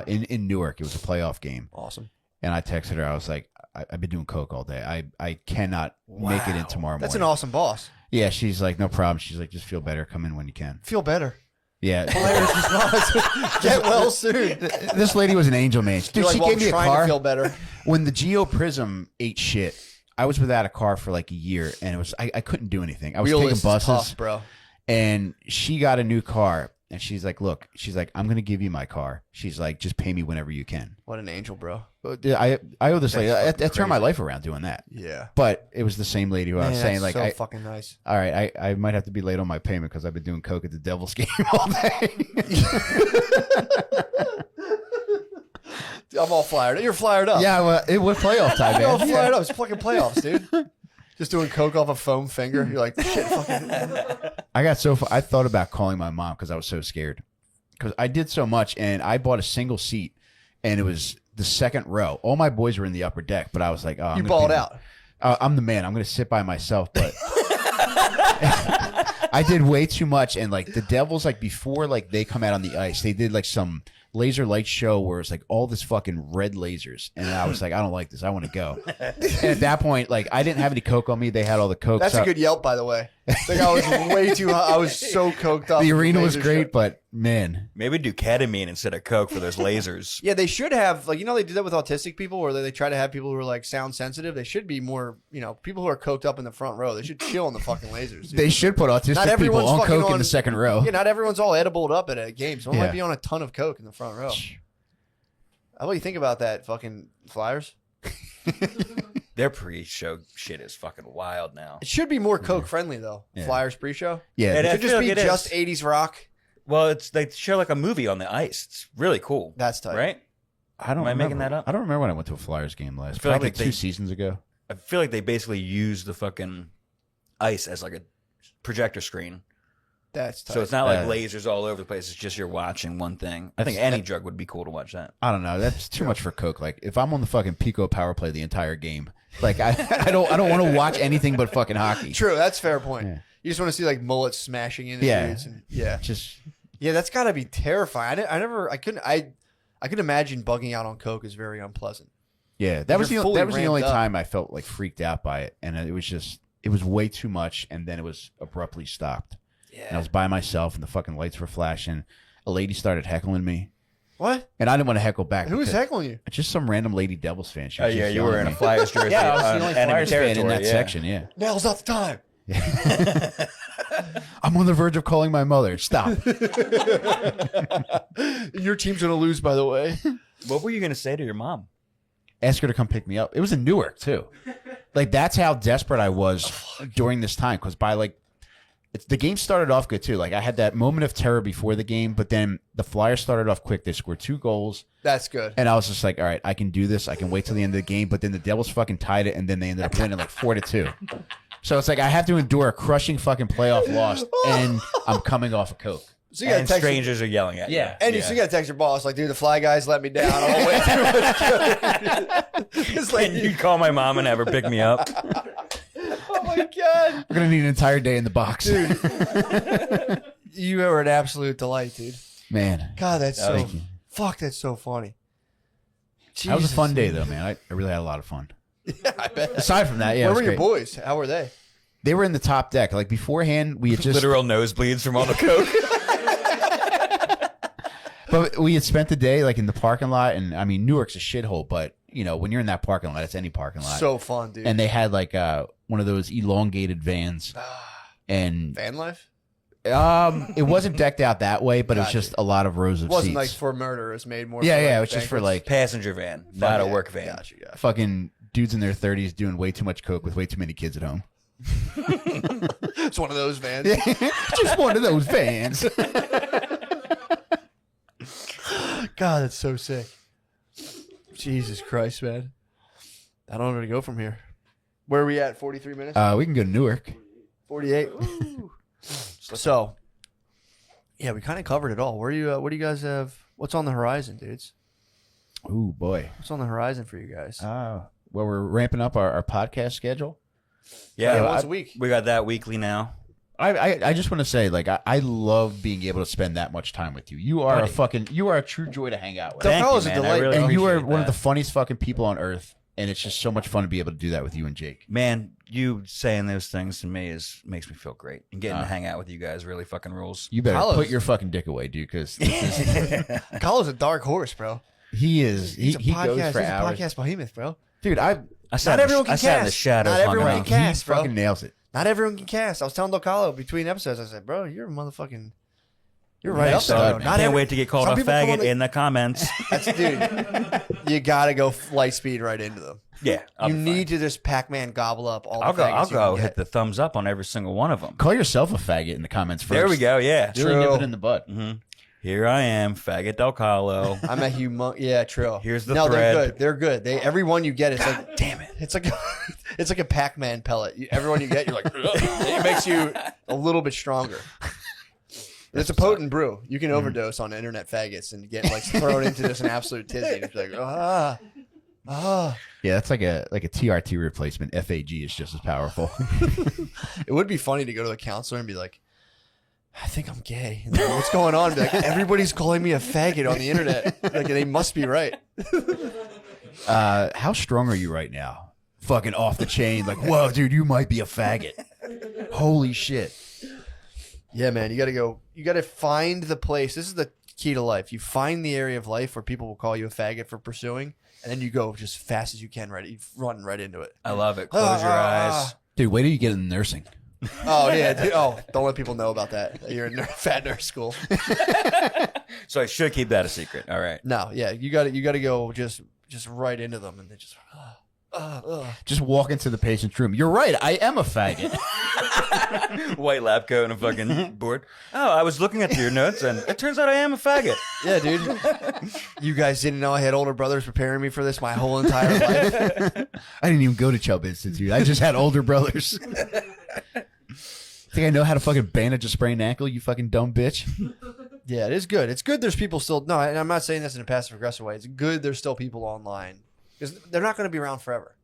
in Newark. It was a playoff game, Awesome. and I texted her. I was like, I've been doing coke all day. I cannot make it in tomorrow morning. That's an awesome boss. Yeah, she's like, no problem. She's like, just feel better. Come in when you can. Feel better. Yeah. Hilarious response. Get well soon. This lady was an angel, man. Dude, You're like, she well, gave I'm me a trying car. to feel better. When the Geo Prism ate shit, I was without a car for like a year, and it was I couldn't do anything. I was Wheelless taking is buses, tough, bro. and she got a new car, and she's like, look, she's like, I'm gonna give you my car. She's like, just pay me whenever you can. What an angel, bro. I owe this lady. I turned my life around doing that. Yeah. But it was the same lady who I was Man, saying that's like, so fucking nice. all right, I might have to be late on my payment because I've been doing coke at the Devil's game all day. I'm all fired. You're fired up. Yeah, well, it was playoff time, You're all man. fired up. It's fucking playoffs, dude. Just doing coke off a foam finger. You're like, shit, fucking. I thought about calling my mom because I was so scared. because I did so much, and I bought a single seat, and it was the second row. All my boys were in the upper deck, but I was like, oh, You balled out. I'm the man. I'm going to sit by myself, but I did way too much. And like the Devils, like before, like they come out on the ice, they did like some laser light show where it's like all this fucking red lasers, and I was like, I don't like this. I want to go. And at that point, like I didn't have any coke on me. They had all the coke. That's a good Yelp, by the way. Like I was way too high. I was so coked up. The arena was Laser great, show. but man, Maybe do ketamine instead of coke for those lasers. Yeah, they should have, like, they do that with autistic people where they try to have people who are like sound sensitive. They should be more, people who are coked up in the front row. They should chill on the fucking lasers. Dude. they should put Not autistic people everyone's on fucking coke in on- the second row. Yeah, not everyone's all edibled up at a game. Someone Yeah. might be on a ton of coke in the front row. How about you think about that, fucking Flyers? Their pre-show shit is fucking wild now. It should be more coke friendly though. Yeah. Flyers pre-show. Yeah, It It I should just feel be like it just is. 80s rock. Well, they show like a movie on the ice. It's really cool. That's tight. Right? I don't. Am I making remember. that up? I don't remember when I went to a Flyers game last. I feel like Probably they- 2 seasons ago. I feel like they basically use the fucking ice as like a projector screen. That's tight. So it's not like Uh, lasers all over the place. It's just you're watching one thing. I think any drug would be cool to watch that. I don't know. That's too much for coke. Like if I'm on the fucking Pico power play the entire game, like I don't want to watch anything but fucking hockey. True, that's a fair point. Yeah. You just want to see like mullets smashing into Yeah. dudes. And, yeah. Just Yeah, that's got to be terrifying. I could imagine bugging out on coke is very unpleasant. yeah. That was You're the fully only ramped up. time I felt like freaked out by it, and it was way too much, and then it was abruptly stopped. And I was by myself, and the fucking lights were flashing. A lady started heckling me, What? and I didn't want to heckle back. Who was because- heckling you? Just some random lady Devils fan. She Oh was yeah, just you yelling were at in a me. Flyers jersey. Yeah, I was the on only enemy Flyers fan in territory, that yeah. section. Yeah. Now's not the time. I'm on the verge of calling my mother. Stop. Your team's gonna lose, by the way. What were you gonna say to your mom? Ask her to come pick me up. It was in Newark too. Like that's how desperate I was during this time. Because by like, the game started off good too. Like I had that moment of terror before the game, but then the Flyers started off quick. They scored 2 goals, That's good. and I was just like, all right, I can do this. I can wait till the end of the game. But then the Devils fucking tied it, and then they ended up winning like 4-2. So it's like I have to endure a crushing fucking playoff loss, and I'm coming off of coke. So you gotta And text strangers are yelling at you. Yeah. And you still gotta text your boss, like, dude, the Fly guys let me down. I'm way too much. It's like, Can you call my mom and have her pick me up? oh my god, We're gonna need an entire day in the box, you are an absolute delight, dude. man. God, that's so. Thank you. Fuck, that's so funny. That was a Jesus, fun day dude. though, man. I really had a lot of fun. Yeah, I bet. Aside from that, yeah, it Where was were your great. boys? How were they? They were in the top deck. Like beforehand, we had just Literal nosebleeds from all the coke. but we had spent the day like in the parking lot, and I mean Newark's a shithole, but when you're in that parking lot, it's any parking lot. So fun, dude. And they had like one of those elongated vans, and Van life? it wasn't decked out that way, but it was Gotcha. just a lot of rows It of wasn't seats. like for murder. It was made more. Yeah, for, yeah, like, it was just for banquets. like Passenger van, not a Yeah, work van. Gotcha, gotcha. fucking dudes in their 30s doing way too much coke with way too many kids at home. It's one of those vans. Just one of those vans. God, that's so sick. Jesus Christ, man. I don't know where to go from here. Where are we at? 43 minutes? We can go to Newark. 48. Woo. So, yeah, we kind of covered it all. Where do you? What do you guys have? What's on the horizon, dudes? Ooh, boy. What's on the horizon for you guys? Well, we're ramping up our podcast schedule. Yeah, once a week. We got that weekly now. I just want to say, like, I love being able to spend that much time with you. You are you are a true joy to hang out with. Del Thank Carlo's you, a man. I delight, really And you are appreciate one of the that. funniest fucking people on earth. And it's just so much fun to be able to do that with you and Jake. Man, you saying those things to me makes me feel great. And getting to hang out with you guys really fucking rules. You better Carlos- put your fucking dick away, dude, because Carlo's a dark horse, bro. he is. He He's a goes podcast. for He's a hours. podcast behemoth, bro. Dude, I sat, Not everyone can I sat in the cast. shadows. Not everyone hung can around. cast, he bro. fucking nails it. Not everyone can cast. I was telling Del Carlo between episodes. I said, bro, you're a motherfucking. You're right Thanks, up there. dog. bro. I can't wait to get called Some a people come on faggot in the comments. That's dude. You gotta go light speed right into them. Yeah, I'll You be fine. need to just Pac-Man gobble up all the I'll go. faggots I'll you go can hit get. the thumbs up on every single one of them. Call yourself a faggot in the comments first. There we go. Yeah. Really True. nip it in the butt. Here I am, faggot Del Carlo. I'm a humong. Yeah, true. Here's the no, thread. they're good. They're good. Every one you get, it's like, Damn it. it's like, it's like a Pac-Man pellet. Everyone you get, you're like, it makes you a little bit stronger. It's a potent brew. You can overdose on internet faggots and get like thrown into just an absolute tizzy. And it's like, Yeah, that's like a TRT replacement. FAG is just as powerful. It would be funny to go to a counselor and be like, I think I'm gay. And like, what's going on? Be like, everybody's calling me a faggot on the internet. Like, they must be right. How strong are you right now? Fucking off the chain. Like, whoa, dude, you might be a faggot. Holy shit. Yeah, man, you got to go. You got to find the place. This is the key to life. You find the area of life where people will call you a faggot for pursuing, and then you go just fast as you can. Right, you run right into it. I love it. Close your eyes. Dude, wait till you get into nursing. Oh yeah. Dude. Oh, don't let people know about that. You're in fat nurse school. So I should keep that a secret. All right. No, yeah, you got to go just right into them, and they just. Just walk into the patient's room. You're right. I am a faggot. White lab coat and a fucking board. Oh, I was looking at your notes, and it turns out I am a faggot. Yeah, dude. You guys didn't know I had older brothers preparing me for this my whole entire life. I didn't even go to Chubb Institute. I just had older brothers. Think I know how to fucking bandage a sprained ankle, you fucking dumb bitch? Yeah, it is good. It's good there's people still... No, and I'm not saying this in a passive-aggressive way. It's good there's still people online. Because they're not going to be around forever.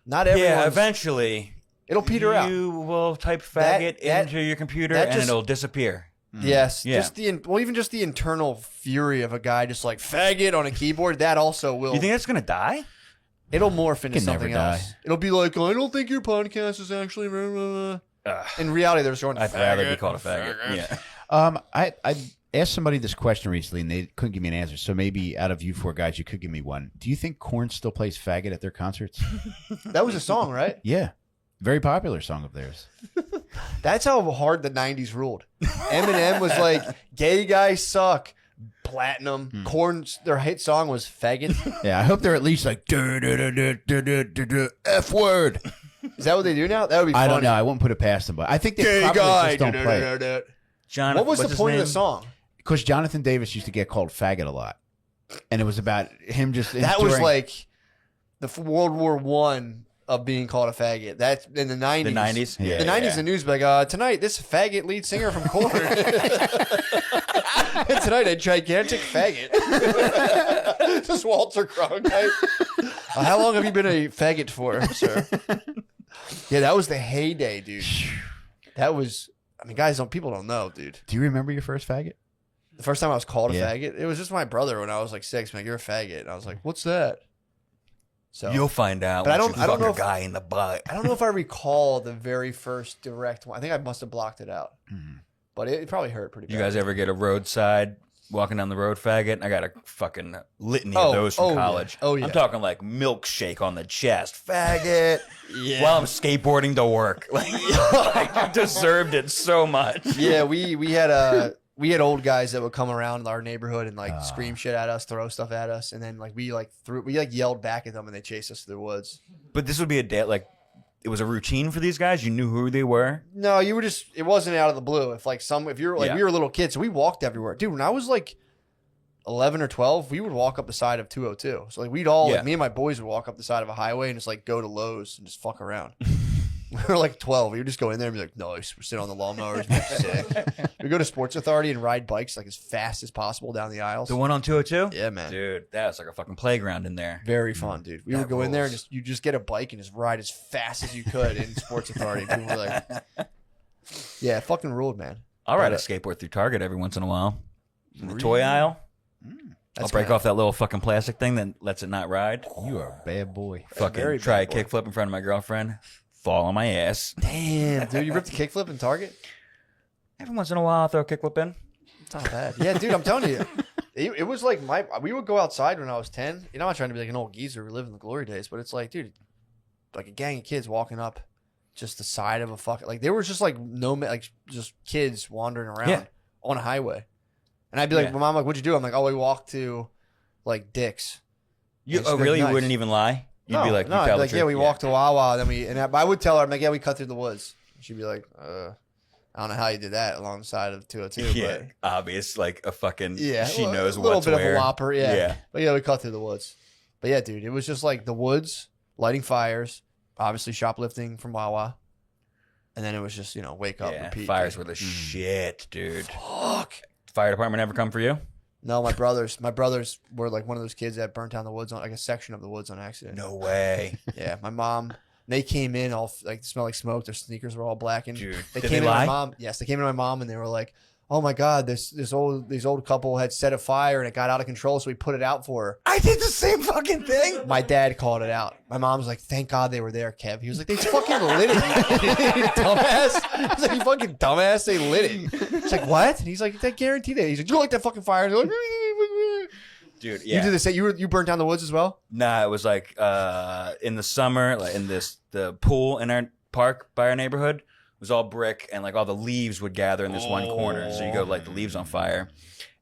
Not everyone. Yeah, eventually... It'll peter out. You will type faggot into your computer, and it'll disappear. Yes. Yeah. Even just the internal fury of a guy just like faggot on a keyboard, that also will... You think that's going to die? It'll morph into Can never something die. else. It'll be like, I don't think your podcast is actually... In reality, they're just going, I'd rather be called a faggot. Yeah. I asked somebody this question recently, and they couldn't give me an answer. So maybe out of you four guys, you could give me one. Do you think Korn still plays faggot at their concerts? That was a song, right? Yeah. Very popular song of theirs. That's how hard the 90s ruled. Eminem was like, gay guys suck. Platinum. Korn, their hit song was faggot. Yeah, I hope they're at least like, F word. Is that what they do now? That would be funny. I don't know. I won't put it past them, but I think they Gay probably guy. just don't play it. John, What was what's the his point of name? the song? Because Jonathan Davis used to get called faggot a lot. And it was about him just... That was like the World War I of being called a faggot. That's in the 90s. The 90s? Yeah. The 90s, the news be like, tonight, this faggot lead singer from Korn. And tonight, a gigantic faggot. Just Walter Cronkite. How long have you been a faggot for, sir? Yeah, that was the heyday, dude. That was, I mean, guys, people don't know, dude. Do you remember your first faggot? The first time I was called a Yeah. faggot, it was just my brother when I was like 6. Like, you're a faggot. And I was like, what's that? So You'll find out. But I once don't- you I don't fuck know a if- guy in the butt. I don't know if I recall the very first direct one. I think I must have blocked it out. But it probably hurt pretty bad. You guys ever get a roadside walking down the road faggot? I got a fucking litany Oh, of those from oh, yeah. college. Oh, yeah. I'm talking like milkshake on the chest, faggot. Yeah. While I'm skateboarding to work, like I deserved it so much. Yeah, we had old guys that would come around our neighborhood and like scream shit at us, throw stuff at us, and then like we yelled back at them and they chased us through the woods. But this would be a day like it was a routine for these guys. You knew who they were. No, you were just it wasn't out of the blue. If you're like Yeah. we were little kids, so we walked everywhere. Dude, when I was like 11 or 12, we would walk up the side of 202. So like we'd all Yeah. like me and my boys would walk up the side of a highway and just like go to Lowe's and just fuck around. We were like 12. We would just go in there and be like, nice. We're sitting on the lawnmowers. Be sick. We go to Sports Authority and ride bikes like as fast as possible down the aisles. The one on 202? Yeah, man. Dude, that was like a fucking playground in there. Very fun, dude. We That would go in there and rules. you just get a bike and just ride as fast as you could in Sports Authority. People were like, yeah, fucking ruled, man. I'll ride a But, skateboard through Target every once in a while. In the toy aisle. I'll That's break kinda- off that little fucking plastic thing that lets it not ride. You are a bad boy. Fucking very try a bad boy. kickflip in front of my girlfriend. Fall on my ass. Damn, dude, you ripped a kickflip in Target? Every once in a while, I'll throw a kickflip in. It's not bad. Yeah, dude, I'm telling you. It was like we would go outside when I was 10. You know, I'm not trying to be like an old geezer who lived in the glory days, but it's like, dude, like a gang of kids walking up just the side of a fucking, like, there was just like just kids wandering around Yeah. on a highway. And I'd be like, Yeah. my mom, like, what'd you do? I'm like, oh, we walked to like Dick's. You, It's oh, good, really? nice. You wouldn't even lie? You'd be like, no, you I'd tell be the like, truth. yeah, we walked to Wawa, then I would tell her, I'm like, yeah, we cut through the woods. She'd be like, I don't know how you did that alongside of 202, Yeah, but obvious, like a fucking. yeah, she a knows little what's bit where. of a whopper, yeah. Yeah. But yeah, we cut through the woods. But yeah, dude, it was just like the woods, lighting fires, obviously shoplifting from Wawa. And then it was just, wake up, Yeah, repeat. fires were the shit, dude. Fuck. Fire department ever come for you? No, my brothers were like one of those kids that burnt down the woods on like a section of the woods on accident. No way. Yeah, my mom. They came in all like smelled like smoke. Their sneakers were all blackened. Dude, They did came they in lie? my mom. Yes, they came in my mom and they were like, "Oh my god, these old couple had set a fire and it got out of control, so we put it out for her." I did the same fucking thing. My dad called it out. My mom's like, "Thank God they were there, Kev." He was like, "They fucking lit it, you dumbass." He's like, "You fucking dumbass, they lit it." It's like, "What?" And he's like, "I guarantee that." He's like, "You like that fucking fire?" And they're like, Dude, yeah. You did the same. You burnt down the woods as well. Nah, it was like in the summer, like in the pool in our park by our neighborhood was all brick, and like all the leaves would gather in this one corner. So you go like the leaves on fire,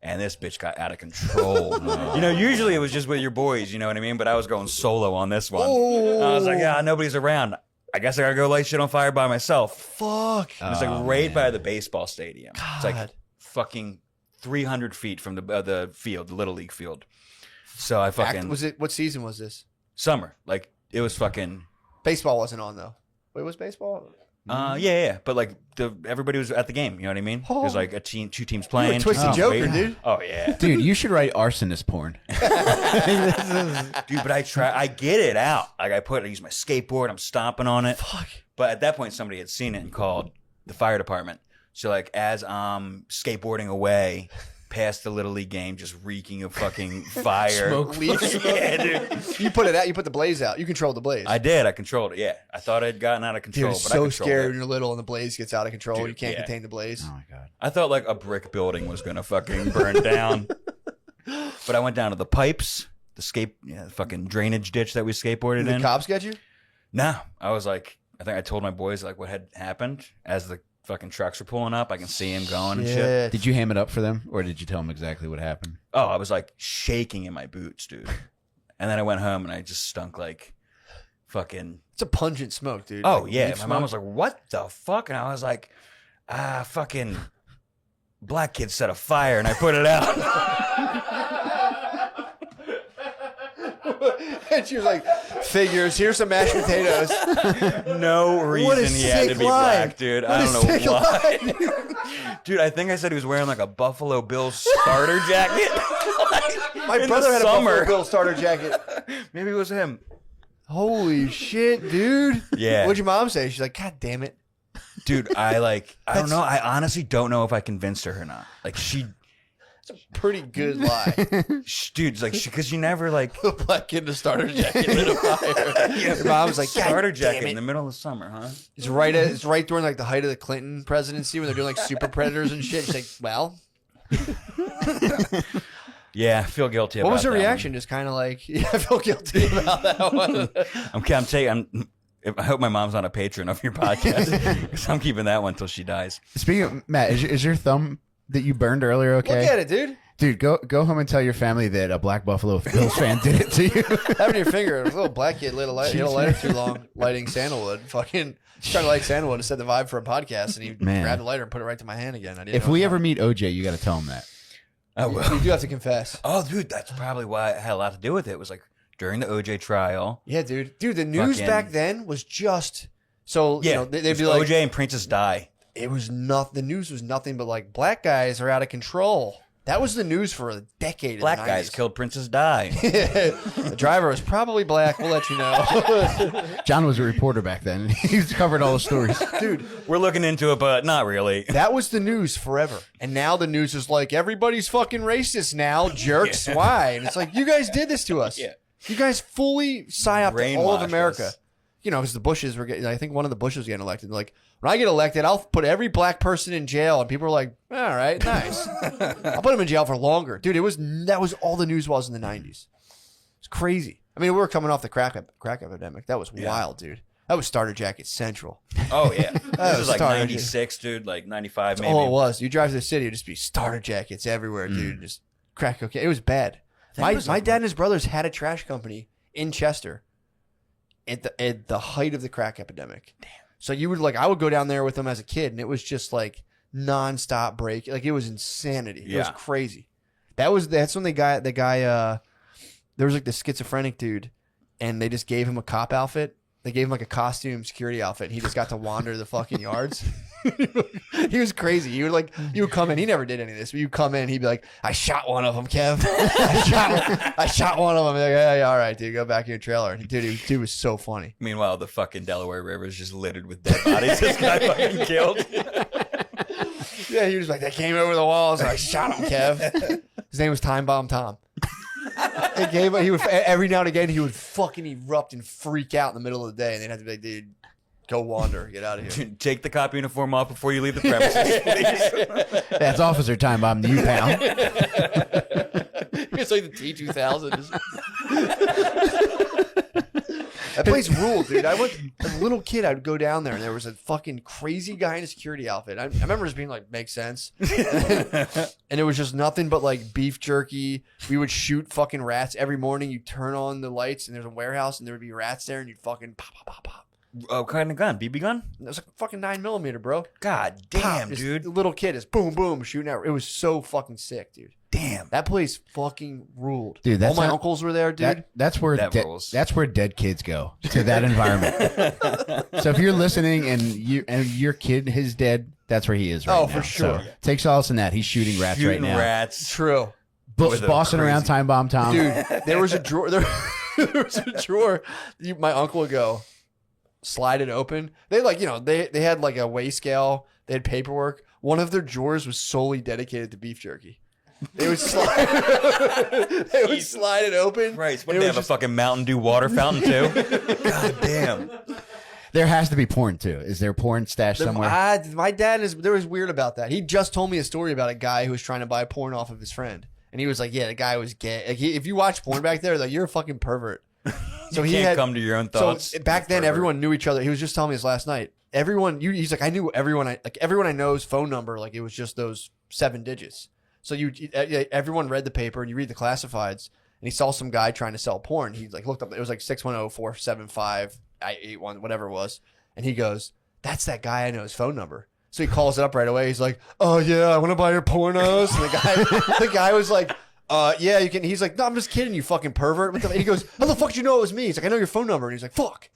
and this bitch got out of control. Usually it was just with your boys, you know what I mean? But I was going solo on this one. I was like, yeah, nobody's around. I guess I gotta go light shit on fire by myself. Fuck. And it's like right by the baseball stadium. It's like God. fucking 300 feet from the field, the little league field. So I fucking What season was this? summer, like it was fucking Baseball wasn't on though. Wait, was baseball? yeah. But like everybody was at the game. You know what I mean? It was like two teams You playing. were a twisted two teams Joker, waiting. dude. Oh yeah, Dude, you should write arsonist porn. dude. But I get it out. Like I use my skateboard. I'm stomping on it. Fuck. But at that point, somebody had seen it and called the fire department. So like as I'm skateboarding away past the little league game, just reeking of fucking fire. Smoke leaks. Yeah, dude. You put it out. You put the blaze out. You controlled the blaze. I did. I controlled it. Yeah, I thought I'd gotten out of Dude, control, it's but I so controlled scared it. when you're little and the blaze gets out of control. Dude, You can't yeah. contain the blaze. Oh my god. I thought like a brick building was gonna fucking burn down. But I went down to the pipes, the fucking drainage ditch that we skateboarded Did the in. cops get you? No, I was like, I think I told my boys like what had happened as the fucking trucks were pulling up. I can see him going and shit. Did you ham it up for them, or did you tell them exactly what happened? Oh, I was like shaking in my boots, dude. And then I went home and I just stunk like fucking. It's a pungent smoke, dude. Oh Like yeah, weed my smoke. mom was like, "What the fuck?" And I was like, fucking black kid set a fire," and I put it out. And she was like, "Figures. Here's some mashed potatoes." No What a reason he had to sick be line. black, dude. What I a don't know sick why. line. Dude, I think I said he was wearing like a Buffalo Bills starter jacket. My In brother the had a summer. Buffalo Bill starter jacket. Maybe it was him. Holy shit, dude. Yeah. What'd your mom say? She's like, "God damn it." Dude, I don't know. I honestly don't know if I convinced her or not. Like It's a pretty good lie. dude, like because she never like The black kid in a starter jacket lit a fire. Your mom's like, "God starter damn jacket it." in the middle of summer, huh? It's right during like the height of the Clinton presidency when they're doing like super predators and shit. She's like, "Well," Yeah, I feel guilty about what was her that reaction? Just kind of like, "Yeah, I feel guilty about that one." I hope my mom's not a patron of your podcast because I'm keeping that one till she dies. Speaking of Matt, is your thumb that you burned earlier okay? Look at it, dude. Dude, go home and tell your family that a Black Buffalo Bills fan did it to you. Having your finger, a little black kid lit a lighter too long, lighting sandalwood. Fucking trying to light sandalwood to set the vibe for a podcast, and he Man. grabbed the lighter and put it right to my hand again. I didn't If know we it ever was meet OJ, you got to tell him that. Oh on. well. You do have to confess. Oh, dude, that's probably why it had a lot to do with it. It was like during the OJ trial. Yeah, dude. Dude, the news Fucking- back then was just so. Yeah, You know, they'd it was be like, OJ and Princess Di. it was not. The news was nothing but like black guys are out of control. That was the news for a decade. Black in the guys 90s. killed Princess Di. The driver was probably black. We'll let you know. John was a reporter back then. He's covered all the stories. Dude, We're looking into it, but not really. that was the news forever. And now the news is like, everybody's fucking racist now, jerks. Yeah. Why? And it's like, you guys did this to us. Yeah. You guys fully psyoped all of Brainwashed America. us. You know, because the Bushes were getting, I think one of the Bushes was getting elected. Like, when I get elected, I'll put every black person in jail. And people were like, all right, nice. I'll put them in jail for longer. Dude, that was all the news was in the 90s. It's crazy. I mean, we were coming off the crack epidemic. That was wild, dude. That was starter jacket central. Oh yeah, this was was like started. 96, dude. Like 95, That's maybe. all it was. You drive to the city, it'd just be starter jackets everywhere, dude. Just crack cocaine. It was bad. My dad and his brothers had a trash company in Chester at the height of the crack epidemic. Damn. So I would go down there with them as a kid, and it was just like nonstop break. Like it was insanity. It was Yeah. crazy. That's when the guy there was like the schizophrenic dude, and they just gave him a cop outfit. they gave him like a costume security outfit. And he just got to wander the fucking yards. He was crazy. He would come in. He never did any of this, but you come in, he'd be like, I shot one of them, Kev. I shot one of them. Like, yeah, all right, dude, go back in your trailer. Dude was so funny. Meanwhile, the fucking Delaware River is just littered with dead bodies. This guy fucking killed. Yeah, he was like, they came over the walls and I shot him, Kev. His name was Time Bomb Tom. He would every now and again he would fucking erupt and freak out in the middle of the day, and they'd have to be like, dude, go wander, get out of here. Take the cop uniform off before you leave the premises, please. That's Officer Time Bomb to you, pal. It's like the T-2000. That place ruled, dude. I went as a little kid. I'd go down there, and there was a fucking crazy guy in a security outfit. I remember just being like, "Makes sense," and it was just nothing but like beef jerky. We would shoot fucking rats every morning. You turn on the lights, and there's a warehouse, and there would be rats there, and you'd fucking pop, pop, pop, pop. Oh, kind of gun? BB gun? It was like fucking 9mm, bro. God damn, Pop. dude. The little kid is boom, boom, shooting out. It was so fucking sick, dude. Damn. That place fucking ruled. Dude, that's all my not- uncles were there, dude. That's where That rules. that's where dead kids go, to that environment. So if you're listening and your kid is dead, that's where he is right Oh, now. for sure. So take solace in that. He's shooting rats right Shooting now. rats. True. With a Bossing around crazy- Time Bomb Tom. Dude, there was a drawer. There was a drawer. My uncle would go, slide it open. They they had like a weigh scale. They had paperwork. One of their drawers was solely dedicated to beef jerky. They would slide. They would slide it open. Christ, what and do it they have was a fucking Mountain Dew water fountain too? God damn. There has to be porn too. Is there porn stashed somewhere? My dad was weird about that. He just told me a story about a guy who was trying to buy porn off of his friend, and he was like, "Yeah, the guy was gay." Like if you watch porn back there, like you're a fucking pervert. So You can't come to your own thoughts. So back then, Pervert. everyone knew each other. He was just telling me this last night. He's like, I knew everyone. Everyone I know's phone number. Like it was just those 7 digits. So everyone read the paper and you read the classifieds. And he saw some guy trying to sell porn. He like looked up. It was like 610-475-81, whatever it was. And he goes, "That's that guy I know his phone number." So he calls it up right away. He's like, "Oh yeah, I want to buy your pornos." And the guy was like, "Yeah, you can." He's like, "No, I'm just kidding, you fucking pervert." And he goes, "How the fuck did you know it was me?" He's like, "I know your phone number." And he's like, "Fuck."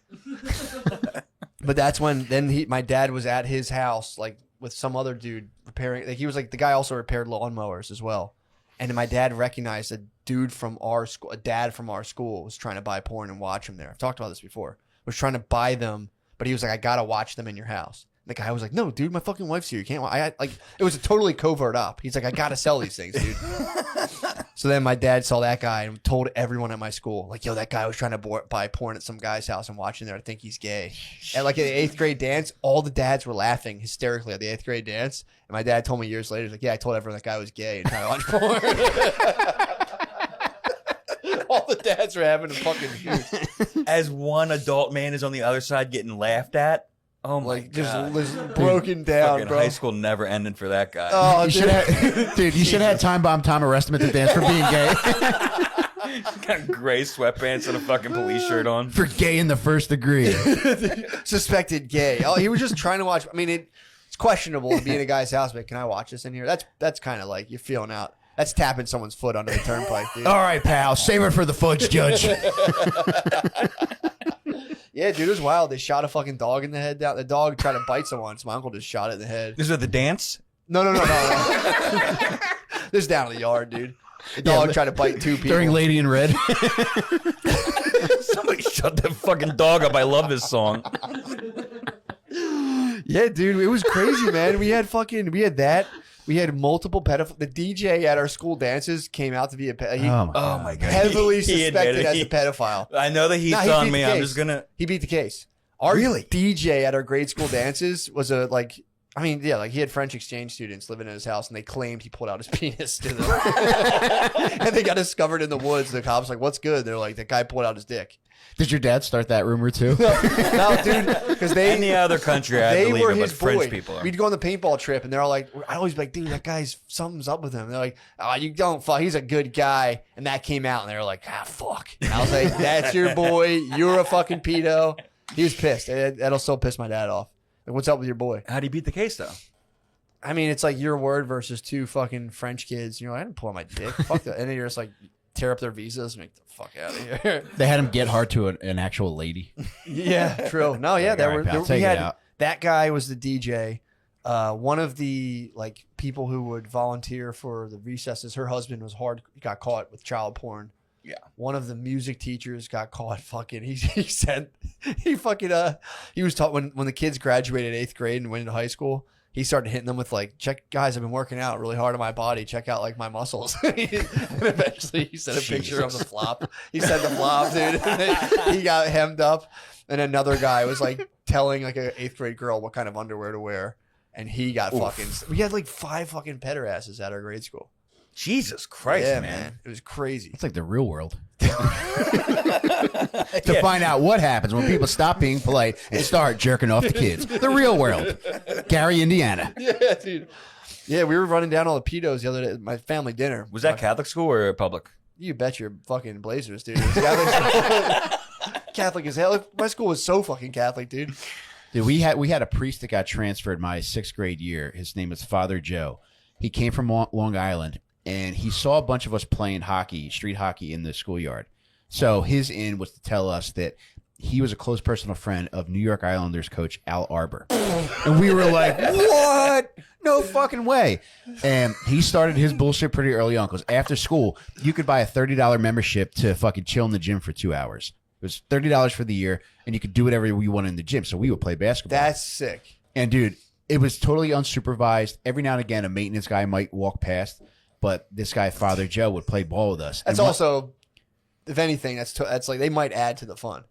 But that's when my dad was at his house like with some other dude repairing. Like he was like the guy also repaired lawnmowers as well. And my dad recognized a dude from our school, a dad from our school was trying to buy porn and watch him there. I've talked about this before. Was trying to buy them, but he was like, "I gotta watch them in your house." And the guy was like, "No, dude, my fucking wife's here. You can't." Like it was a totally covert up. He's like, "I gotta sell these things, dude." So then my dad saw that guy and told everyone at my school, like, "Yo, that guy was trying to buy porn at some guy's house and watching there. I think he's gay." And like at the 8th grade dance, all the dads were laughing hysterically at the 8th grade dance. And my dad told me years later, he's like, "Yeah, I told everyone that guy was gay and trying to watch porn." All the dads were having a fucking huge. As one adult man is on the other side getting laughed at. Oh my Like god. just broken down, Fucking bro. high school never ended for that guy. Oh, You should have, dude. You should have had Time Bomb Tom arrest him at the dance for being gay. Got gray sweatpants and a fucking police shirt on. For gay in the first degree. Suspected gay. Oh, he was just trying to watch. I mean, it's questionable to be in a guy's house, but can I watch this in here? That's kind of like you're feeling out. That's tapping someone's foot under the turnpike, dude. All right, pal. Save it for the fudge judge. Yeah, dude, it was wild. They shot a fucking dog in the head. The dog tried to bite someone, so my uncle just shot it in the head. This is at the dance? No. This is down in the yard, dude. The dog tried to bite 2 people. During Lady in Red. Somebody shut that fucking dog up. I love this song. Yeah, dude, it was crazy, man. We had that. We had multiple pedophiles. The DJ at our school dances came out to be Oh my god. heavily He suspected admitted as he- a pedophile. I know that he's Nah, he on beat me. the I'm case. just gonna. He beat the case. Our Really? DJ at our grade school dances was he had French exchange students living in his house, and they claimed he pulled out his penis to them. And they got discovered in the woods. The cops like, "What's good?" They're like, "The guy pulled out his dick." Did your dad start that rumor too? No, dude, because Any other country, I they believe were it, but his French boy. people are. We'd go on the paintball trip, and they're all like, I'd always be like, "Dude, that guy's something's up with him." They're like, "Oh, you don't fuck. He's a good guy." And that came out, and they were like, "Ah, fuck." And I was like, "That's your boy. You're a fucking pedo." He was pissed. That'll still piss my dad off. Like, what's up with your boy? How'd he beat the case though? I mean, it's like your word versus 2 fucking French kids. You're like, "I didn't pull out my dick." Fuck that. And then you're just like, tear up their visas and make the fuck out of here. They had him get hard to an actual lady. Yeah, true. No, yeah, Like, there all were. right, pal, We take it had out. that guy was the DJ. One of the like people who would volunteer for the recesses. Her husband was got caught with child porn. Yeah. One of the music teachers got caught fucking. He was taught when the kids graduated 8th grade and went into high school. He started hitting them with like, check guys, I've been working out really hard on my body. Check out like my muscles. And eventually he sent a picture of the flop. He sent the flop, dude. He got hemmed up. And another guy was like telling like an 8th grade girl what kind of underwear to wear. And he got we had like 5 fucking pederasses at our grade school. Jesus Christ, Yeah, man. It was crazy. It's like the real world. To find out what happens when people stop being polite and start jerking off the kids. The real world. Gary, Indiana. Yeah, dude. Yeah, we were running down all the pedos the other day at my family dinner. Was that Catholic school or public? You bet your fucking blazers, dude. It was Catholic, Catholic as hell. My school was so fucking Catholic, dude. Dude, we had a priest that got transferred my 6th grade year. His name was Father Joe. He came from Long Island, and he saw a bunch of us playing hockey, street hockey, in the schoolyard. So his in was to tell us that he was a close personal friend of New York Islanders coach Al Arbor. And we were like, what? No fucking way. And he started his bullshit pretty early on, because after school, you could buy a $30 membership to fucking chill in the gym for 2 hours. It was $30 for the year, and you could do whatever you wanted in the gym. So we would play basketball. That's sick. And dude, it was totally unsupervised. Every now and again, a maintenance guy might walk past, but this guy, Father Joe, would play ball with us. That's also, if anything, that's like they might add to the fun.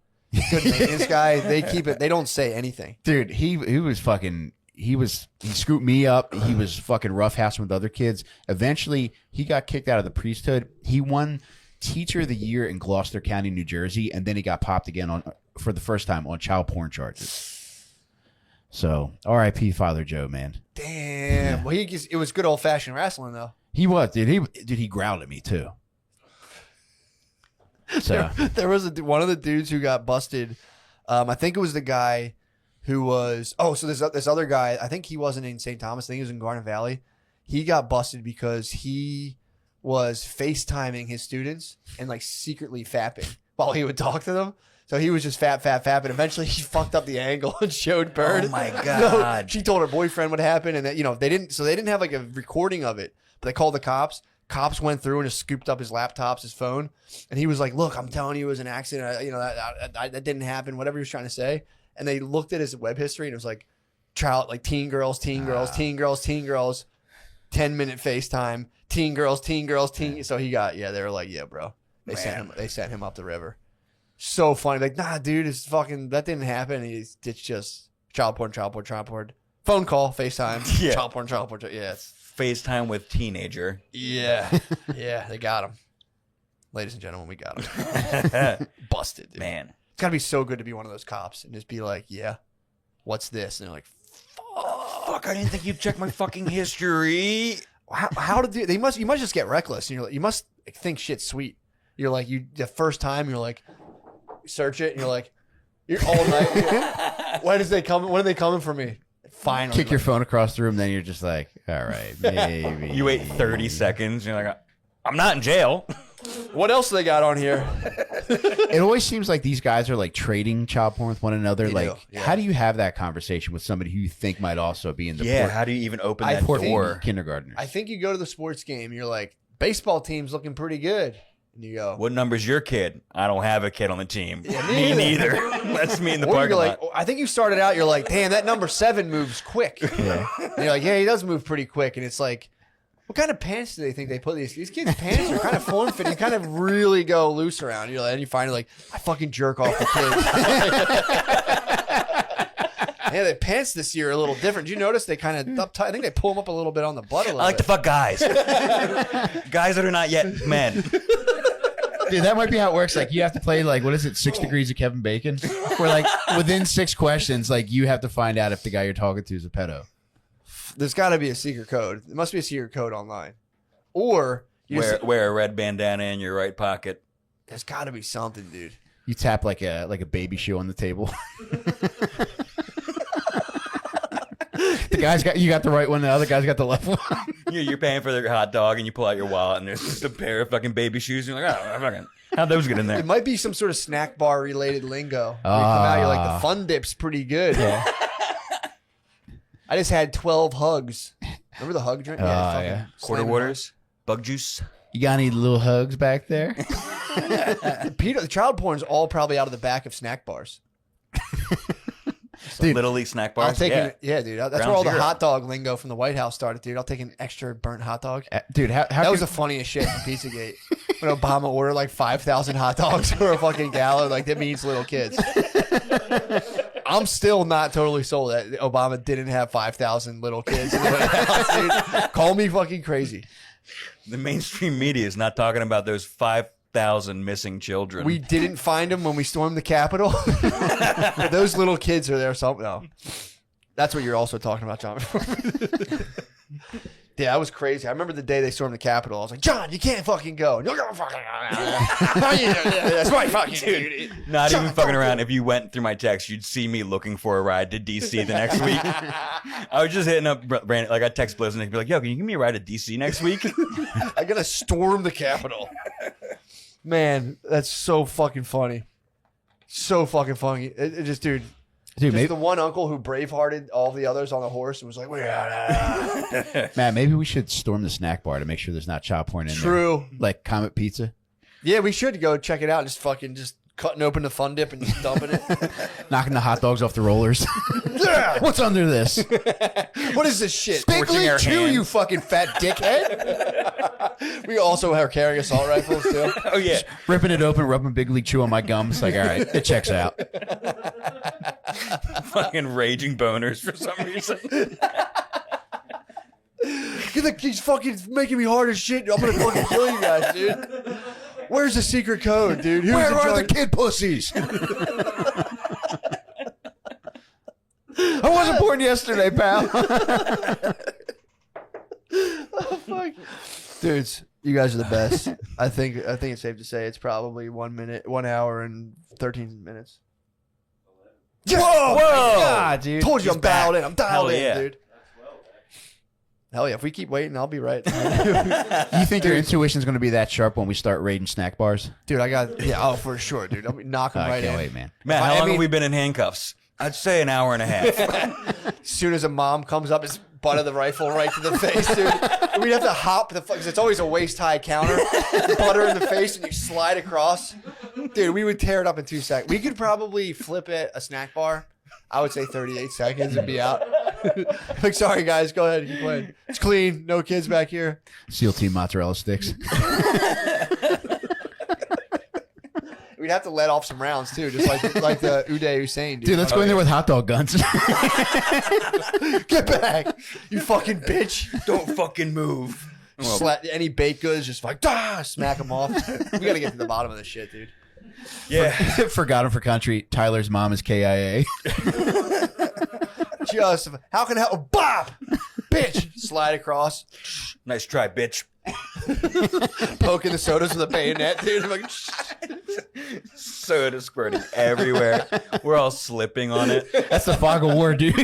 Good maintenance guy, they keep it. They don't say anything. Dude, he was fucking. He scooped me up. He was fucking roughhousing with other kids. Eventually, he got kicked out of the priesthood. He won Teacher of the Year in Gloucester County, New Jersey, and then he got popped again for the first time on child porn charges. So, R.I.P. Father Joe, man. Damn. Well, it was good old fashioned wrestling though. He was, dude. He growled at me too. So There was one of the dudes who got busted. I think it was the guy who was. Oh, so this other guy. I think he wasn't in St. Thomas. I think he was in Garnet Valley. He got busted because he was FaceTiming his students and like secretly fapping while he would talk to them. So he was just fap. And eventually he fucked up the angle and showed Bird. Oh my God. She told her boyfriend what happened, and that they didn't have like a recording of it, but they called the cops. Cops went through and just scooped up his laptops, his phone, and he was like, "Look, I'm telling you, it was an accident. That didn't happen." Whatever he was trying to say, and they looked at his web history, and it was like, teen girls, 10-minute FaceTime, teen girls. So he got They were like, "Yeah, bro." They sent him up the river. So funny, like, nah, dude, it's fucking that didn't happen. And it's just child porn. Phone call, FaceTime, Yeah. child porn. Yeah, it's. FaceTime with teenager. Yeah. Yeah, they got him. Ladies and gentlemen, we got him. Busted, dude. Man. It's got to be so good to be one of those cops and just be like, yeah, what's this? And they're like, Fuck, I didn't think you'd check my fucking history. how did you must just get reckless. And you're like, you must think shit's sweet. You're like, the first time you're like, search it and you're like, you're all night. When are they coming for me? Finally. kick your phone across the room, then you're just like, all right, maybe. You wait 30 seconds. And you're like, I'm not in jail. What else do they got on here? It always seems like these guys are like trading child porn with one another. They like, do, yeah. how do you have that conversation with somebody who you think might also be in the Yeah, how do you even open that poor door? kindergartners? I think you go to the sports game, you're like, baseball team's looking pretty good. And you go, What number's your kid? I don't have a kid on the team. Me neither. That's me in the or parking you're lot. like, I think you started out, you're like, damn, that number 7 moves quick. Yeah. And you're like, yeah, he does move pretty quick. And it's like, what kind of pants do they think they put these kids' pants are kind of form fitting, kind of really go loose around. You're like, and you find like, I fucking jerk off the kids. Yeah, the pants this year are a little different. Did you notice they kind of up tight? I think they pull them up a little bit on the butt a little I like to bit. fuck guys. Guys that are not yet men. Dude, that might be how it works. Like, you have to play, like, what is it, 6 Degrees of Kevin Bacon? Where, like, within 6 questions, like, you have to find out if the guy you're talking to is a pedo. There's got to be a secret code. There must be a secret code online. Or you Wear a red bandana in your right pocket. there's got to be something, dude. You tap like a baby shoe on the table. You got the right one. The other guy's got the left one. You're paying for their hot dog, and you pull out your wallet, and there's just a pair of fucking baby shoes. And you're like, oh, fucking, how'd those get in there? It might be some sort of snack bar related lingo. Where you come out, you're like, the fun dip's pretty good. Yeah. I just had 12 hugs. Remember the hug drink? Yeah. Quarter waters, bug juice. You got any little hugs back there? Peter, the child porn's all probably out of the back of snack bars. Dude, Little League snack bars. I'll take yeah, dude. That's Ground where all the zero. hot dog lingo from the White House started, dude. I'll take an extra burnt hot dog. Dude, how That was the funniest shit from Pizzagate. When Obama ordered like 5,000 hot dogs for a fucking gallon, like that means little kids. I'm still not totally sold that Obama didn't have 5,000 little kids in the White House, dude. Call me fucking crazy. The mainstream media is not talking about those 5,000 missing children. We didn't find them when we stormed the Capitol. Those little kids are there. So no, that's what you're also talking about, John. Yeah, that was crazy. I remember the day they stormed the Capitol. I was like, John, you can't fucking go. You're gonna fucking. That's right, fucking dude. Not even fucking around. If you went through my text, you'd see me looking for a ride to DC the next week. I was just hitting up Brandon. Like, I text Blizzard and be like, yo, can you give me a ride to DC next week? I gotta storm the Capitol. Man, that's so fucking funny. So fucking funny. It just, dude. Dude, Just maybe, the one uncle who bravehearted all the others on the horse and was like, Matt, maybe we should storm the snack bar to make sure there's not child porn in there. True. Like Comet Pizza. Yeah, we should go check it out. Just fucking just cutting open the Fun Dip and just dumping it. Knocking the hot dogs off the rollers. What's under this? What is this shit? Scorching our Chew, hands. you fucking fat dickhead. We also are carrying assault rifles too. Oh, yeah. Ripping it open, rubbing Big League Chew on my gums. Like, all right, it checks out. Fucking raging boners for some reason. He's fucking making me hard as shit. I'm gonna fucking kill you guys, dude. Where's the secret code, dude? Who's Where in are the charge? kid pussies? I wasn't born yesterday, pal. Oh, fuck. Dudes, you guys are the best. I think it's safe to say it's probably 1 hour and 13 minutes. Whoa! God, dude. Told you He's I'm dialed back. in. I'm dialed Hell in, yeah. dude. Hell yeah. If we keep waiting, I'll be right. You think your intuition's going to be that sharp when we start raiding snack bars? Dude, oh, for sure, dude. I'll be knocking I right can't in. wait, man. Matt, how I long mean- have we been in handcuffs? I'd say an hour and a half. As soon as a mom comes up, it's butt of the rifle right to the face, dude. And we'd have to hop the because it's always a waist-high counter. Butter in the face, and you slide across. Dude, we would tear it up in 2 seconds. We could probably flip at a snack bar. I would say 38 seconds and be out. Like, sorry, guys. Go ahead. Keep playing. It's clean. No kids back here. SEAL Team mozzarella sticks. We'd have to let off some rounds, too, just like the Uday Hussein, dude. Dude, let's go in there with hot dog guns. Get back, you fucking bitch. Don't fucking move. Slap any baked goods, just like, smack them off. We got to get to the bottom of this shit, dude. Yeah. Forgot him for country. Tyler's mom is KIA. Just, how can I help? Oh, bop! Bitch! Slide across. Nice try, bitch. Poking the sodas with a bayonet, dude. I'm like, Soda squirting everywhere. We're all slipping on it. That's the fog of war, dude.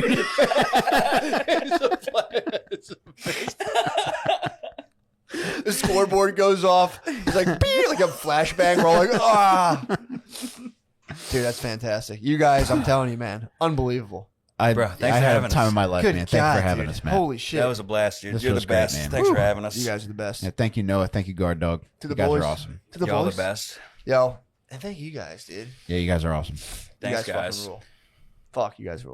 the scoreboard goes off. It's like, beep, like a flashbang. We're all like, ah. Dude, that's fantastic. You guys, I'm telling you, man, unbelievable. Bro, thanks I for had having a time us. of my life, Good man. God, Thanks for having dude. us, man. Holy shit. That was a blast, dude. This You're the was great, best. man. Thanks for having us. You guys are the best. Yeah, thank you, Noah. Thank you, Guard Dog. To the You guys boys. are awesome. To the Y'all boys. the best. Yo, and thank you guys, dude. Yeah, you guys are awesome. You Thanks, guys. guys. Fucking rule. Fuck, you guys rule.